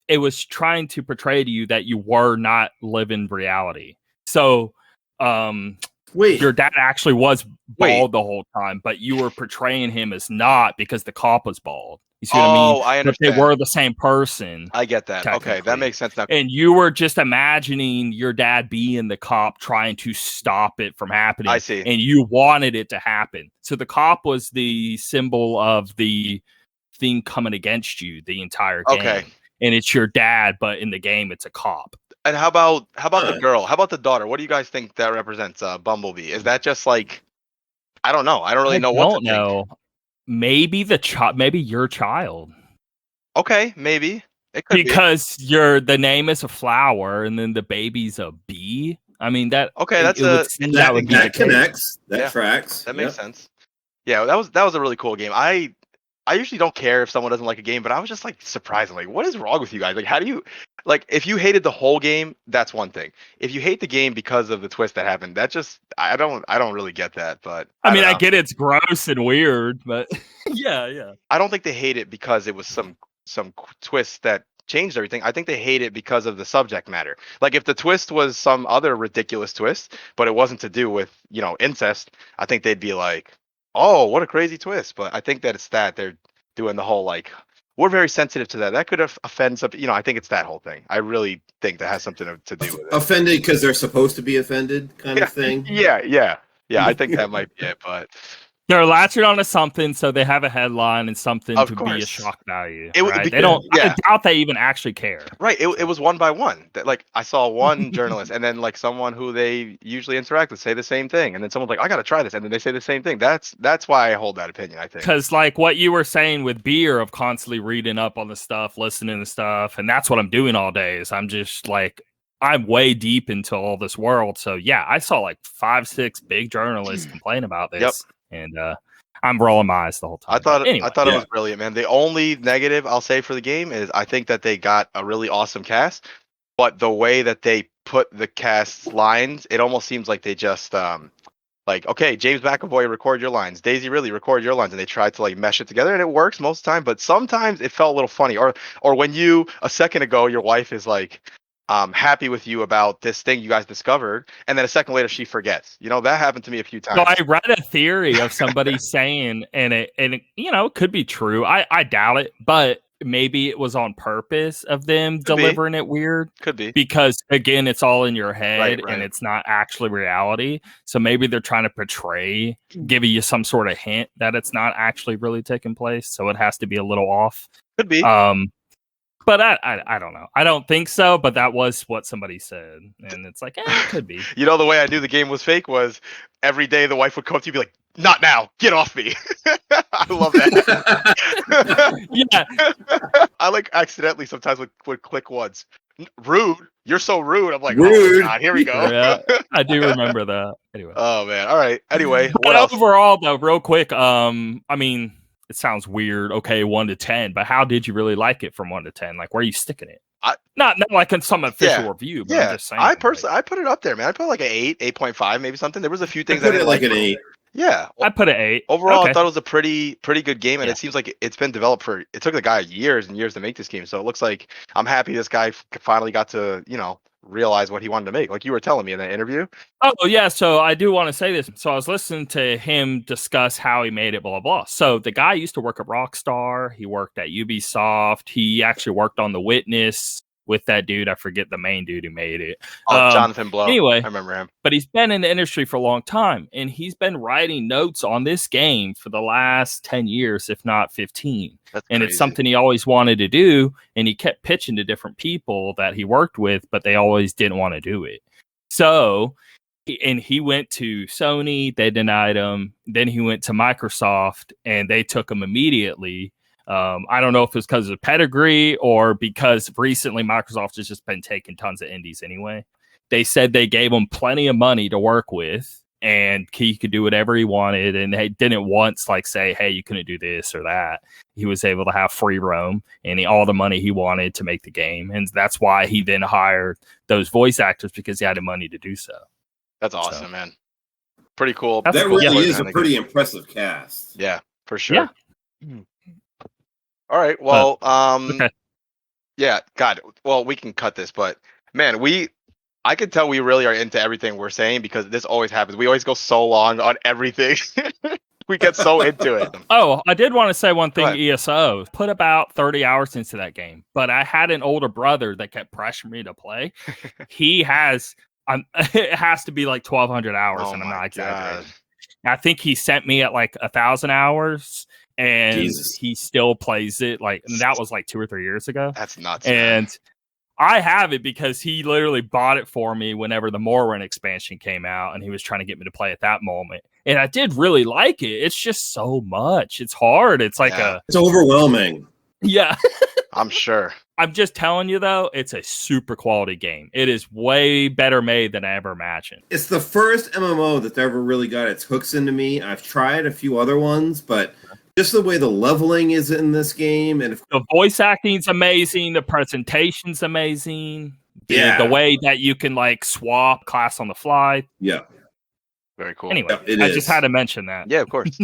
it was trying to portray to you that you were not living reality. So your dad actually was bald the whole time, but you were portraying him as not because the cop was bald. You see what I mean? I understand. But they were the same person. I get that. Okay, that makes sense now. And you were just imagining your dad being the cop trying to stop it from happening. I see. And you wanted it to happen. So the cop was the symbol of the thing coming against you the entire game. Okay. And it's your dad, but in the game, it's a cop. And how about the girl? How about the daughter? What do you guys think that represents Bumblebee? Is that just like, I don't know. I don't really know what to think. Maybe maybe your child. Okay, maybe. It could because the name is a flower and then the baby's a bee. I mean that. Okay, that connects. That tracks. That makes sense. Yeah, that was a really cool game. I usually don't care if someone doesn't like a game, but I was just like surprised. I'm like, what is wrong with you guys? Like, how do you like if you hated the whole game, that's one thing. If you hate the game because of the twist that happened, that just I don't really get that. But I mean, don't I know. get it's gross and weird, but yeah. I don't think they hate it because it was some twist that changed everything. I think they hate it because of the subject matter. Like if the twist was some other ridiculous twist, but it wasn't to do with, incest, I think they'd be like, "Oh, what a crazy twist." But I think that it's that they're doing the whole like we're very sensitive to that. That could offend some, I think it's that whole thing. I really think that has something to do with it. Offended because they're supposed to be offended kind of thing. Yeah. I think that might be it, but they're latching onto something, so they have a headline and something Of to course. be a shock value. It would right? be- They don't. yeah. I doubt they even actually care. Right. It was one by one. That like I saw one journalist and then like someone who they usually interact with say the same thing, and then someone's like, "I got to try this," and then they say the same thing. That's why I hold that opinion. I think Because like what you were saying with beer, of constantly reading up on the stuff, listening to stuff, and that's what I'm doing all day. Is I'm just like I'm way deep into all this world. So yeah, I saw like 5-6 big journalists complain about this, and I'm rolling my eyes the whole time. I thought Anyway, it was brilliant, man. The only negative I'll say for the game is I think that they got a really awesome cast, but the way that they put the cast's lines, it almost seems like they just like, okay, James McAvoy, record your lines. Daisy Ridley, record your lines, and they tried to like mesh it together, and it works most of the time. But sometimes it felt a little funny, or when you a second ago your wife is like happy with you about this thing you guys discovered, and then a second later she forgets. That happened to me a few times. So I read a theory of somebody saying, and it could be true. I doubt it, but maybe it was on purpose of them delivering it weird. Could be because again, it's all in your head Right. and it's not actually reality. So maybe they're trying to portray, giving you some sort of hint that it's not actually really taking place. So it has to be a little off. Could be. But I don't know. I don't think so, but that was what somebody said. And it's like, it could be. The way I knew the game was fake was every day the wife would come up to you and be like, "Not now, get off me." I love that. Yeah. I like accidentally sometimes would click once. Rude. You're so rude. I'm like, Rude. Oh my God, here we go. Yeah, I do remember that. Anyway. Oh man. All right. Anyway, But what else? overall though, real quick, I mean, it sounds weird. Okay, 1 to 10, but how did you really like it from 1 to 10? Like, where are you sticking it? Not like in some official review, but I'm just saying. I personally, I put it up there, man. I put like an 8, 8.5, maybe something. There was a few things I put it like an 8. Yeah, I put an 8. Overall, Okay. I thought it was a pretty good game, and it seems like it's been developed for. It took the guy years and years to make this game, so it looks like I'm happy this guy finally got to realize what he wanted to make. Like you were telling me in that interview. Oh yeah, so I do want to say this. So I was listening to him discuss how he made it, blah blah. So the guy used to work at Rockstar. He worked at Ubisoft. He actually worked on The Witness with that dude. I forget the main dude who made it. Jonathan Blow. Anyway, I remember him. But he's been in the industry for a long time, and he's been writing notes on this game for the last 10 years, if not 15. That's and crazy. it's something he always wanted to do, and he kept pitching to different people that he worked with, but they always didn't want to do it. So, he went to Sony, they denied him. Then he went to Microsoft, and they took him immediately. I don't know if it's because of pedigree or because recently Microsoft has just been taking tons of indies anyway. They said they gave him plenty of money to work with and he could do whatever he wanted. And they didn't once say, hey, you couldn't do this or that. He was able to have free roam and all the money he wanted to make the game. And that's why he then hired those voice actors because he had the money to do so. That's awesome, man. Pretty cool. That really is a pretty impressive cast. Yeah, for sure. Yeah. All right. Well, okay. Yeah, God. Well, we can cut this, but man, I could tell we really are into everything we're saying because this always happens. We always go so long on everything. We get so into it. Oh, I did want to say one thing. ESO put about 30 hours into that game, but I had an older brother that kept pressuring me to play. He has, it has to be like 1,200 hours, and I'm not exaggerating. I think he sent me at 1,000 hours. And he still plays it that was 2 or 3 years ago. That's nuts. And I have it because he literally bought it for me whenever the Morrowind expansion came out, and he was trying to get me to play at that moment. And I did really like it. It's just so much. It's hard. It's it's overwhelming. Yeah. I'm sure. I'm just telling you though, it's a super quality game. It is way better made than I ever imagined. It's the first MMO that's ever really got its hooks into me. I've tried a few other ones, but just the way the leveling is in this game, and The voice acting's amazing. The presentation's amazing. Yeah. The way that you can like swap class on the fly. yeah, Very cool. Anyway, it I is. just had to mention that. Yeah, of course.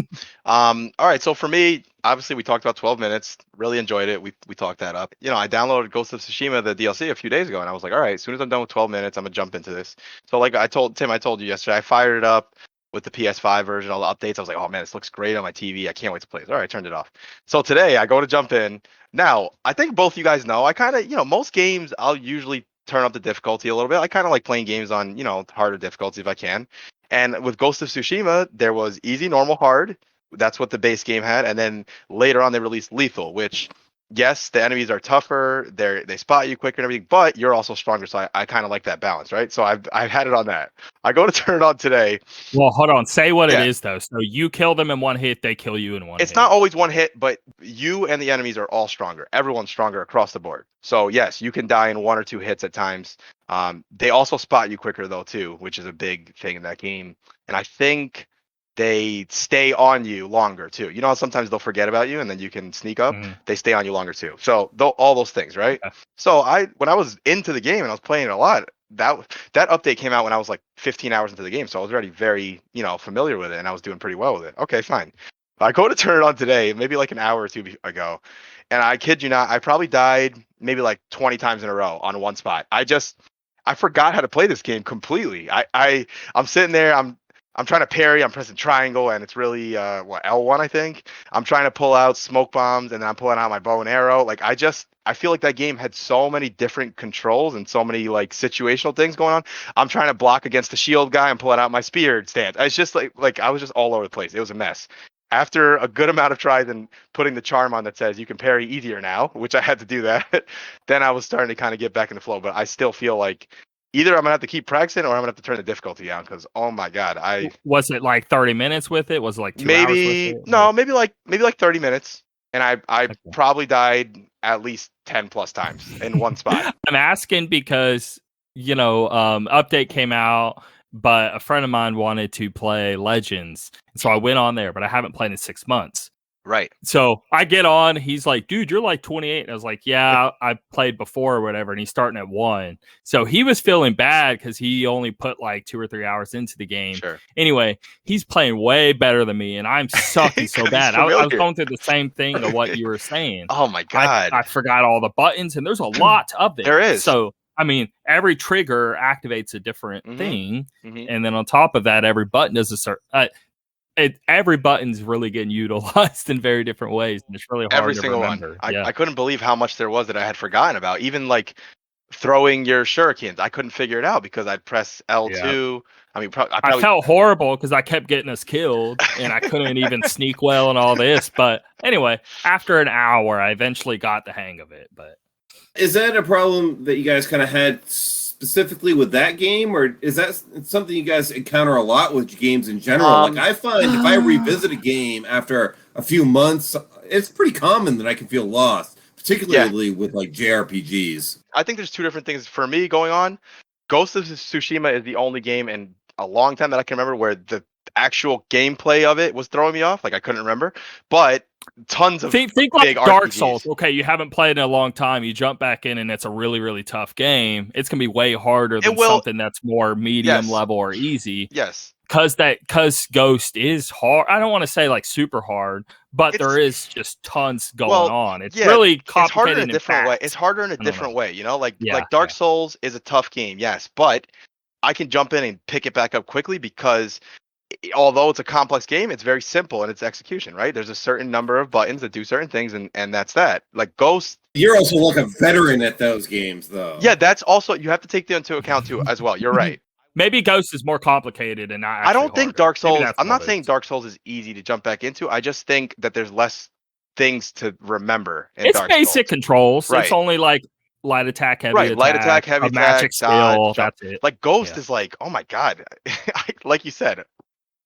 All right. So for me, obviously, we talked about 12 minutes. Really enjoyed it. We talked that up. I downloaded Ghost of Tsushima, the DLC, a few days ago, and I was like, all right, as soon as I'm done with 12 minutes, I'm gonna jump into this. So like I told you yesterday, I fired it up with the PS5 version, all the updates. I was like, oh man, this looks great on my TV. I can't wait to play this. All right, I turned it off. So today I go to jump in. Now, I think both you guys know, I kind of, most games I'll usually turn up the difficulty a little bit. I kind of like playing games on, harder difficulty if I can. And with Ghost of Tsushima, there was easy, normal, hard. That's what the base game had. And then later on, they released lethal, which, yes, the enemies are tougher. They spot you quicker and everything, but you're also stronger. So I kind of like that balance, right? So I've had it on that. I go to turn it on today. Well, hold on. Say what it is, though. So you kill them in one hit, they kill you in one hit. It's not always one hit, but you and the enemies are all stronger. Everyone's stronger across the board. So yes, you can die in 1 or 2 hits at times. They also spot you quicker though too, which is a big thing in that game. And I think they stay on you longer too. How sometimes they'll forget about you and then you can sneak up. They stay on you longer too. So all those things, right? Yeah. So when I was into the game and I was playing it a lot, that update came out when I was like 15 hours into the game. So I was already very, familiar with it and I was doing pretty well with it. Okay, fine. I go to turn it on today, maybe like an hour or two ago. And I kid you not, I probably died maybe like 20 times in a row on one spot. I forgot how to play this game completely. I'm sitting there, I'm trying to parry, I'm pressing triangle, and it's really L1, I think. I'm trying to pull out smoke bombs, and then I'm pulling out my bow and arrow. Like I feel like that game had so many different controls and so many like situational things going on. I'm trying to block against the shield guy, I'm pulling out my spear stance. It's just like I was just all over the place. It was a mess. After a good amount of tries and putting the charm on that says you can parry easier now, which I had to do that, then I was starting to kind of get back in the flow. But I still feel like either I'm gonna have to keep practicing or I'm gonna have to turn the difficulty down because oh my god, was it like 30 minutes with it? Was it like 2 maybe hours with it? No, maybe like 30 minutes, and I probably died at least 10 plus times in one spot. I'm asking because update came out. But a friend of mine wanted to play Legends. So I went on there, but I haven't played in 6 months. Right. So I get on. He's like, dude, you're like 28. And I was like, yeah, I played before or whatever. And he's starting at 1. So he was feeling bad because he only put like 2 or 3 hours into the game. Sure. Anyway, he's playing way better than me. And I'm sucking so bad. I was going through the same thing of what you were saying. Oh, my God. I forgot all the buttons. And there's a lot of them. There is. So I mean, every trigger activates a different thing, and then on top of that, every button does a certain. Every button's really getting utilized in very different ways, and it's really hard every to single remember. One. I couldn't believe how much there was that I had forgotten about. Even like throwing your shurikens, I couldn't figure it out because I'd press L2. Yeah. I mean, I felt horrible because I kept getting us killed, and I couldn't even sneak well and all this. But anyway, after an hour, I eventually got the hang of it. But. Is that a problem that you guys kind of had specifically with that game, or is that something you guys encounter a lot with games in general? Like I find if I revisit a game after a few months, it's pretty common that I can feel lost, particularly with like JRPGs. I think there's 2 different things for me going on. Ghost of Tsushima is the only game in a long time that I can remember where the actual gameplay of it was throwing me off. Like I couldn't remember, but tons of think like Dark Souls. Okay, you haven't played in a long time. You jump back in, and it's a really, really tough game. It's gonna be way harder than something that's more medium level or easy. Yes, because Ghost is hard. I don't want to say like super hard, but there is just tons going on. It's really complicated. It's harder in a different way. It's harder in a different way. Like Dark Souls is a tough game, yes, but I can jump in and pick it back up quickly because although it's a complex game, it's very simple in its execution, right? There's a certain number of buttons that do certain things, and that's that. Like Ghost. You're also like a veteran at those games, though. Yeah, that's also, you have to take that into account, too, as well. You're right. Maybe Ghost is more complicated and not I don't think Dark Souls, I'm not saying it is. Dark Souls is easy to jump back into. I just think that there's less things to remember in It's Dark basic Souls. controls. Right. It's only like light attack, heavy attack. Light attack, heavy attack, magic skill. dodge, That's it. Like Ghost is like, oh my God. Like you said,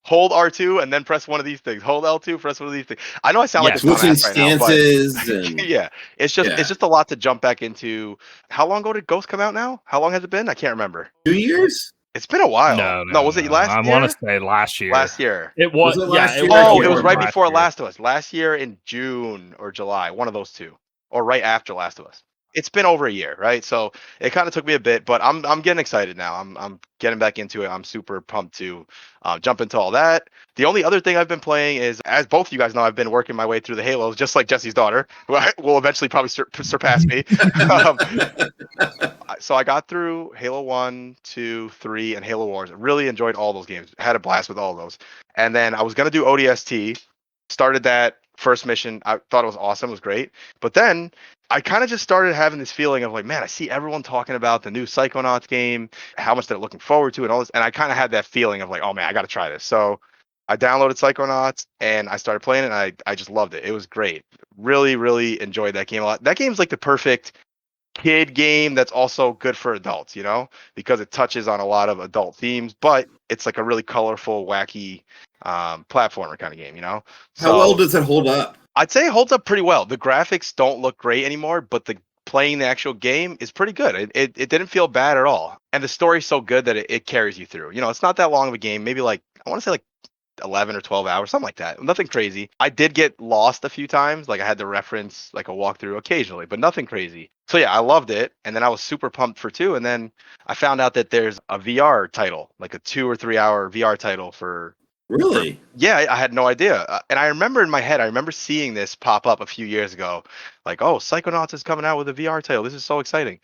hold R2 and then press one of these things. Hold L2, press one of these things. I know I sound like a switching dumbass right now, stances. And yeah, it's just a lot to jump back into. How long ago did Ghost come out now? How long has it been? I can't remember. 2 years? It's been a while. No, was it last I year? want to say last year. Last year. It was. Was it Yeah, last it year? was. Oh, Yeah, it was right last before year. Last of Us. Last year in June or July, one of those two, or right after Last of Us. It's been over a year, right? So it kind of took me a bit, but I'm getting excited now. I'm getting back into it. I'm super pumped to jump into all that. The only other thing I've been playing is, as both of you guys know, I've been working my way through the Halos, just like Jesse's daughter, who will eventually probably surpass me. um, so I got through Halo 1, 2, 3, and Halo Wars. I really enjoyed all those games. Had a blast with all of those. And then I was going to do ODST. Started that first mission. I thought it was awesome. It was great. But then I kind of just started having this feeling of like, man, I see everyone talking about the new Psychonauts game, how much they're looking forward to and all this. And I kind of had that feeling of like, oh man, I got to try this. So I downloaded Psychonauts and I started playing it and I just loved it. It was great. Really, really enjoyed that game a lot. That game's like the perfect kid game that's also good for adults, because it touches on a lot of adult themes, but it's like a really colorful, wacky platformer kind of game, How So well does it hold up? I'd say it holds up pretty well. The graphics don't look great anymore, but playing the actual game is pretty good. It didn't feel bad at all. And the story's so good that it carries you through. It's not that long of a game, maybe like, I want to say like 11 or 12 hours, something like that. Nothing crazy. I did get lost a few times. Like I had to reference like a walkthrough occasionally, but nothing crazy. So yeah, I loved it. And then I was super pumped for 2. And then I found out that there's a VR title, like a 2 or 3 hour VR title for. Really? Yeah, I had no idea. And I remember in my head, I remember seeing this pop up a few years ago. Like, oh, Psychonauts is coming out with a VR title. This is so exciting.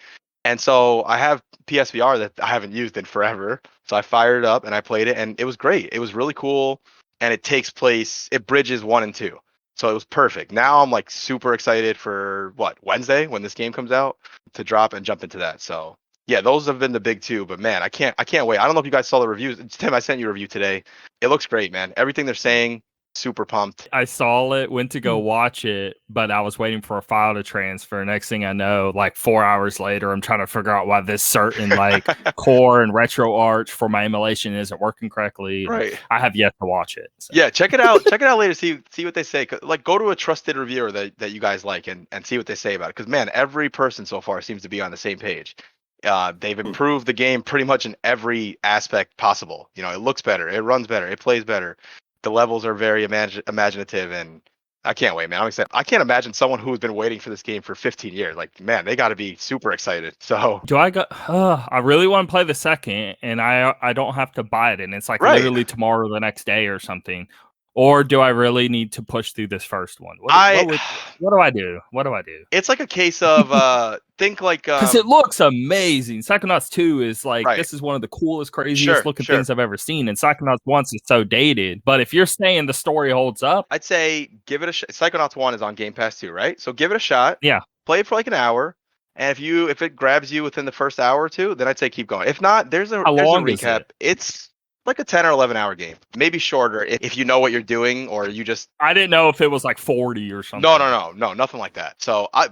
And so I have PSVR that I haven't used in forever. So I fired it up and I played it and it was great. It was really cool. And it bridges 1 and 2. So it was perfect. Now I'm like super excited for Wednesday when this game comes out to drop and jump into that. So yeah, those have been the big 2, but man, I can't wait. I don't know if you guys saw the reviews. Tim, I sent you a review today. It looks great, man. Everything they're saying, super pumped. I saw it, went to go watch it, but I was waiting for a file to transfer. Next thing I know, like 4 hours later, I'm trying to figure out why this certain like core and retro arch for my emulation isn't working correctly. Right. I have yet to watch it. So. Yeah, check it out. Check it out later. See what they say. Like, go to a trusted reviewer that you guys like and see what they say about it. Because man, every person so far seems to be on the same page. They've improved the game pretty much in every aspect possible. It looks better, it runs better, it plays better. The levels are very imaginative, and I can't wait, man. I'm excited. I can't imagine someone who's been waiting for this game for 15 years. Like, man, they got to be super excited. So, do I go? I really want to play the second, and I don't have to buy it, and it's like Right. literally tomorrow, or the next day, or something. Or do I really need to push through this first one? What do I do? What do I do? It's like a case of think like because it looks amazing. Psychonauts 2 is like Right. This is one of the coolest, craziest looking Sure. things I've ever seen. And Psychonauts 1 is so dated. But if you're saying the story holds up, I'd say give it a shot. Psychonauts 1 is on Game Pass too, right? So give it a shot. Yeah. Play it for like an hour. And if it grabs you within the first hour or two, then I'd say keep going. If not, there's a recap. It's like a 10 or 11 hour game, maybe shorter if you know what you're doing, or you just. I didn't know if it was like 40 or something. No, nothing like that. So I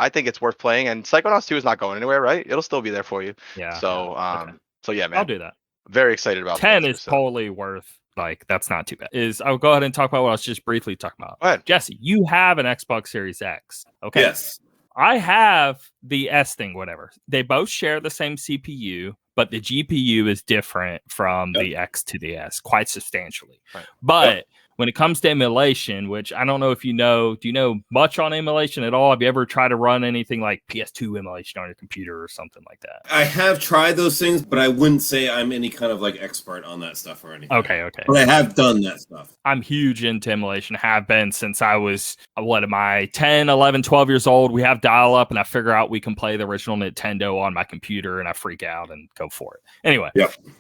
think it's worth playing, and Psychonauts 2 is not going anywhere, right? It'll still be there for you. Yeah. So okay. So yeah, man, I'll do that. Very excited about 10 that is totally worth. Like, that's not too bad. I'll go ahead and talk about what I was just briefly talking about. Go ahead. Jesse, you have an Xbox Series X. Okay. Yes. I have the S thing, whatever. They both share the same CPU, but the GPU is different from the X to the S quite substantially. Right. But when it comes to emulation, which I don't know if do you know much on emulation at all? Have you ever tried to run anything like PS2 emulation on your computer or something like that? I have tried those things, but I wouldn't say I'm any kind of like expert on that stuff or anything. Okay. But I have done that stuff. I'm huge into emulation, have been since I was, 10, 11, 12 years old. We have dial-up, and I figure out we can play the original Nintendo on my computer, and I freak out and go for it. Anyway,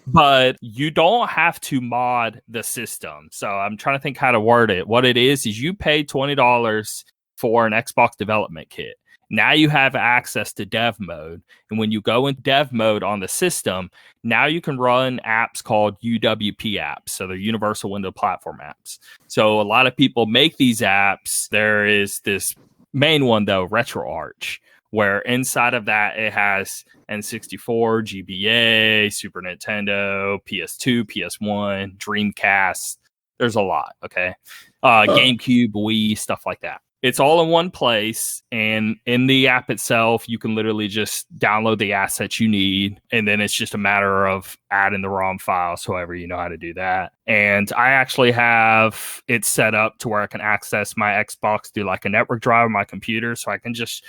but you don't have to mod the system. So I'm trying to think how to word it. What it is you pay $20 for an Xbox development kit. Now you have access to dev mode. And when you go in dev mode on the system, now you can run apps called UWP apps. So they're Universal Window Platform apps. So a lot of people make these apps. There is this main one, though, RetroArch, where inside of that it has N64, GBA, Super Nintendo, PS2, PS1, Dreamcast. There's a lot, okay? GameCube, Wii, stuff like that. it's all in one place, and in the app itself, you can literally just download the assets you need, and then it's just a matter of adding the ROM files, however you know how to do that. And I actually have it set up to where I can access my Xbox through like a network drive on my computer, so I can just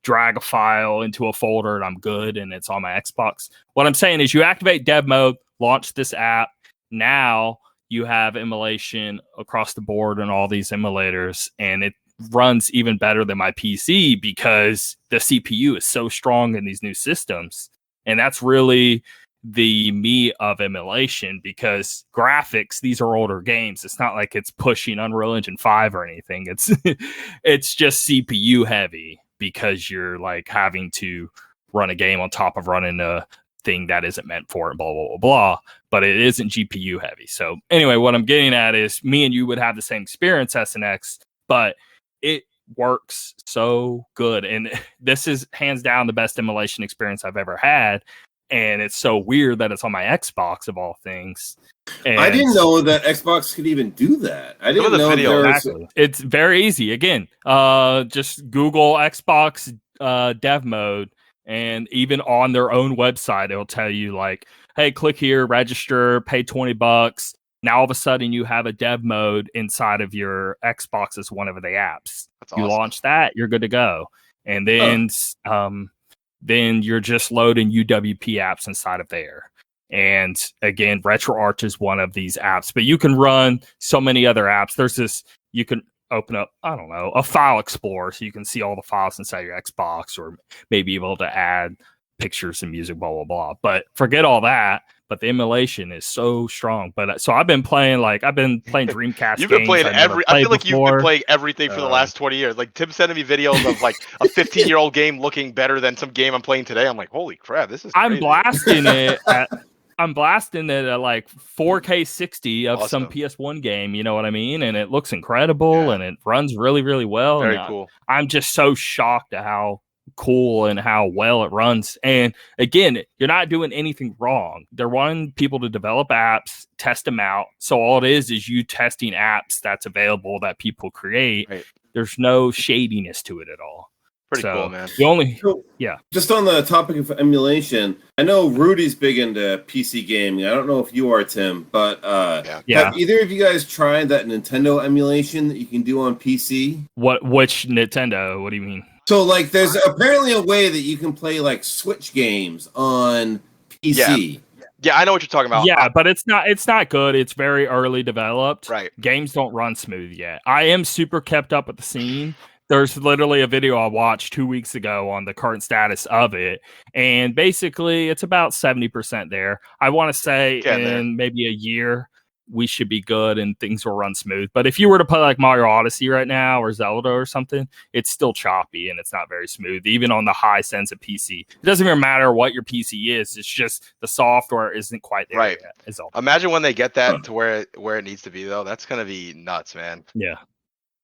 drag a file into a folder and I'm good, and it's on my Xbox. What I'm saying is you activate dev mode, launch this app. Now you have emulation across the board and all these emulators, and it runs even better than my PC because the CPU is so strong in these new systems. And that's really the meat of emulation, because graphics, these are older games. It's not like it's pushing Unreal Engine 5 or anything. It's just CPU heavy, because you're like having to run a game on top of running a thing that isn't meant for it, blah, blah, blah, blah. But it isn't GPU heavy. So anyway, what I'm getting at is me and you would have the same experience, SNX, but it works so good. And this is hands down the best emulation experience I've ever had. And it's so weird that it's on my Xbox of all things. And I didn't know that Xbox could even do that. I didn't know video, there was... It's very easy. Again, just Google Xbox dev mode, and even on their own website, it'll tell you like, hey, click here, register, pay $20. Now all of a sudden you have a dev mode inside of your Xbox as one of the apps. That's you awesome. launch that, you're good to go. And then then you're just loading UWP apps inside of there. And again, RetroArch is one of these apps, but you can run so many other apps. There's this, you can open up, I don't know, a file explorer, so you can see all the files inside your Xbox, or maybe able to add pictures and music, blah, blah, blah. But forget all that. But the emulation is so strong. But so I've been playing Dreamcast. You've been playing games I feel like you've been playing everything for the last 20 years. Like Tim sending me videos of like a 15-year-old game looking better than some game I'm playing today. I'm like, holy crap, this is crazy. I'm blasting it at like 4K 60 of Awesome. some PS1 game, you know what I mean? And it looks incredible, and it runs really, really well. Very cool. I'm just so shocked at how cool and how well it runs. And again, you're not doing anything wrong. They're wanting people to develop apps, test them out. So all it is you testing apps that's available that people create. Right. There's no shadiness to it at all. Pretty cool, man. Just on the topic of emulation, I know Rudy's big into PC gaming. I don't know if you are, Tim, but have either of you guys tried that Nintendo emulation that you can do on PC? Which Nintendo? What do you mean? So, like, there's apparently a way that you can play, like, Switch games on PC. Yeah, I know what you're talking about. Yeah, but it's not good. It's very early developed. Right. Games don't run smooth yet. I am super kept up with the scene. There's literally a video I watched 2 weeks ago on the current status of it. And basically, it's about 70% there. I want to say in maybe a year, we should be good and things will run smooth. But if you were to play like Mario Odyssey right now or Zelda or something, it's still choppy and it's not very smooth, even on the high sense of PC. It doesn't even matter what your PC is. It's just the software isn't quite there yet. Is all. Imagine when they get that to where it needs to be, though. That's going to be nuts, man. Yeah.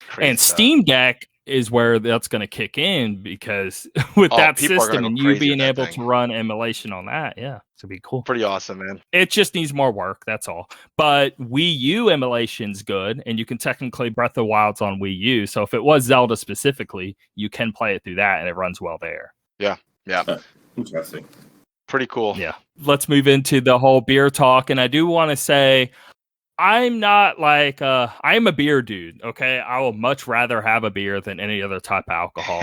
Crazy and stuff. Steam Deck is where that's going to kick in, because with that system and you being able to run emulation on that, it's be cool. Pretty awesome, man. It just needs more work, that's all. But Wii U emulation's good, and you can technically Breath of the Wild's on Wii U. So if it was Zelda specifically, you can play it through that, and it runs well there. Yeah. Interesting. Pretty cool. Yeah. Let's move into the whole beer talk, and I do want to say, I'm not like I'm a beer dude, okay? I will much rather have a beer than any other type of alcohol.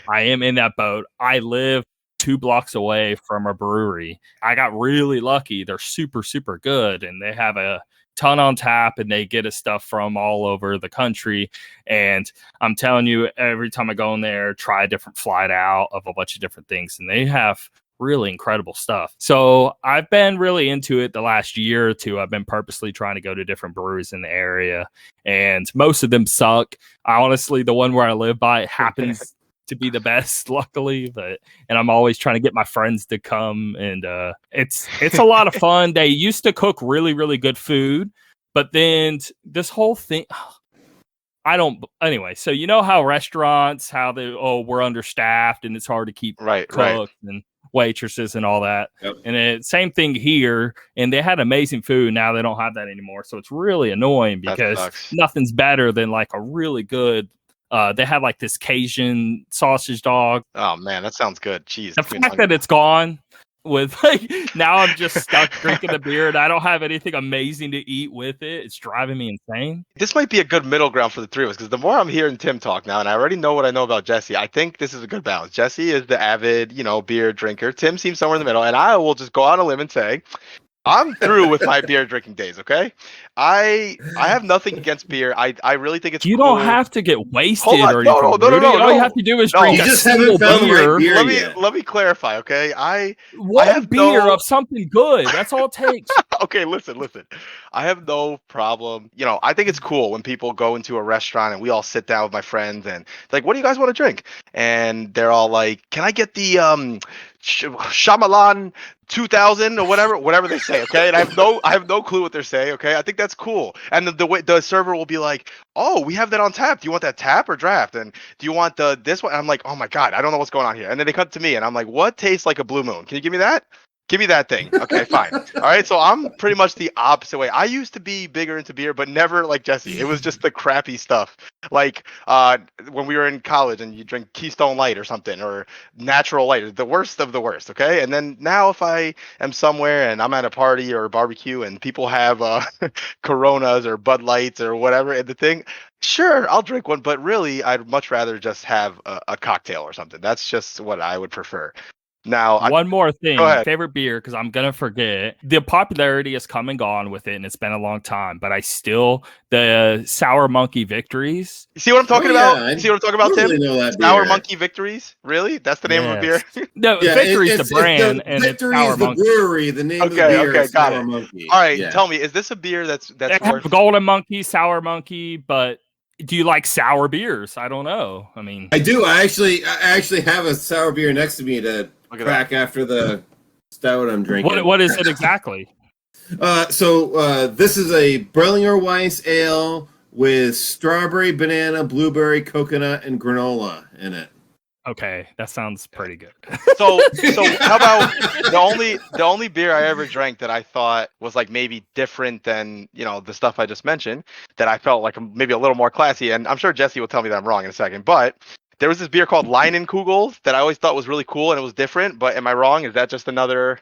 I am in that boat. I live 2 blocks away from a brewery. I got really lucky. They're super, super good, and they have a ton on tap, and they get us stuff from all over the country. And I'm telling you, every time I go in there, try a different flight out of a bunch of different things, and they have really incredible stuff. So I've been really into it the last year or two. I've been purposely trying to go to different breweries in the area, and most of them suck. Honestly, the one where I live by happens to be the best, luckily, and I'm always trying to get my friends to come, and it's a lot of fun. They used to cook really, really good food, but then this whole thing, anyway, so you know how restaurants, we're understaffed and it's hard to keep cooks and waitresses and all that. Yep. And same thing here, and they had amazing food. Now they don't have that anymore, so it's really annoying, because nothing's better than like a really good They had like this Cajun sausage dog. Oh man, that sounds good. Jeez. The fact that it's gone with like now I'm just stuck drinking the beer and I don't have anything amazing to eat with it. It's driving me insane. This might be a good middle ground for the three of us because the more I'm hearing Tim talk now, and I already know what I know about Jesse, I think this is a good balance. Jesse is the avid, beer drinker. Tim seems somewhere in the middle, and I will just go out on a limb and say I'm through with my beer drinking days. Okay, I have nothing against beer. I really think it's. You cool. don't have to get wasted Hold on. or anything. No. All you have to do is drink You a just single haven't found the beer. right beer. Let me clarify. Okay, I One beer of something good. That's all it takes. Okay, listen. I have no problem. I think it's cool when people go into a restaurant and we all sit down with my friends and like, what do you guys want to drink? And they're all like, can I get the Shyamalan 2000 or whatever they say, okay? And I have no clue what they're saying, okay? I think that's cool. And the server will be like, "Oh, we have that on tap. Do you want that tap or draft? And do you want this one?" And I'm like, "Oh my god, I don't know what's going on here." And then they come to me and I'm like, "What tastes like a blue moon? Can you give me that?" Give me that thing. Okay, fine. All right, so I'm pretty much the opposite way. I used to be bigger into beer, but never like Jesse. It was just the crappy stuff. Like when we were in college and you drink Keystone Light or something, or Natural Light, the worst of the worst, okay? And then now if I am somewhere and I'm at a party or a barbecue and people have Coronas or Bud Lights or whatever in the thing, sure, I'll drink one, but really I'd much rather just have a cocktail or something. That's just what I would prefer. Now, one more thing, go ahead. favorite beer, because I'm gonna forget. The popularity has come and gone with it, and it's been a long time. But the Sour Monkey Victories. You see what I'm talking about? You see what I'm talking about, Tim? Really know that Sour beer. Monkey Victories? Really? That's the name of a beer? No, Victory's the brand, and it's Sour the Monkey. brewery. The name of the beer is got Sour it. Monkey. All right, Yeah. tell me, is this a beer that's They worth? have Golden Monkey, Sour Monkey, but do you like sour beers? I don't know. I mean, I do. I actually have a sour beer next to me to crack after the stout I'm drinking. what is it exactly? So this is a Berliner Weiss ale with strawberry, banana, blueberry, coconut, and granola in it. Okay, that sounds pretty good. So how about the only beer I ever drank that I thought was like maybe different than the stuff I just mentioned, that I felt like maybe a little more classy, and I'm sure Jesse will tell me that I'm wrong in a second, but there was this beer called Leinenkugel that I always thought was really cool and it was different, but am I wrong? Is that just another?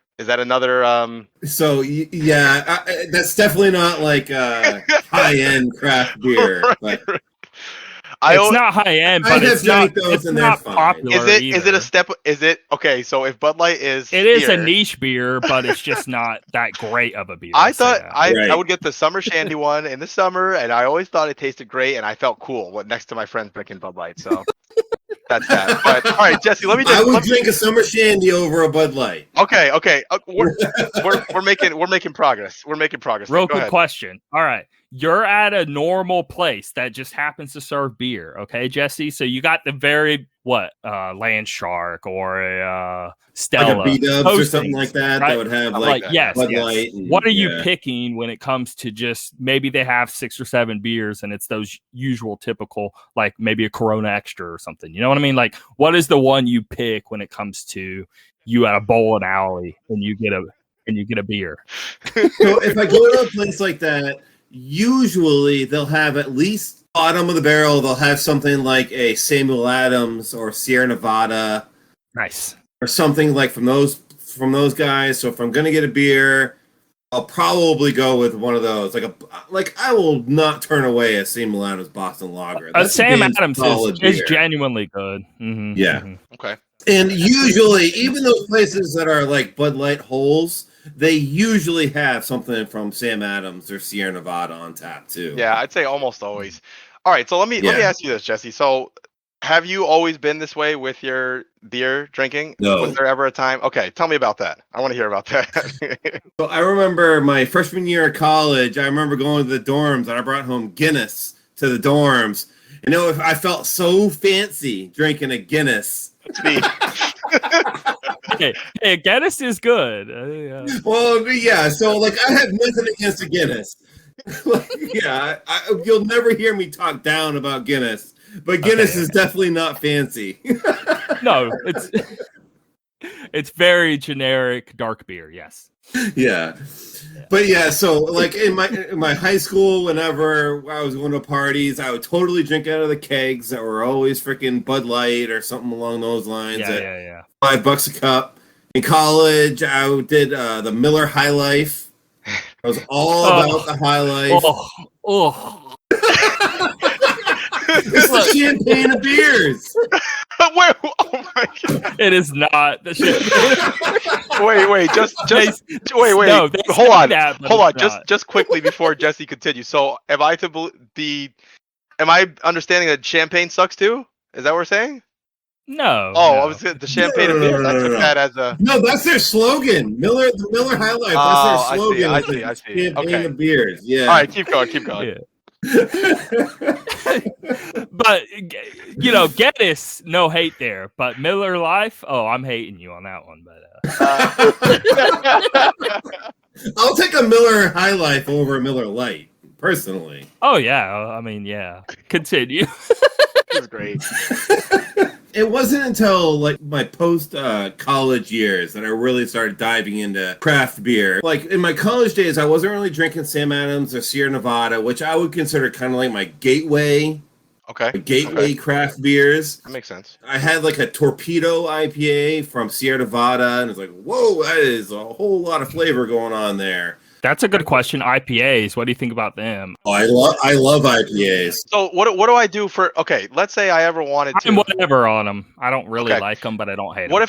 So yeah, that's definitely not like high-end craft beer. Right. But It's not high end, but it's not popular. Is it a step? Is it okay? So if Bud Light is a niche beer, but it's just not that great of a beer. I thought I would get the summer shandy one in the summer, and I always thought it tasted great, and I felt cool next to my friends drinking Bud Light. So that's that. But all right, Jesse, I would drink a summer shandy over a Bud Light. Okay. We're making progress. We're making progress. Real quick question. All right. You're at a normal place that just happens to serve beer, okay, Jesse? So you got the very Land Shark or a Stella, like a B-dubs or something like that, right? That would have Bud Light. What are you picking when it comes to just maybe they have 6 or 7 beers and it's those usual typical, like maybe a Corona Extra or something? You know what I mean? Like, what is the one you pick when it comes to you at a bowling alley and you get a beer? So if I go to a place like that, usually they'll have at least bottom of the barrel. They'll have something like a Samuel Adams or Sierra Nevada, nice, or something like from those guys. So if I'm gonna get a beer, I'll probably go with one of those. Like I will not turn away a Samuel Adams Boston Lager. Sam Adams is genuinely good. Mm-hmm, yeah. Mm-hmm. Okay. And usually, even those places that are like Bud Light holes, they usually have something from Sam Adams or Sierra Nevada on tap too. Yeah, I'd say almost always. All right, so let me ask you this, Jesse. So, have you always been this way with your beer drinking? No. Was there ever a time? Okay, tell me about that. I want to hear about that. So I remember my freshman year of college. I remember going to the dorms and I brought home Guinness to the dorms. And I felt so fancy drinking a Guinness. Hey, Guinness is good. Well, yeah. So, like, I have nothing against a Guinness. You'll never hear me talk down about Guinness, but Guinness is definitely not fancy. No, it's It's very generic dark beer. Yes. Yeah. But yeah, so like in my high school, whenever I was going to parties, I would totally drink out of the kegs that were always freaking Bud Light or something along those lines. Yeah. $5 a cup. In college, I did the Miller High Life. I was all about the High Life. It's the champagne of beers. Wait, oh my God. It is not the shit. Wait, just wait. No, hold on. Just quickly before Jesse continues. So, am I understanding that champagne sucks too? Is that what we're saying? No. Oh, no. I was the champagne of beers. I took that as a that's their slogan. The Miller High Life. That's their slogan. I see. Champagne of beers. Yeah. All right, keep going. Yeah. But Geddes, no hate there. But Miller Life, I'm hating you on that one. But I'll take a Miller High Life over a Miller Light, personally. Oh yeah, I mean yeah. Continue. That's great. It wasn't until like my post college years that I really started diving into craft beer. Like in my college days, I wasn't really drinking Sam Adams or Sierra Nevada, which I would consider kind of like my gateway. Okay. Craft beers. That makes sense. I had like a Torpedo IPA from Sierra Nevada, and it's like, whoa, that is a whole lot of flavor going on there. That's a good question. IPAs, what do you think about them? Oh, I love IPAs. So what do I do for? Okay, let's say I ever wanted to. I'm whatever on them. I don't really like them, but I don't hate them. What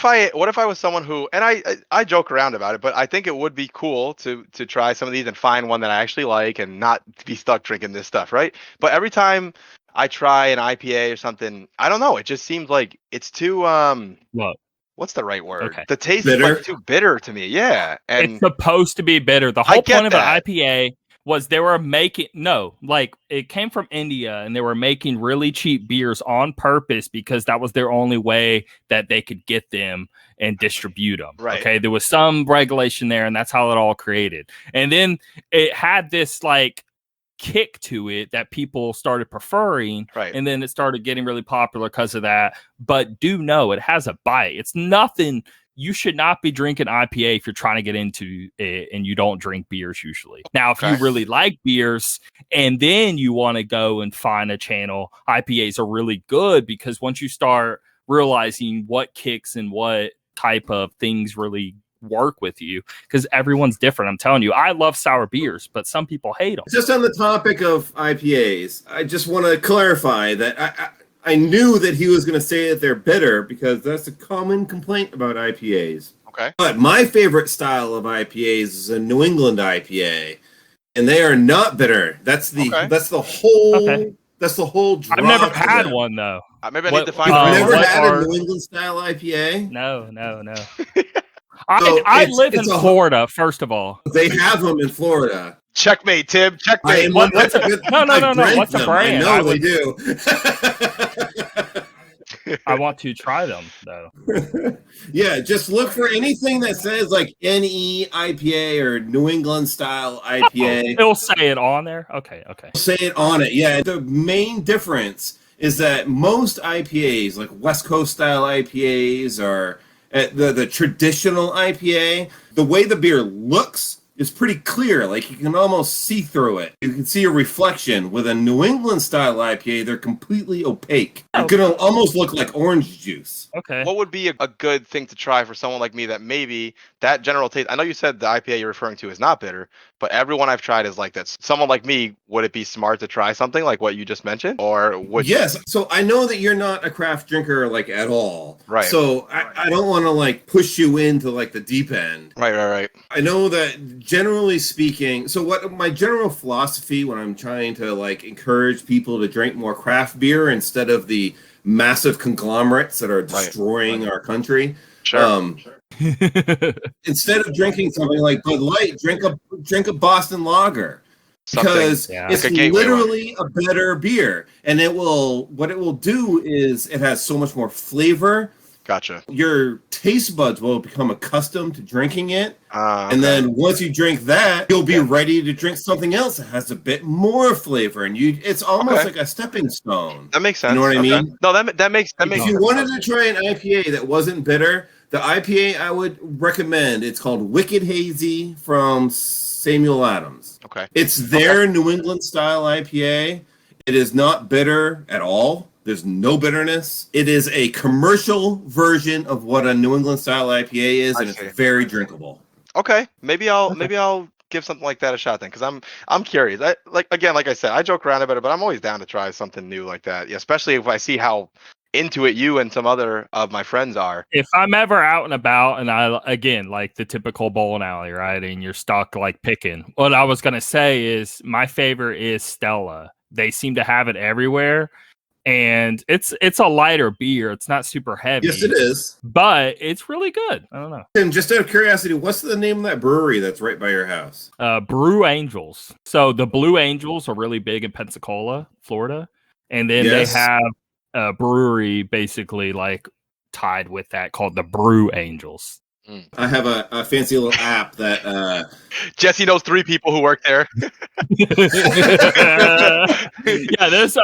if I was someone who, and I joke around about it, but I think it would be cool to try some of these and find one that I actually like and not be stuck drinking this stuff, right? But every time I try an IPA or something, I don't know. It just seems like it's too What? What's the right word? Okay. The taste Bitter? is like too bitter to me. Yeah, and it's supposed to be bitter. The whole point of an that. IPA was they were making it came from India and they were making really cheap beers on purpose because that was their only way that they could get them and distribute them. Right. Okay, there was some regulation there, and that's how it all created. And then it had this like kick to it that people started preferring, right? And then it started getting really popular because of that. But do know it has a bite. It's nothing. You should not be drinking IPA if you're trying to get into it and you don't drink beers usually. Now, if you really like beers and then you want to go and find a channel, IPAs are really good because once you start realizing what kicks and what type of things really work with you, because everyone's different. I'm telling you, I love sour beers, but some people hate them. Just on the topic of IPAs, I just want to clarify that I knew that he was going to say that they're bitter because that's a common complaint about IPAs. Okay. But my favorite style of IPAs is a New England IPA, and they are not bitter. That's the whole draw. I've never had one though. Maybe I need to find. You've never had a New England style IPA? No. I live in Florida, first of all. They have them in Florida. Checkmate, Tim. Checkmate. No. What's a brand? I know they do. I want to try them, though. Yeah, just look for anything that says like NE IPA or New England style IPA. It'll say it on there? Okay. Say it on it, yeah. The main difference is that most IPAs, like West Coast style IPAs or the traditional IPA, the way the beer looks is pretty clear. Like you can almost see through it. You can see a reflection. With a New England style IPA, they're completely opaque. It's gonna almost look like orange juice. Okay. What would be a good thing to try for someone like me that maybe that general taste? I know you said the IPA you're referring to is not bitter, but everyone I've tried is like that. Someone like me, would it be smart to try something like what you just mentioned, or would? Yes. So I know that you're not a craft drinker like at all. Right. So I don't want to like push you into like the deep end. Right. I know that generally speaking, so what my general philosophy when I'm trying to like encourage people to drink more craft beer instead of the massive conglomerates that are destroying our country. Sure. Instead of drinking something like Bud Light, drink a Boston Lager. Because it's literally a better beer. And what it will do is it has so much more flavor. Gotcha. Your taste buds will become accustomed to drinking it. And then once you drink that, you'll be ready to drink something else that has a bit more flavor. And it's almost like a stepping stone. That makes sense. You know what I mean? No, that makes If you wanted to try an IPA that wasn't bitter, The IPA I would recommend, it's called Wicked Hazy from Samuel Adams. Okay. It's their New England style IPA. It is not bitter at all. There's no bitterness. It is a commercial version of what a New England style IPA is, and it's very drinkable. Okay. Maybe I'll give something like that a shot then, because I'm curious. Like I said, I joke around about it, but I'm always down to try something new like that. Yeah, especially if I see how into it you and some other of my friends are. If I'm ever out and about and I, again, like the typical bowling alley, right, and you're stuck like picking, what I was gonna say is my favorite is Stella. They seem to have it everywhere. And it's a lighter beer. It's not super heavy. Yes, it is. But it's really good. I don't know. And just out of curiosity, what's the name of that brewery that's right by your house? Brew Angels. So the Blue Angels are really big in Pensacola, Florida. And then they have a brewery basically like tied with that called the Brew Angels. I have a fancy little app that Jesse knows 3 people who work there. Yeah, this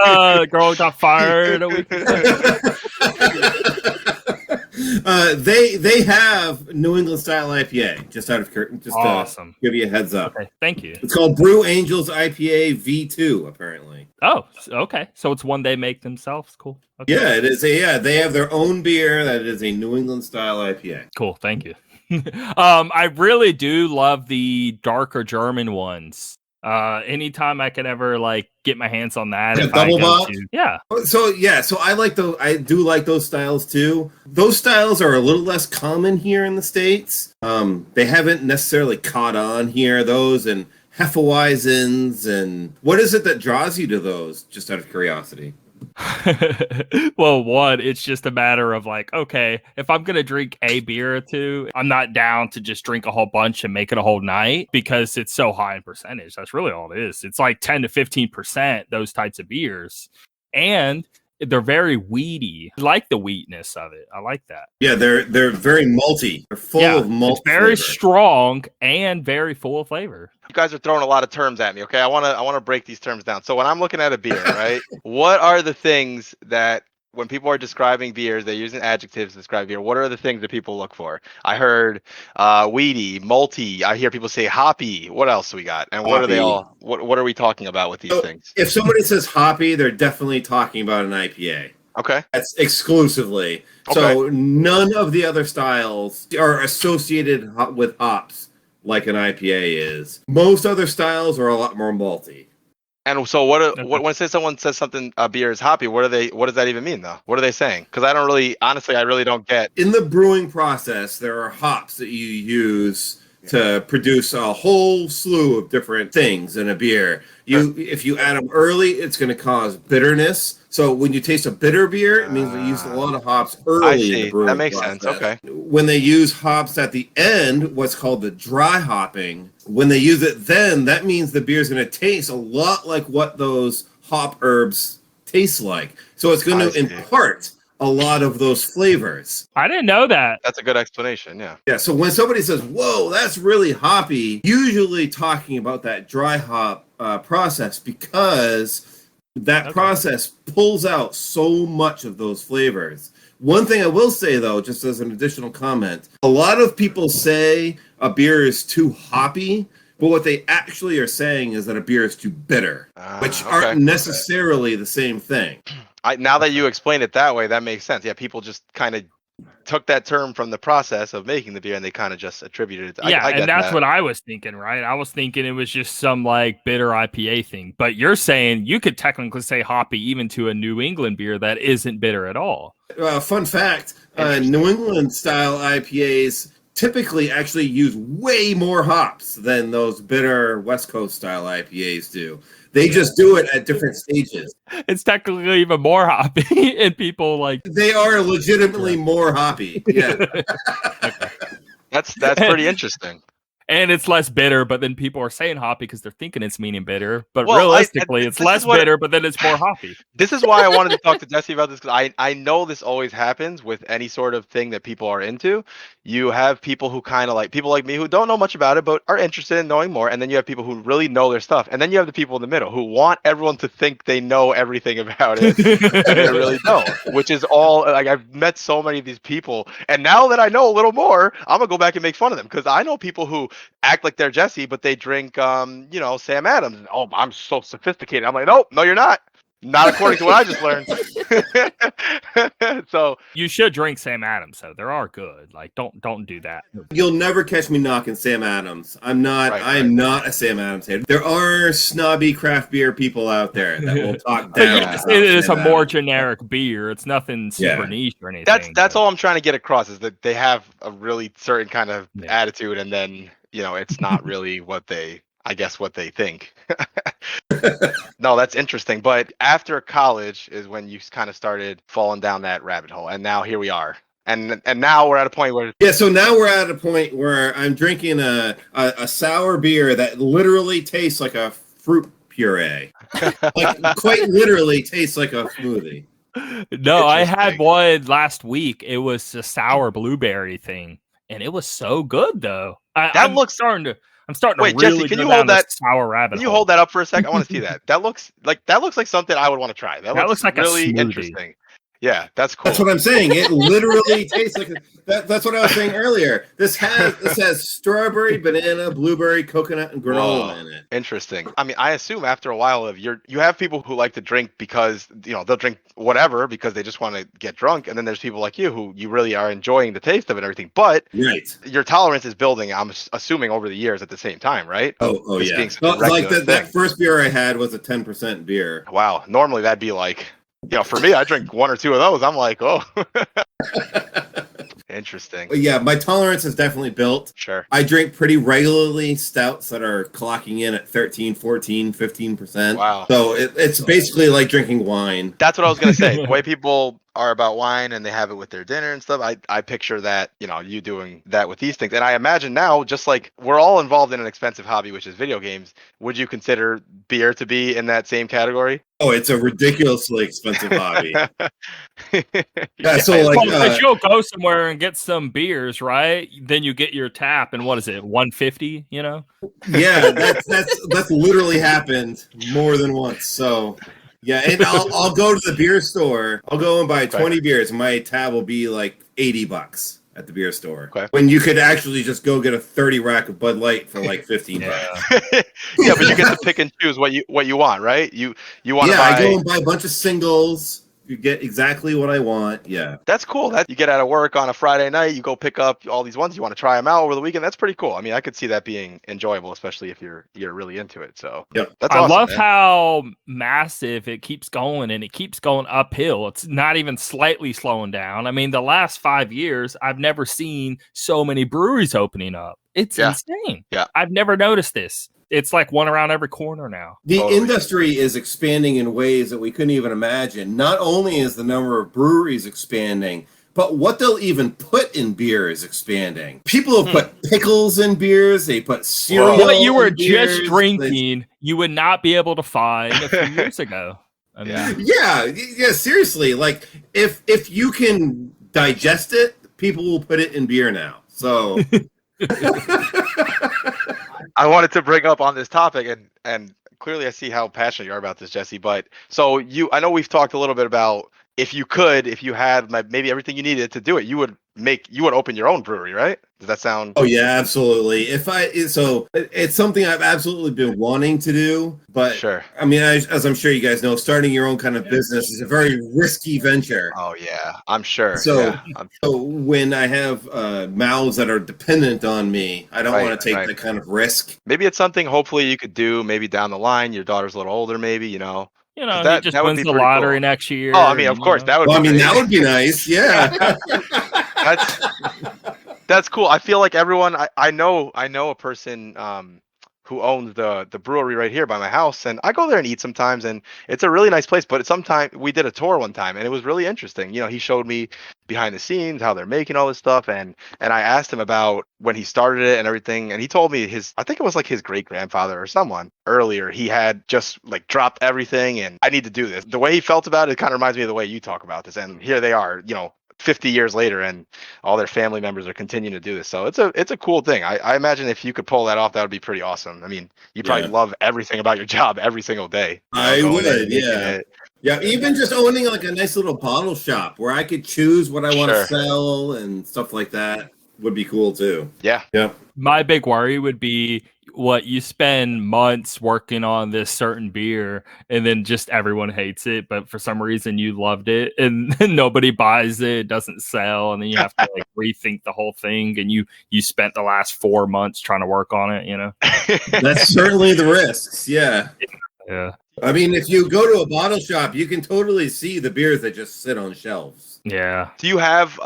girl got fired a week ago. They have New England style IPA. Just Awesome. To give you a heads up. Okay, thank you. It's called Brew Angels IPA V2. Apparently. Oh, okay. So it's one they make themselves. Cool. Okay. Yeah, it is. They have their own beer that is a New England style IPA. Cool. Thank you. I really do love the darker German ones. Anytime I can ever like get my hands on that, if double bot? Yeah. So I like those. I do like those styles too. Those styles are a little less common here in the States. They haven't necessarily caught on here. Those and Hefeweizens, and what is it that draws you to those? Just out of curiosity. Well, one, it's just a matter of like, okay, if I'm gonna drink a beer or two, I'm not down to just drink a whole bunch and make it a whole night because it's so high in percentage. That's really all it is. It's like 10 to 15%, those types of beers, and they're very weedy. I like the wheatness of it. I like that. Yeah, they're very malty. They're full of malt. It's very flavor. strong and very full of flavor. You guys are throwing a lot of terms at me. Okay, I want to break these terms down. So when I'm looking at a beer, right, what are the things that when people are describing beers, they're using adjectives to describe beer? What are the things that people look for? I heard weedy, malty. I hear people say hoppy. What else do we got? And what are they all? What are we talking about with these things? If somebody says hoppy, they're definitely talking about an IPA. Okay. That's exclusively. Okay. So none of the other styles are associated with hops like an IPA is. Most other styles are a lot more malty. And so when someone says something a beer is hoppy, what does that even mean though? What are they saying? Because I really don't get. In the brewing process, there are hops that you use to produce a whole slew of different things in a beer. If you add them early, it's going to cause bitterness. So when you taste a bitter beer, it means they used a lot of hops early in the brewing that makes process. sense. Okay. When they use hops at the end, what's called the dry hopping, when they use it then, that means the beer's going to taste a lot like what those hop herbs taste like. So it's going to impart a lot of those flavors. I didn't know that. That's a good explanation, yeah. Yeah, so when somebody says, whoa, that's really hoppy, usually talking about that dry hop process, because that process pulls out so much of those flavors. One thing I will say, though, just as an additional comment, a lot of people say a beer is too hoppy, but what they actually are saying is that a beer is too bitter, which aren't necessarily the same thing. Now that you explain it that way, that makes sense. Yeah, people just kind of took that term from the process of making the beer and they kind of just attributed it to and that's what I was thinking, right? I was thinking it was just some like bitter IPA thing. But you're saying you could technically say hoppy even to a New England beer that isn't bitter at all. Fun fact, New England style IPAs typically actually use way more hops than those bitter West Coast style IPAs do. They just do it at different stages. It's technically even more hoppy, and people like they are legitimately more hoppy. Yeah, that's pretty interesting. And it's less bitter, but then people are saying hoppy because they're thinking it's meaning bitter. But Well, realistically, it's less bitter, but then it's more hoppy. This is why I wanted to talk to Jesse about this, because I know this always happens with any sort of thing that people are into. You have people who kind of like people like me who don't know much about it but are interested in knowing more, and then you have people who really know their stuff, and then you have the people in the middle who want everyone to think they know everything about it, and they really don't. Which is all like I've met so many of these people, and now that I know a little more, I'm gonna go back and make fun of them because I know people who act like they're Jesse, but they drink, Sam Adams. And, oh, I'm so sophisticated. I'm like, nope, no, you're not. Not according to what I just learned. So you should drink Sam Adams, though. They are good. Like, don't do that. You'll never catch me knocking Sam Adams. I'm not. I'm not a Sam Adams hater. There are snobby craft beer people out there that will talk down. It is a more generic beer. It's nothing super niche or anything. That's all I'm trying to get across is that they have a really certain kind of attitude, and then it's not really what they think. No, that's interesting. But after college is when you kind of started falling down that rabbit hole, and now here we are. And now we're at a point where so now we're at a point where I'm drinking a sour beer that literally tastes like a fruit puree. Like quite literally tastes like a smoothie. No, I had one last week. It was a sour blueberry thing, and it was so good though. I'm starting to Wait, really Jesse, can you hold that sour rabbit? Can you hold that up for a sec? I want to see that. That looks like something I would want to try. That looks like really interesting. Yeah, that's cool. That's what I'm saying. It literally tastes like that's what I was saying earlier. This has strawberry, banana, blueberry, coconut, and granola in it. Interesting. I mean, I assume after a while you have people who like to drink because they'll drink whatever because they just want to get drunk, and then there's people like you who you really are enjoying the taste of it and everything. But your tolerance is building. I'm assuming over the years at the same time, right? Oh yeah. Well, like that first beer I had was a 10% beer. Wow. Normally that'd be like. For me, I drink one or two of those. I'm like, oh. Interesting. Yeah, my tolerance is definitely built. Sure. I drink pretty regularly stouts that are clocking in at 13, 14, 15%. Wow. So it's basically like drinking wine. That's what I was going to say. The way people are about wine and they have it with their dinner and stuff, I picture that, you doing that with these things. And I imagine now, just like we're all involved in an expensive hobby, which is video games, would you consider beer to be in that same category? Oh, it's a ridiculously expensive hobby. So like, you'll go somewhere and get some beers, right? Then you get your tap, and what is it, $150? Yeah, that's literally happened more than once. So yeah, and I'll go to the beer store. I'll go and buy 20 beers. My tab will be like $80 at the beer store. Okay. When you could actually just go get a 30 rack of Bud Light for like $15. Yeah, but you get to pick and choose what you want, right? You want to buy. I go and buy a bunch of singles. You get exactly what I want. Yeah. That's cool. That you get out of work on a Friday night, you go pick up all these ones, you want to try them out over the weekend. That's pretty cool. I mean, I could see that being enjoyable, especially if you're really into it. So that's awesome. I love how massive it keeps going, and it keeps going uphill. It's not even slightly slowing down. I mean, the last 5 years, I've never seen so many breweries opening up. It's insane. Yeah. I've never noticed this. It's like one around every corner now. The industry is expanding in ways that we couldn't even imagine. Not only is the number of breweries expanding, but what they'll even put in beer is expanding. People have put pickles in beers. They put cereal. What you were just drinking, you would not be able to find a few years ago. I mean, yeah. Seriously, like if you can digest it, people will put it in beer now. So. I wanted to bring up on this topic, and clearly I see how passionate you are about this, Jesse. But so I know we've talked a little bit about if you had maybe everything you needed to do it, you would open your own brewery, right? Does that sound? Oh yeah, absolutely. It's something I've absolutely been wanting to do, but sure. I mean, as I'm sure you guys know, starting your own kind of business is a very risky venture. Oh yeah, I'm sure. So when I have mouths that are dependent on me, I don't want to take that kind of risk. Maybe it's something hopefully you could do maybe down the line. Your daughter's a little older, maybe, he just wins the lottery next year. Oh, I mean, of course, that would. Well, that would be nice. Yeah, that's cool. I feel like everyone. I know a person who owns the brewery right here by my house, and I go there and eat sometimes, and it's a really nice place. But sometimes we did a tour one time, and it was really interesting. He showed me behind the scenes how they're making all this stuff, and I asked him about when he started it and everything, and he told me I think it was like his great grandfather or someone earlier, he had just like dropped everything, and I need to do this. The way he felt about it kind of reminds me of the way you talk about this, and here they are, 50 years later, and all their family members are continuing to do this. So it's a cool thing. I imagine if you could pull that off, that would be pretty awesome. I mean, you probably love everything about your job every single day. I would, yeah. Yeah, even just owning like a nice little bottle shop where I could choose what I want to sell and stuff like that would be cool too. Yeah. Yeah. My big worry would be what you spend months working on this certain beer and then just everyone hates it, but for some reason you loved it and nobody buys it, it doesn't sell, and then you have to like rethink the whole thing, and you spent the last 4 months trying to work on it. That's certainly the risks. Yeah. I mean, if you go to a bottle shop, you can totally see the beers that just sit on shelves. Yeah. Do you have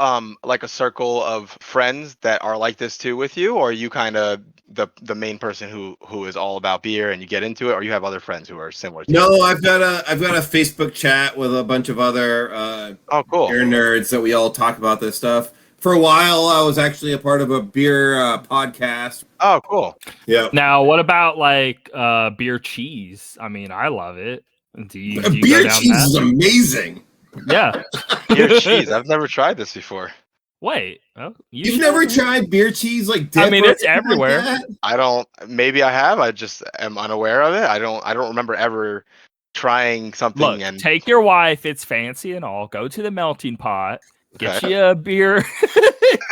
like a circle of friends that are like this too with you, or are you kind of the main person who is all about beer and you get into it, or you have other friends who are similar to you? No, I've got a Facebook chat with a bunch of other cool beer nerds that we all talk about this stuff. For a while, I was actually a part of a beer podcast. Oh, cool. Yeah. Now, what about like beer cheese? I mean, I love it. Do you beer cheese is amazing. Yeah. Beer cheese. I've never tried this before. Wait. Oh, You've never tried beer cheese like dip? I mean, it's everywhere. Like I don't. Maybe I have. I just am unaware of it. I don't remember ever trying something. Look, and take your wife. It's fancy and all. Go to the melting pot. Get you a beer.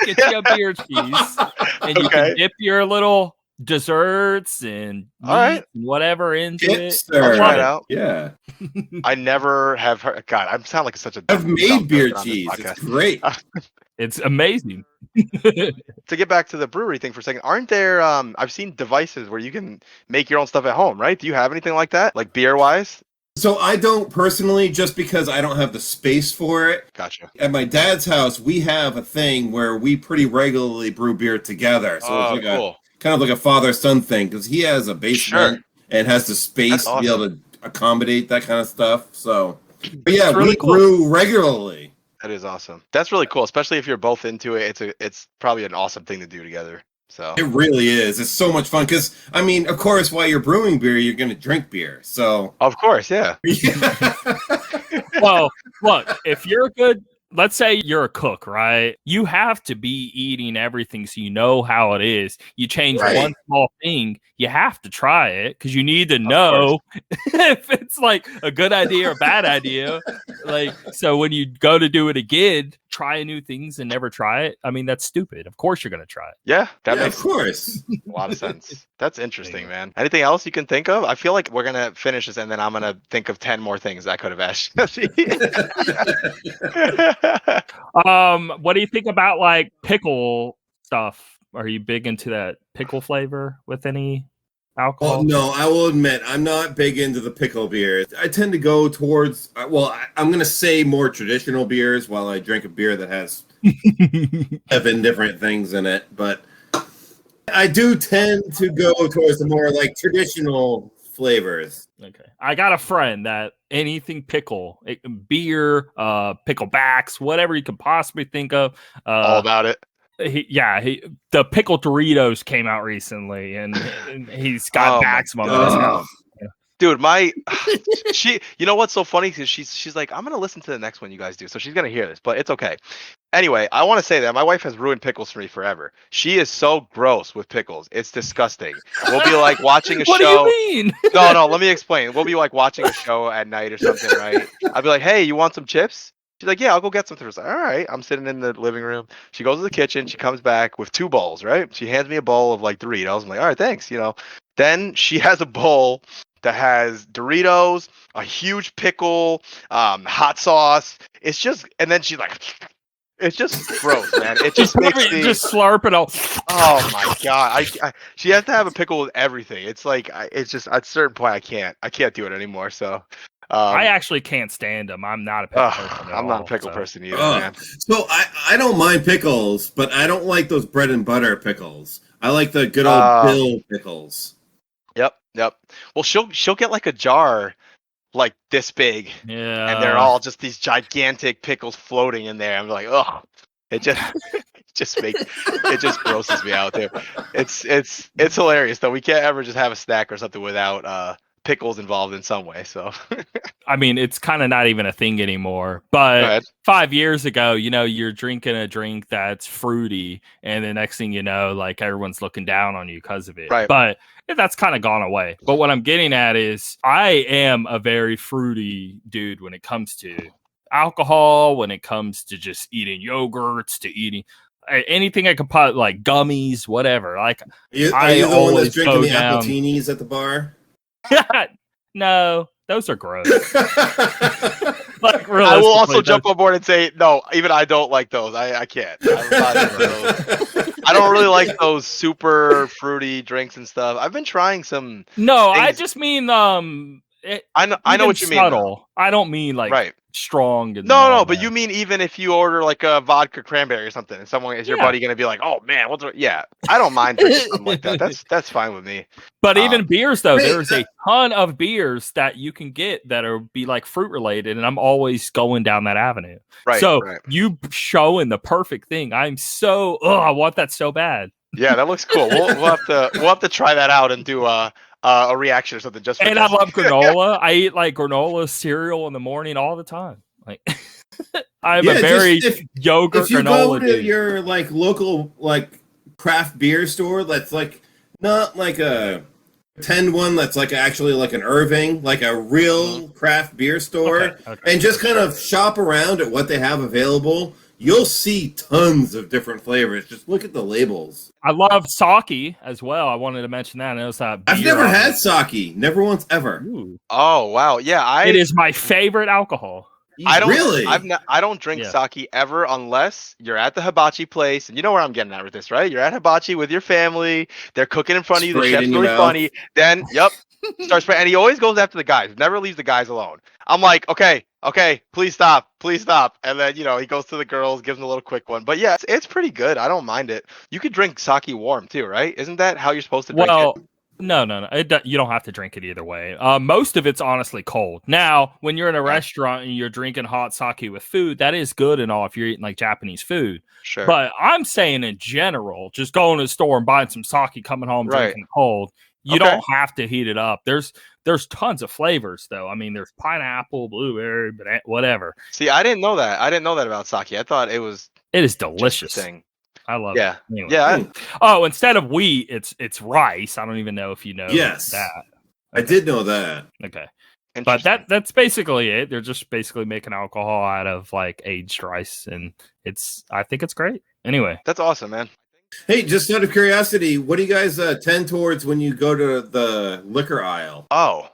Get you a beer cheese, and you can dip your little desserts and meat and whatever into it. I'll try it out. Yeah. I never have heard. God, I sound like such a. I've made beer cheese. It's great. It's amazing. To get back to the brewery thing for a second, aren't there? I've seen devices where you can make your own stuff at home, right? Do you have anything like that, like beer wise? So I don't personally, just because I don't have the space for it. Gotcha. At my dad's house, we have a thing where we pretty regularly brew beer together. So it's like cool. kind of like a father-son thing, because he has a basement and has the space to be able to accommodate that kind of stuff. So, but yeah, really brew regularly. That is awesome. That's really cool, especially if you're both into it. It's probably an awesome thing to do together. So it really is. It's so much fun because, I mean, of course, while you're brewing beer, you're going to drink beer. So of course, yeah. Well, look, if you're good, let's say you're a cook, right? You have to be eating everything so you know how it is. You change one small thing, you have to try it because you need to know if it's like a good idea or bad idea. Like, so when you go to do it again, try new things and never try it. I mean, that's stupid. Of course you're going to try it. Yeah, that makes of course a lot of sense. That's interesting, man. Anything else you can think of? I feel like we're going to finish this and then I'm going to think of 10 more things I could have asked. What do you think about like pickle stuff? Are you big into that pickle flavor with any alcohol? Oh, no, I will admit I'm not big into the pickle beer. I tend to go towards, I'm going to say more traditional beers while I drink a beer that has 7 different things in it. But I do tend to go towards the more like traditional flavors. Okay. I got a friend that anything pickle, beer, picklebacks, whatever you could possibly think of. All about it. The pickle Doritos came out recently, and he's got maximum in his house. Dude, you know what's so funny? Because she's like, I'm gonna listen to the next one you guys do, so she's gonna hear this, but it's okay. Anyway, I want to say that my wife has ruined pickles for me forever. She is so gross with pickles; it's disgusting. We'll be like watching a show. What do you mean? No, let me explain. We'll be like watching a show at night or something, right? I'll be like, hey, you want some chips? She's like, yeah, I'll go get some. Like, all right. I'm sitting in the living room. She goes to the kitchen. She comes back with 2 bowls, right? She hands me a bowl of like Doritos. I'm like, all right, thanks. Then she has a bowl that has Doritos, a huge pickle, hot sauce. It's just, and then she's like, it's just gross, man. It just makes me just slurp it all. Oh my god! She has to have a pickle with everything. It's like, it's just at a certain point I can't do it anymore. So. I actually can't stand them. I'm not a pickle person. I'm not a pickle person either, man. So I don't mind pickles, but I don't like those bread and butter pickles. I like the good old Bill pickles. Yep. Well, she'll get like a jar like this big, Yeah. and they're all just these gigantic pickles floating in there. I'm like, oh, it just it just grosses me out there. It's hilarious though. We can't ever just have a snack or something without pickles involved in some way. So I mean, it's kind of not even a thing anymore. go But ahead. 5 years ago, you're drinking a drink that's fruity, and the next thing you know, like everyone's looking down on you because of it. Right. But that's kind of gone away. But what I'm getting at is I am a very fruity dude when it comes to alcohol, when it comes to just eating yogurts, to eating anything I could put, like gummies, whatever. Like, Are you I the one that's always drinking go the down. appletinis at the bar? No, those are gross. Like, I will also realistically, jump on board and say no. Even I don't like those. I can't. I'm not into those. I don't really like those super fruity drinks and stuff. I've been trying some. No, I things- just mean I know what you mean. Though. subtle. I don't mean like Right. strong. And No, all but that. you mean even if you order like a vodka cranberry or something, and someone is your Yeah. buddy gonna be like, "Oh man, yeah." I don't mind drinking something like that. That's fine with me. But even beers, though, Hey, there's a ton of beers that you can get that are be like fruit related, and I'm always going down that avenue. Right. So right. you showing the perfect thing. I want that so bad. Yeah, that looks cool. We'll have to try that out and do a reaction or something just for And I testing. love granola. I eat like granola cereal in the morning all the time. Like, I'm a very yogurt If you granola go to dude. your like local like craft beer store, that's like not like a pretend one, that's like actually like an Irving, like a real craft beer store, Okay. and just kind of shop around at what they have available. You'll see tons of different flavors. Just look at the labels. I love sake as well. I wanted to mention that. I know it's not I've beer, never had obviously. sake, never once ever. Ooh. Oh wow, yeah. It is my favorite alcohol. I don't really. I don't drink sake ever unless you're at the hibachi place, and you know where I'm getting at with this, right? You're at hibachi with your family. They're cooking in front of you. The Sprayed chef's in your really mouth. funny. Then, starts spraying, and he always goes after the guys. Never leaves the guys alone. I'm like, okay, please stop, and then he goes to the girls, gives them a little quick one. But yeah, it's pretty good. I don't mind it. You could drink sake warm too, right? Isn't that how you're supposed to drink it? No. You don't have to drink it either way. Most of it's honestly cold. Now, when you're in a restaurant and you're drinking hot sake with food, that is good and all if you're eating like Japanese food. Sure. But I'm saying in general, just going to the store and buying some sake, coming home drinking it cold. You don't have to heat it up. There's tons of flavors though. I mean, there's pineapple, blueberry, whatever. See, I didn't know that. I didn't know that about sake. I thought it is delicious. Thing. I love it. Anyway. Yeah. Oh, instead of wheat, it's rice. I don't even know if you know that. Okay. I did know that. Okay. But that's basically it. They're just basically making alcohol out of like aged rice, and I think it's great. Anyway. That's awesome, man. Hey, just out of curiosity, what do you guys tend towards when you go to the liquor aisle? Oh,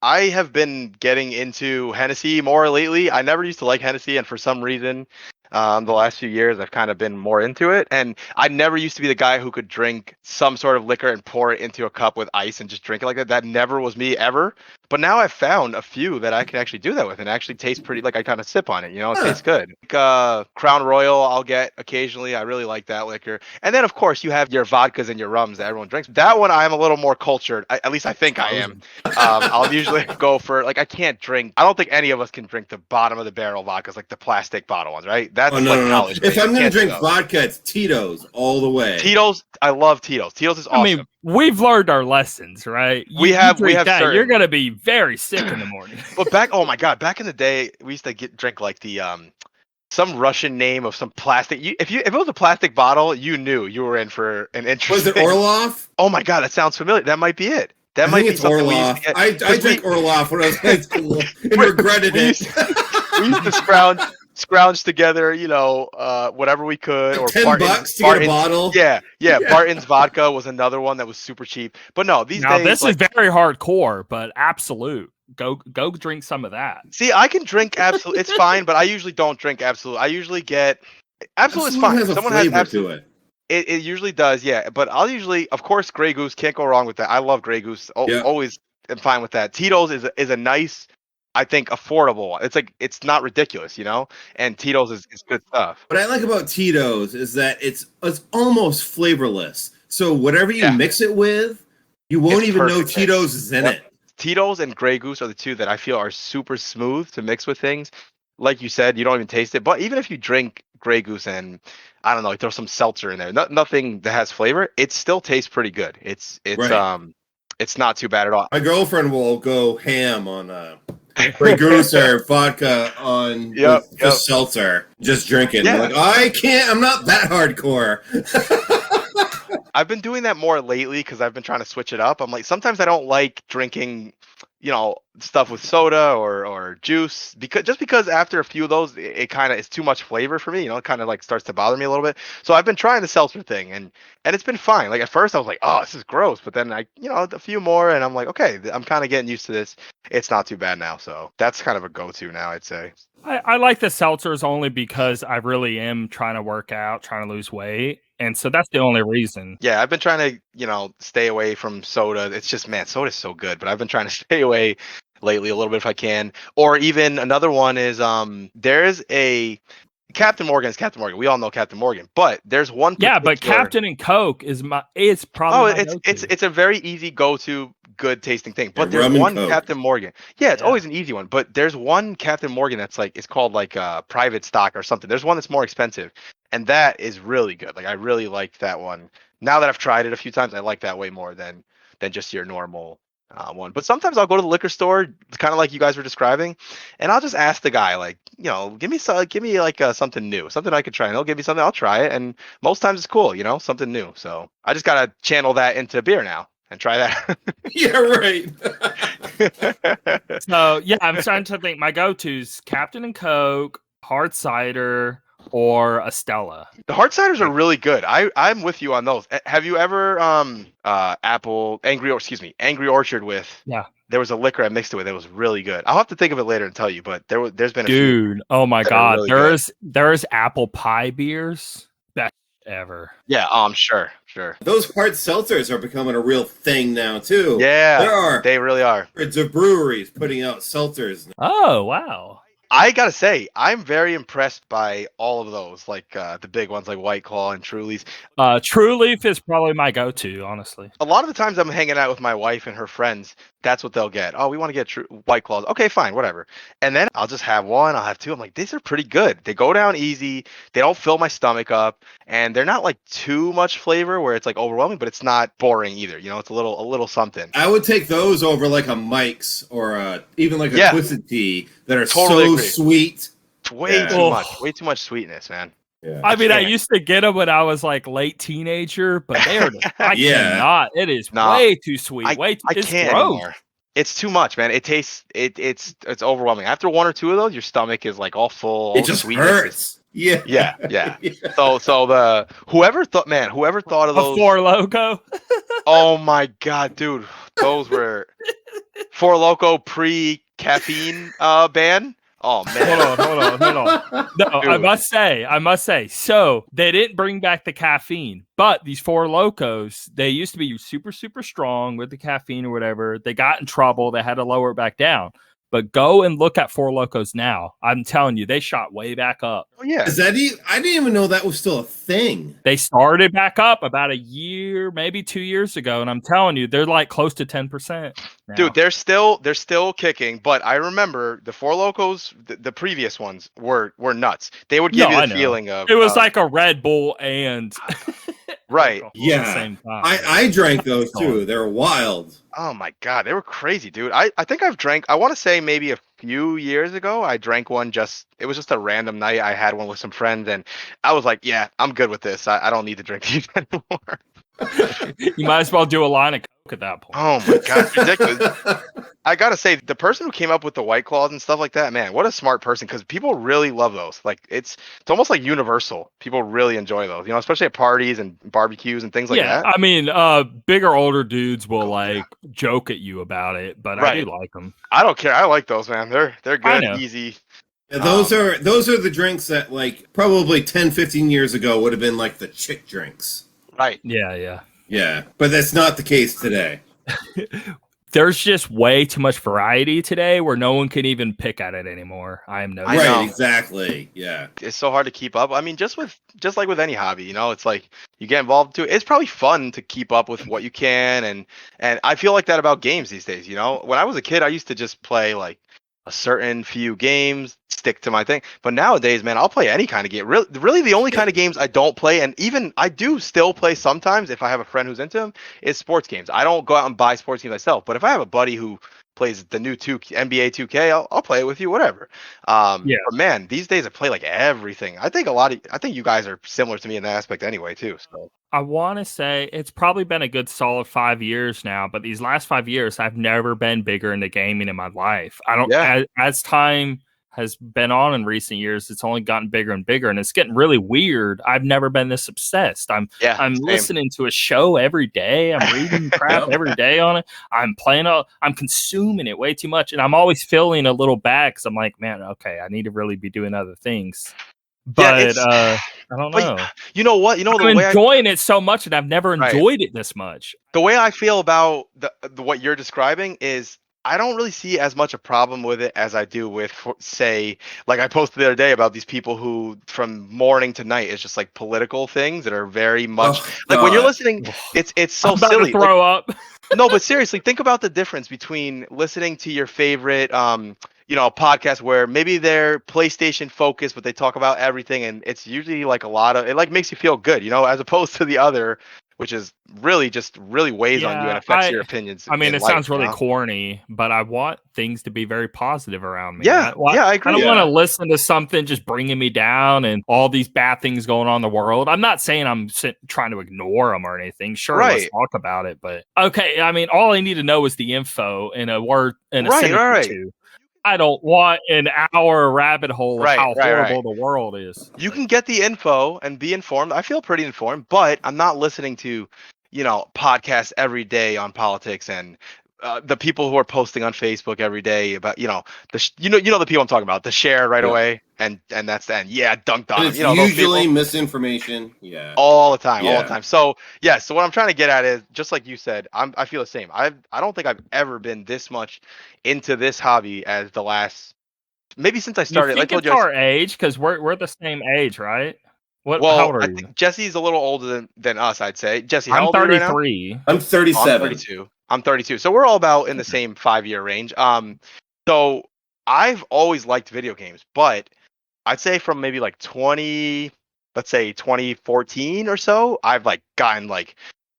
I have been getting into Hennessy more lately. I never used to like Hennessy, and for some reason, the last few years, I've kind of been more into it. And I never used to be the guy who could drink some sort of liquor and pour it into a cup with ice and just drink it like that. That never was me ever. But now I've found a few that I can actually do that with, and it actually tastes pretty. Like I kind of sip on it, it tastes good. Like, Crown Royal, I'll get occasionally. I really like that liquor. And then of course you have your vodkas and your rums that everyone drinks. That one I'm a little more cultured. At least I think I am. I'll usually go for like I can't drink. I don't think any of us can drink the bottom of the barrel vodkas, like the plastic bottle ones, right? That's college. If I'm gonna drink vodka, it's Tito's all the way. Tito's, I love Tito's. Tito's is awesome. I mean, we've learned our lessons, right? We have that. You're gonna be very sick in the morning. But oh my god, back in the day, we used to drink like the some Russian name of some plastic. If it was a plastic bottle, you knew you were in for an interesting. Was it Orloff? Oh my god, that sounds familiar. That might be it. That might be something Orloff. I drank Orloff when I was in high school and regretted it. We used to scrounge together, whatever we could. Or $10 to get a bottle. Yeah. Barton's vodka was another one that was super cheap. But no, these days. This is very hardcore, but absolute. Go drink some of that. See, I can drink Absolute. It's fine, but I usually don't drink Absolute. I usually get Absolute is fine. Has a flavor to it. It usually does, yeah. But I'll usually, of course, Grey Goose, can't go wrong with that. I love Grey Goose. Always am fine with that. Tito's is a nice, I think, affordable. It's like it's not ridiculous, And Tito's is good stuff. What I like about Tito's is that it's almost flavorless. So whatever you mix it with, You won't It's even know perfect. Tito's is in Yep. it. Tito's and Grey Goose are the two that I feel are super smooth to mix with things. Like you said, you don't even taste it. But even if you drink Grey Goose and I don't know, throw some seltzer in there, nothing that has flavor, it still tastes pretty good. Right. It's not too bad at all. My girlfriend will go ham on Grey Goose or vodka on Yep, with just seltzer, just drink it. Yeah. I'm like, I can't. I'm not that hardcore. I've been doing that more lately because I've been trying to switch it up. I'm like, sometimes I don't like drinking, stuff with soda or juice because after a few of those, it kind of is too much flavor for me. It kind of like starts to bother me a little bit. So I've been trying the seltzer thing and it's been fine. Like at first I was like, oh, this is gross, but then a few more and I'm like, okay, I'm kind of getting used to this. It's not too bad now. So that's kind of a go-to now, I'd say. I like the seltzers only because I really am trying to work out, trying to lose weight. And so that's the only reason. Yeah, I've been trying to, stay away from soda. It's just, man, soda's so good, but I've been trying to stay away lately a little bit if I can. Or even another one is there's a Captain Morgan is Captain Morgan. We all know Captain Morgan, but there's one. Yeah, but Captain and Coke is probably. It's a very easy go-to, good tasting thing. But Yeah, there's one Coke. Captain Morgan. Yeah, it's always an easy one. But there's one Captain Morgan that's like it's called like private stock or something. There's one that's more expensive, and that is really good. Like I really like that one. Now that I've tried it a few times, I like that way more than just your normal one. But sometimes I'll go to the liquor store, kind of like you guys were describing, and I'll just ask the guy, like, give me like something new, something I could try, and he'll give me something, I'll try it, and most times it's cool, something new. So I just gotta channel that into beer now and try that. Yeah, right. So yeah, I'm starting to think my go-tos: Captain and Coke, hard cider, or a Stella. The hard ciders are really good. I'm with you on those. Have you ever Angry Orchard with? Yeah. There was a liquor I mixed it with. It was really good. I'll have to think of it later and tell you. But there's been a Dude, oh my that are god, really there's apple pie beers. Best ever. Yeah, sure. Those hard seltzers are becoming a real thing now too. Yeah, they really are. Hundreds of breweries putting out seltzers. Oh wow. I gotta say, I'm very impressed by all of those, like the big ones like White Claw and Truly's. True Leaf is probably my go-to, honestly. A lot of the times I'm hanging out with my wife and her friends, that's what they'll get. Oh, we want to get White Claws. Okay, fine, whatever. And then I'll just have one, I'll have two. I'm like, these are pretty good. They go down easy. They don't fill my stomach up, and they're not like too much flavor where it's like overwhelming, but it's not boring either. It's a little something. I would take those over like a Mike's or even like a Twisted Tea that are totally so agree. sweet. It's way too much. Way too much sweetness, man. Yeah. I mean, I used to get them when I was like late teenager, but they are. I cannot. It is way too sweet. I can't anymore. It's too much, man. It tastes. It's overwhelming. After one or two of those, your stomach is like all full. It just hurts. Yeah. So the whoever thought of those Four Loko. Oh my god, dude, those were Four Loko pre-caffeine ban. Oh man, hold on. No, I must say. So they didn't bring back the caffeine, but these Four Locos, they used to be super, super strong with the caffeine or whatever. They got in trouble. They had to lower it back down. But go and look at Four Locos now. I'm telling you, they shot way back up. Oh yeah, I didn't even know that was still a thing. They started back up about a year, maybe 2 years ago, and I'm telling you, they're like close to 10%. Now. Dude, they're still kicking. But I remember the Four Locos, the previous ones were nuts. They would give you the feeling of it was like a Red Bull and right. Yeah, at the same time. I drank those too. They were wild. Oh my god, they were crazy, dude. I think I've drank. I want to say maybe a few years ago, I drank one. It was just a random night. I had one with some friends, and I was like, "Yeah, I'm good with this. I don't need to drink these anymore." You might as well do a line of Coke at that point. Oh my god, ridiculous! I gotta say, the person who came up with the White Claws and stuff like that, man, what a smart person. Because people really love those. Like it's almost like universal. People really enjoy those. Especially at parties and barbecues and things like that. I mean, bigger, older dudes will joke at you about it, but I do like them. I don't care. I like those, man. They're good, easy. Yeah, those are the drinks that like probably 10, 15 years ago would have been like the chick drinks. Right. Yeah. Yeah, but that's not the case today. there's just way too much variety today where no one can even pick at it anymore. I am no. I know. Right, exactly. Yeah. It's so hard to keep up. I mean, just like with any hobby, you know, it's like you get involved too. It's probably fun to keep up with what you can, and I feel like that about games these days. You know, when I was a kid, I used to just play like a certain few games, stick to my thing. But nowadays, man, I'll play any kind of game. Really, the only kind of games I don't play, and even I do still play sometimes if I have a friend who's into them, is sports games. I don't go out and buy sports games myself, but if I have a buddy who plays the new NBA 2K, I'll play it with you, whatever. But man, these days I play like everything. I think you guys are similar to me in that aspect anyway, too. So I want to say it's probably been a good solid 5 years now, but these last 5 years, I've never been bigger into gaming in my life. I don't, as time has been on in recent years, it's only gotten bigger and bigger, and it's getting really weird. I've never been this obsessed. I'm listening to a show every day. I'm reading crap every day on it. I'm consuming it way too much, and I'm always feeling a little bad because I'm like, man, okay, I need to really be doing other things. But I don't know. You know what? I'm enjoying it so much, and I've never enjoyed it this much. The way I feel about what you're describing is I don't really see as much a problem with it as I do with, say, like I posted the other day about these people who from morning to night is just like political things that are very much like when you're listening, it's so I'm about silly. To throw up. No, but seriously, think about the difference between listening to your favorite podcast where maybe they're PlayStation focused, but they talk about everything, and it's usually like a lot of it like makes you feel good, you know, as opposed to the other, which is really weighs on you and affects your opinions. I mean, it sounds really corny, but I want things to be very positive around me. Yeah, I agree. I don't want to listen to something just bringing me down and all these bad things going on in the world. I'm not saying I'm trying to ignore them or anything. Sure, let's talk about it. But okay, I mean, all I need to know is the info in a word in a sentence or two. I don't want an hour rabbit hole of how horrible the world is. You can get the info and be informed. I feel pretty informed, but I'm not listening to, podcasts every day on politics and the people who are posting on Facebook every day about, the people I'm talking about, the share right away and that's the end. Yeah, dunked on. It's usually misinformation. Yeah. All the time. So so what I'm trying to get at is just like you said, I feel the same. I don't think I've ever been this much into this hobby as the last, maybe since I started. I told you our age because we're the same age, right? How old are you? Think Jesse's a little older than us, I'd say. Jesse, how I'm old are you 33. Right now? I'm 37. I'm 32. So we're all about in the same 5-year range. So I've always liked video games, but I'd say from maybe like 2014 or so, I've like gotten like,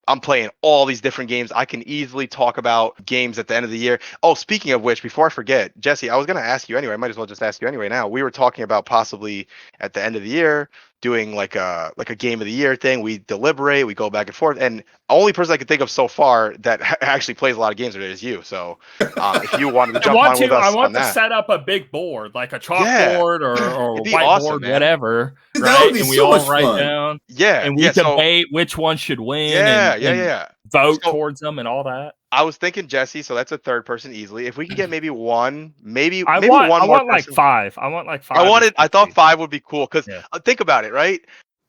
I'm playing all these different games. I can easily talk about games at the end of the year. Oh, speaking of which, before I forget, Jesse, I was going to ask you anyway. I might as well just ask you anyway now. We were talking about possibly at the end of the year doing like a game of the year thing. We deliberate, we go back and forth. And the only person I could think of so far that actually plays a lot of games today is you. So if you wanted to jump on with us I want on to set up a big board, like a chalkboard or a whiteboard, awesome, whatever. That would be and we so all much write fun. down. Yeah. And we debate which one should win. And vote towards them and all that. I was thinking Jesse, so that's a third person easily. If we can get maybe one, maybe I one more. I want like 5. I want like 5. I thought 5 would be cool because think about it, right?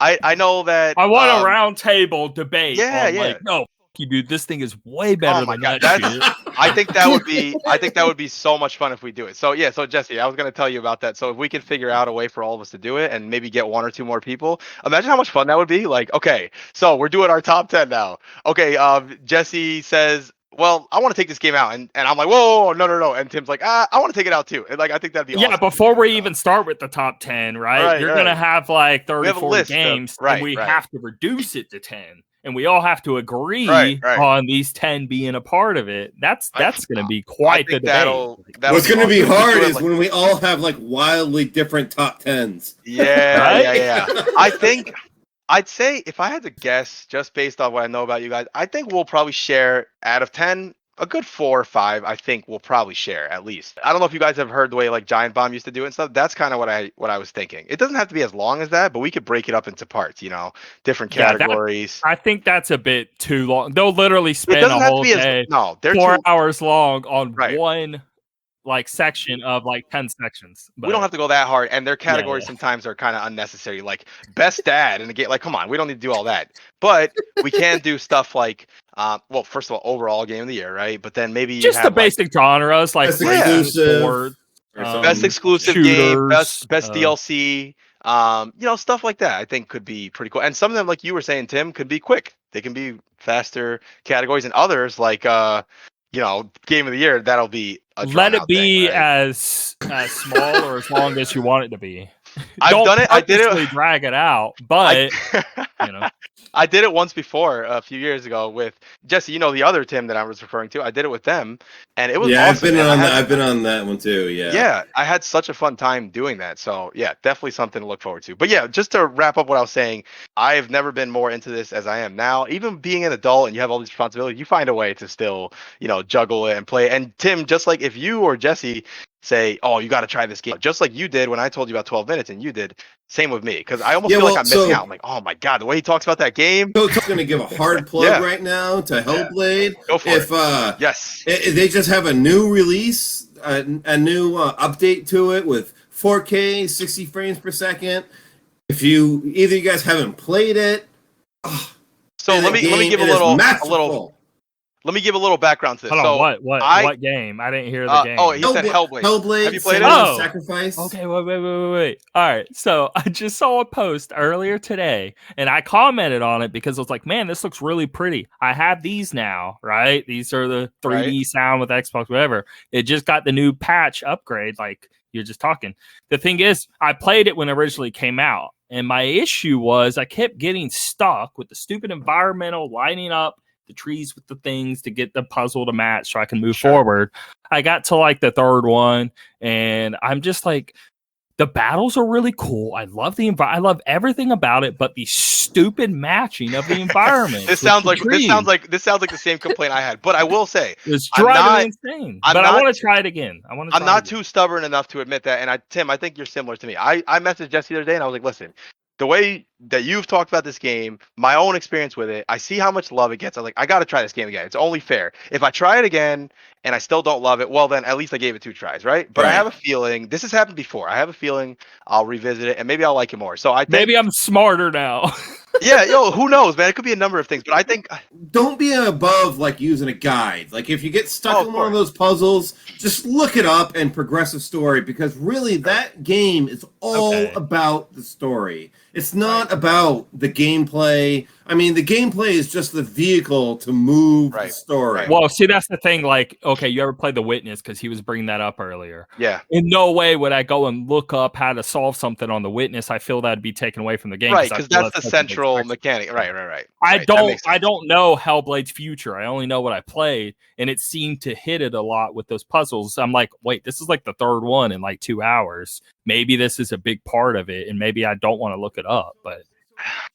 I know that I want a round table debate. Yeah. Like, no, you dude, this thing is way better than that shit. I think that would be so much fun if we do it. So Jesse, I was gonna tell you about that. So if we can figure out a way for all of us to do it and maybe get 1 or 2 more people, imagine how much fun that would be. Like, okay, so we're doing our top 10 now. Okay, Jesse says, well, I want to take this game out, and I'm like, whoa, no, and Tim's like, I want to take it out too. And like, I think that'd be awesome. Yeah, before we even start with the top 10, right? You're gonna have like 30, 40 games, and we have to reduce it to 10. And we all have to agree on these 10 being a part of it. That's going to be quite the debate. What's going to be hard is when we all have like wildly different top 10s. Yeah. I'd say if I had to guess, just based on what I know about you guys, I think we'll probably share out of 10. A good 4 or 5, I think we'll probably share at least. I don't know if you guys have heard the way like Giant Bomb used to do it and stuff. That's kind of what I was thinking. It doesn't have to be as long as that, but we could break it up into parts, different categories. I think that's a bit too long. They'll literally spend a whole day, 4 hours long on one like section of like 10 sections. But we don't have to go that hard, and their categories sometimes are kind of unnecessary, like best dad in a game. Like, come on, we don't need to do all that. But we can do stuff like Well, first of all, overall game of the year, right? But then maybe you Just the have like basic genres like Best racing, exclusive sports, or best something. exclusive game, shooters. best DLC, stuff like that. I think could be pretty cool. And some of them, like you were saying, Tim, could be quick. They can be faster categories, and others like game of the year. That'll be a Let it drawn-out be thing, right? as small or as long as you want it to be. I've Don't done it. I did purposely it. drag it out, but I did it once before a few years ago with Jesse. The other Tim that I was referring to. I did it with them, and it was Yeah, awesome. I've been on that one too. Yeah. Yeah, I had such a fun time doing that. So yeah, definitely something to look forward to. But yeah, just to wrap up what I was saying, I've never been more into this as I am now. Even being an adult and you have all these responsibilities, you find a way to still, juggle it and play. And Tim, just like if you or Jesse say, "Oh, you got to try this game," just like you did when I told you about 12 minutes, and you did. Same with me, because I almost feel like I'm missing out. I'm like, oh my god, the way he talks about that game. So I'm going to give a hard plug right now to Hellblade. Go for it. Yes, they just have a new release, a new update to it with 4K, 60 frames per second. If either you guys haven't played it, so let me give a little. Let me give a little background to this. Hold on, what game? I didn't hear the game. Oh, he said Hellblade. Hellblade. Have you played it? Oh, Sacrifice. Okay, wait. All right, so I just saw a post earlier today, and I commented on it because I was like, man, this looks really pretty. I have these now, right? These are the 3D sound with Xbox, whatever. It just got the new patch upgrade, like you're just talking. The thing is, I played it when it originally came out, and my issue was I kept getting stuck with the stupid environmental lining up the trees with the things to get the puzzle to match so I can move forward. I got to like the third one, and I'm just like, the battles are really cool. I love I love everything about it, but the stupid matching of the environment. This sounds like the same complaint I had. But I will say, it's driving me insane. But I want to try it again. I'm not too stubborn enough to admit that. And Tim, I think you're similar to me. I messaged Jesse the other day, and I was like, listen. The way that you've talked about this game, my own experience with it, I see how much love it gets. I was like, I got to try this game again. It's only fair. If I try it again and I still don't love it, well, then at least I gave it 2 tries, right? But I have a feeling, this has happened before. I have a feeling I'll revisit it and maybe I'll like it more. So I think, maybe I'm smarter now. Yeah, who knows, man? It could be a number of things, but I think don't be above like using a guide. Like if you get stuck in one of those puzzles, just look it up and progressive story, because really that game is all about the story. It's not about the gameplay. I mean, the gameplay is just the vehicle to move the story. Well, see, that's the thing. Like, okay, you ever played The Witness? Because he was bringing that up earlier. Yeah. In no way would I go and look up how to solve something on The Witness. I feel that'd be taken away from the game. Right, because that's the central mechanic. Right. I don't know Hellblade's future. I only know what I played, and it seemed to hit it a lot with those puzzles. I'm like, wait, this is like the third one in like 2 hours. Maybe this is a big part of it, and maybe I don't want to look it up, but.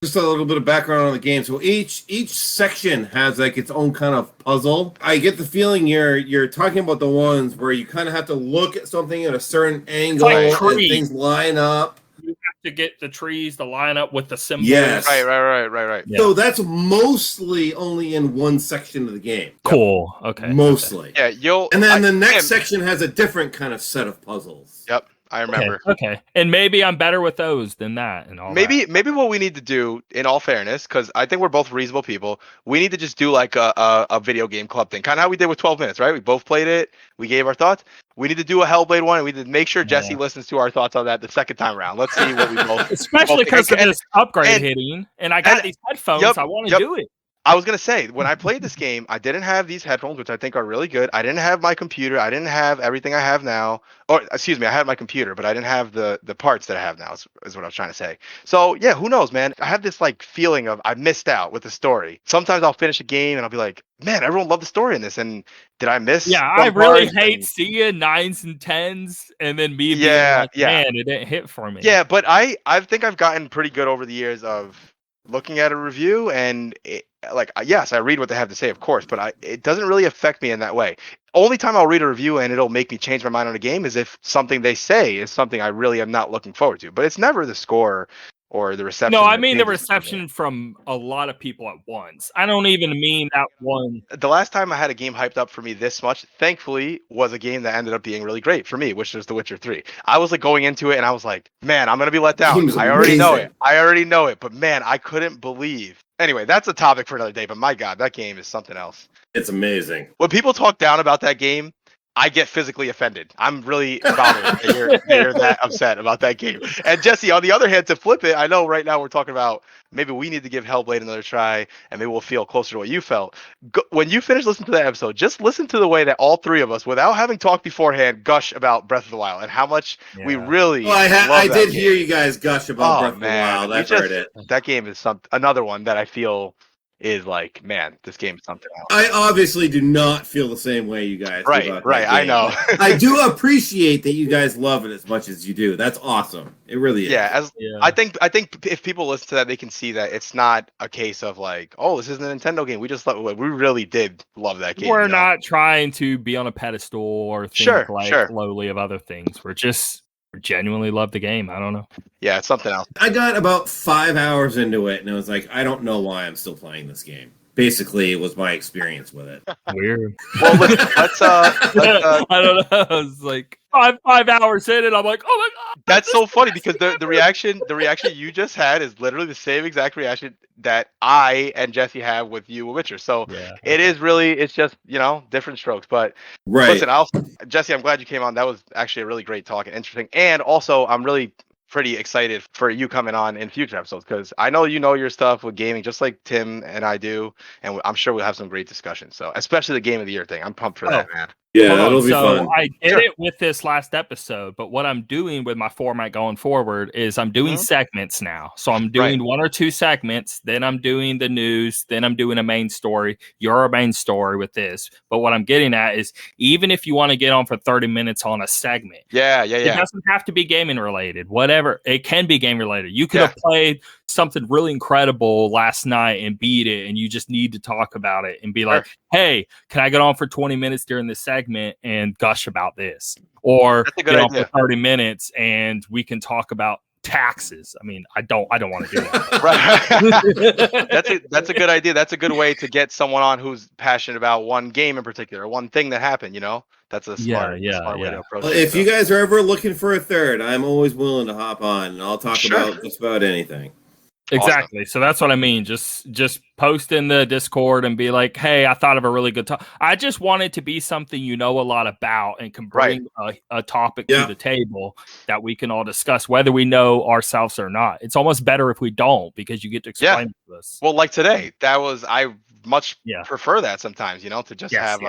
Just a little bit of background on the game. So each section has like its own kind of puzzle. I get the feeling you're talking about the ones where you kind of have to look at something at a certain angle and things line up. You have to get the trees to line up with the symbols. Yes. Right. Yeah. So that's mostly only in one section of the game. Cool. Okay. Mostly. Okay. Yeah, and then the next section has a different kind of set of puzzles. Yep. I remember. Okay. And maybe I'm better with those than that and all Maybe what we need to do, in all fairness, because I think we're both reasonable people, we need to just do like a video game club thing. Kind of how we did with 12 minutes, right? We both played it. We gave our thoughts. We need to do a Hellblade one, and we need to make sure Jesse listens to our thoughts on that the second time around. Let's see what we both... Especially because of this upgrade hitting, and I got these headphones. I want to do it. I was going to say, when I played this game, I didn't have these headphones, which I think are really good. I didn't have my computer. I didn't have everything I have now. Or, excuse me, I had my computer, but I didn't have the parts that I have now, is what I was trying to say. So, yeah, who knows, man? I have this, like, feeling of I missed out with the story. Sometimes I'll finish a game, and I'll be like, man, everyone loved the story in this, and did I miss? Yeah, I really hate seeing 9s and 10s, and then me being like, man, it didn't hit for me. Yeah, but I think I've gotten pretty good over the years of looking at a review and yes, I read what they have to say, of course, but it doesn't really affect me in that way. Only time I'll read a review and it'll make me change my mind on a game is if something they say is something I really am not looking forward to. But it's never the score or the reception. No, I mean the reception from a lot of people at once. I don't even mean that one. The last time I had a game hyped up for me this much, thankfully, was a game that ended up being really great for me, which was The Witcher 3. I was like going into it and I was like, man, I'm going to be let down. I already know it. But man, I couldn't believe. Anyway, that's a topic for another day. But my God, that game is something else. It's amazing. When people talk down about that game, I get physically offended. I'm really bothered that you're that upset about that game. And Jesse, on the other hand, to flip it, I know right now we're talking about maybe we need to give Hellblade another try, and maybe we'll feel closer to what you felt. When you finish listening to that episode, just listen to the way that all three of us, without having talked beforehand, gush about Breath of the Wild and how much we really. Well, I did hear you guys gush about Breath of the Wild. I've heard it. That game is another one that I feel is like, man, this game is something else. I obviously do not feel the same way you guys do about that game. I know. I do appreciate that you guys love it as much as you do. That's awesome. It really is. Yeah, I think if people listen to that, they can see that it's not a case of like, oh, this isn't a Nintendo game. We really did love that game. We're not trying to be on a pedestal or think lowly of other things. We genuinely love the game. I don't know. Yeah, it's something else. I got about 5 hours into it, and I was like, I don't know why I'm still playing this game. Basically, it was my experience with it. Weird. Well, let's I don't know. It's like 5 hours in, and I'm like, oh my God. That's so funny because the reaction you just had is literally the same exact reaction that I and Jesse have with you, Witcher. So it is really, it's just, different strokes. But listen, Jesse, I'm glad you came on. That was actually a really great talk and interesting. And also, I'm really pretty excited for you coming on in future episodes because I know you know your stuff with gaming just like Tim and I do, and I'm sure we'll have some great discussions. So especially the Game of the Year thing, I'm pumped for that, man. Yeah, that'll be fun. I did it with this last episode, but what I'm doing with my format going forward is I'm doing segments now. So I'm doing 1 or 2 segments, then I'm doing the news, then I'm doing a main story. You're a main story with this. But what I'm getting at is even if you want to get on for 30 minutes on a segment, it doesn't have to be gaming related. Whatever, it can be game related. You could have played something really incredible last night and beat it, and you just need to talk about it and be like, hey, can I get on for 20 minutes during this segment and gush about this? Or get on for 30 minutes and we can talk about taxes. I mean, I don't want to do that. That's a good idea. That's a good way to get someone on who's passionate about one game in particular, one thing that happened, That's a smart way to approach it. If you guys are ever looking for a third, I'm always willing to hop on and I'll talk about just about anything. Exactly. Awesome. So that's what I mean. Just post in the Discord and be like, hey, I thought of a really good topic. I just want it to be something you know a lot about and can bring a topic to the table that we can all discuss, whether we know ourselves or not. It's almost better if we don't because you get to explain it to us. Well, like today, I much prefer that sometimes, to just have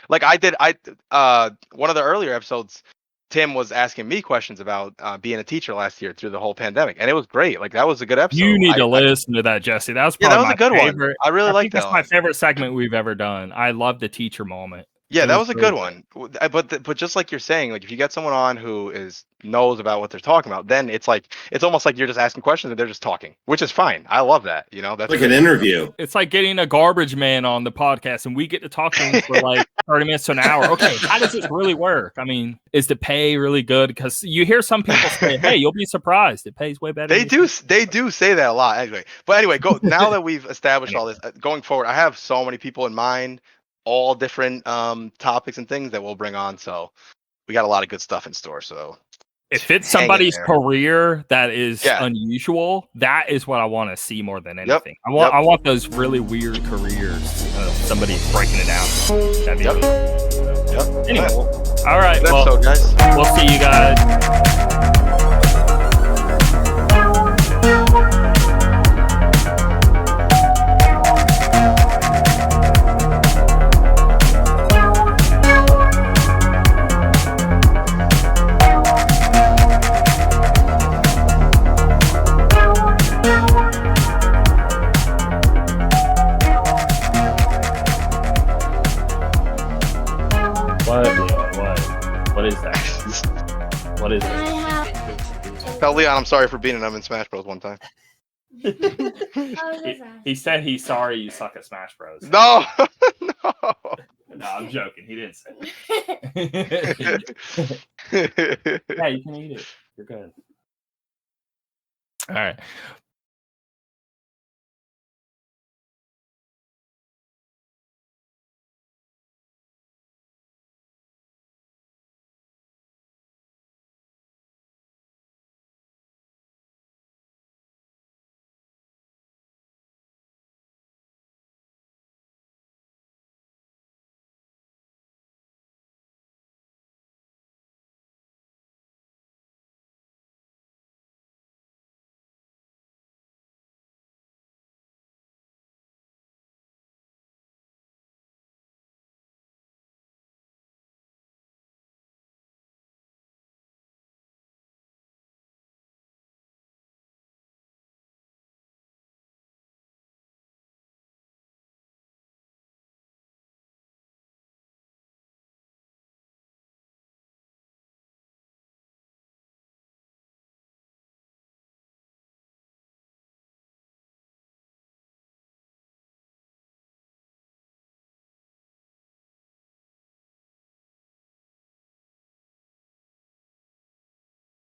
like I did one of the earlier episodes. Tim was asking me questions about being a teacher last year through the whole pandemic, and it was great. Like that was a good episode. You need to listen to that, Jesse. That was probably a good one. I really like that. That's my favorite segment we've ever done. I love the teacher moment. Yeah, that was a good one. But just like you're saying, like if you get someone on who knows about what they're talking about, then it's almost like you're just asking questions and they're just talking, which is fine. I love that. That's like an interview. It's like getting a garbage man on the podcast and we get to talk to him for like 30 minutes to an hour. Okay, how does this really work? I mean, is the pay really good? Because you hear some people say, "Hey, you'll be surprised. It pays way better." They do say that a lot. Anyway, now that we've established all this, going forward, I have so many people in mind. All different topics and things that we'll bring on. So we got a lot of good stuff in store. So if it's somebody's career that is unusual, that is what I want to see more than anything. I want those really weird careers. Somebody breaking it down. That'd be cool. Anyway, all right. Well, guys. We'll see you guys. What is that? What is it? Tell Leon I'm sorry for beating him in Smash Bros. One time. He said he's sorry you suck at Smash Bros. No! No, I'm joking. He didn't say that. Yeah, you can eat it. You're good. All right.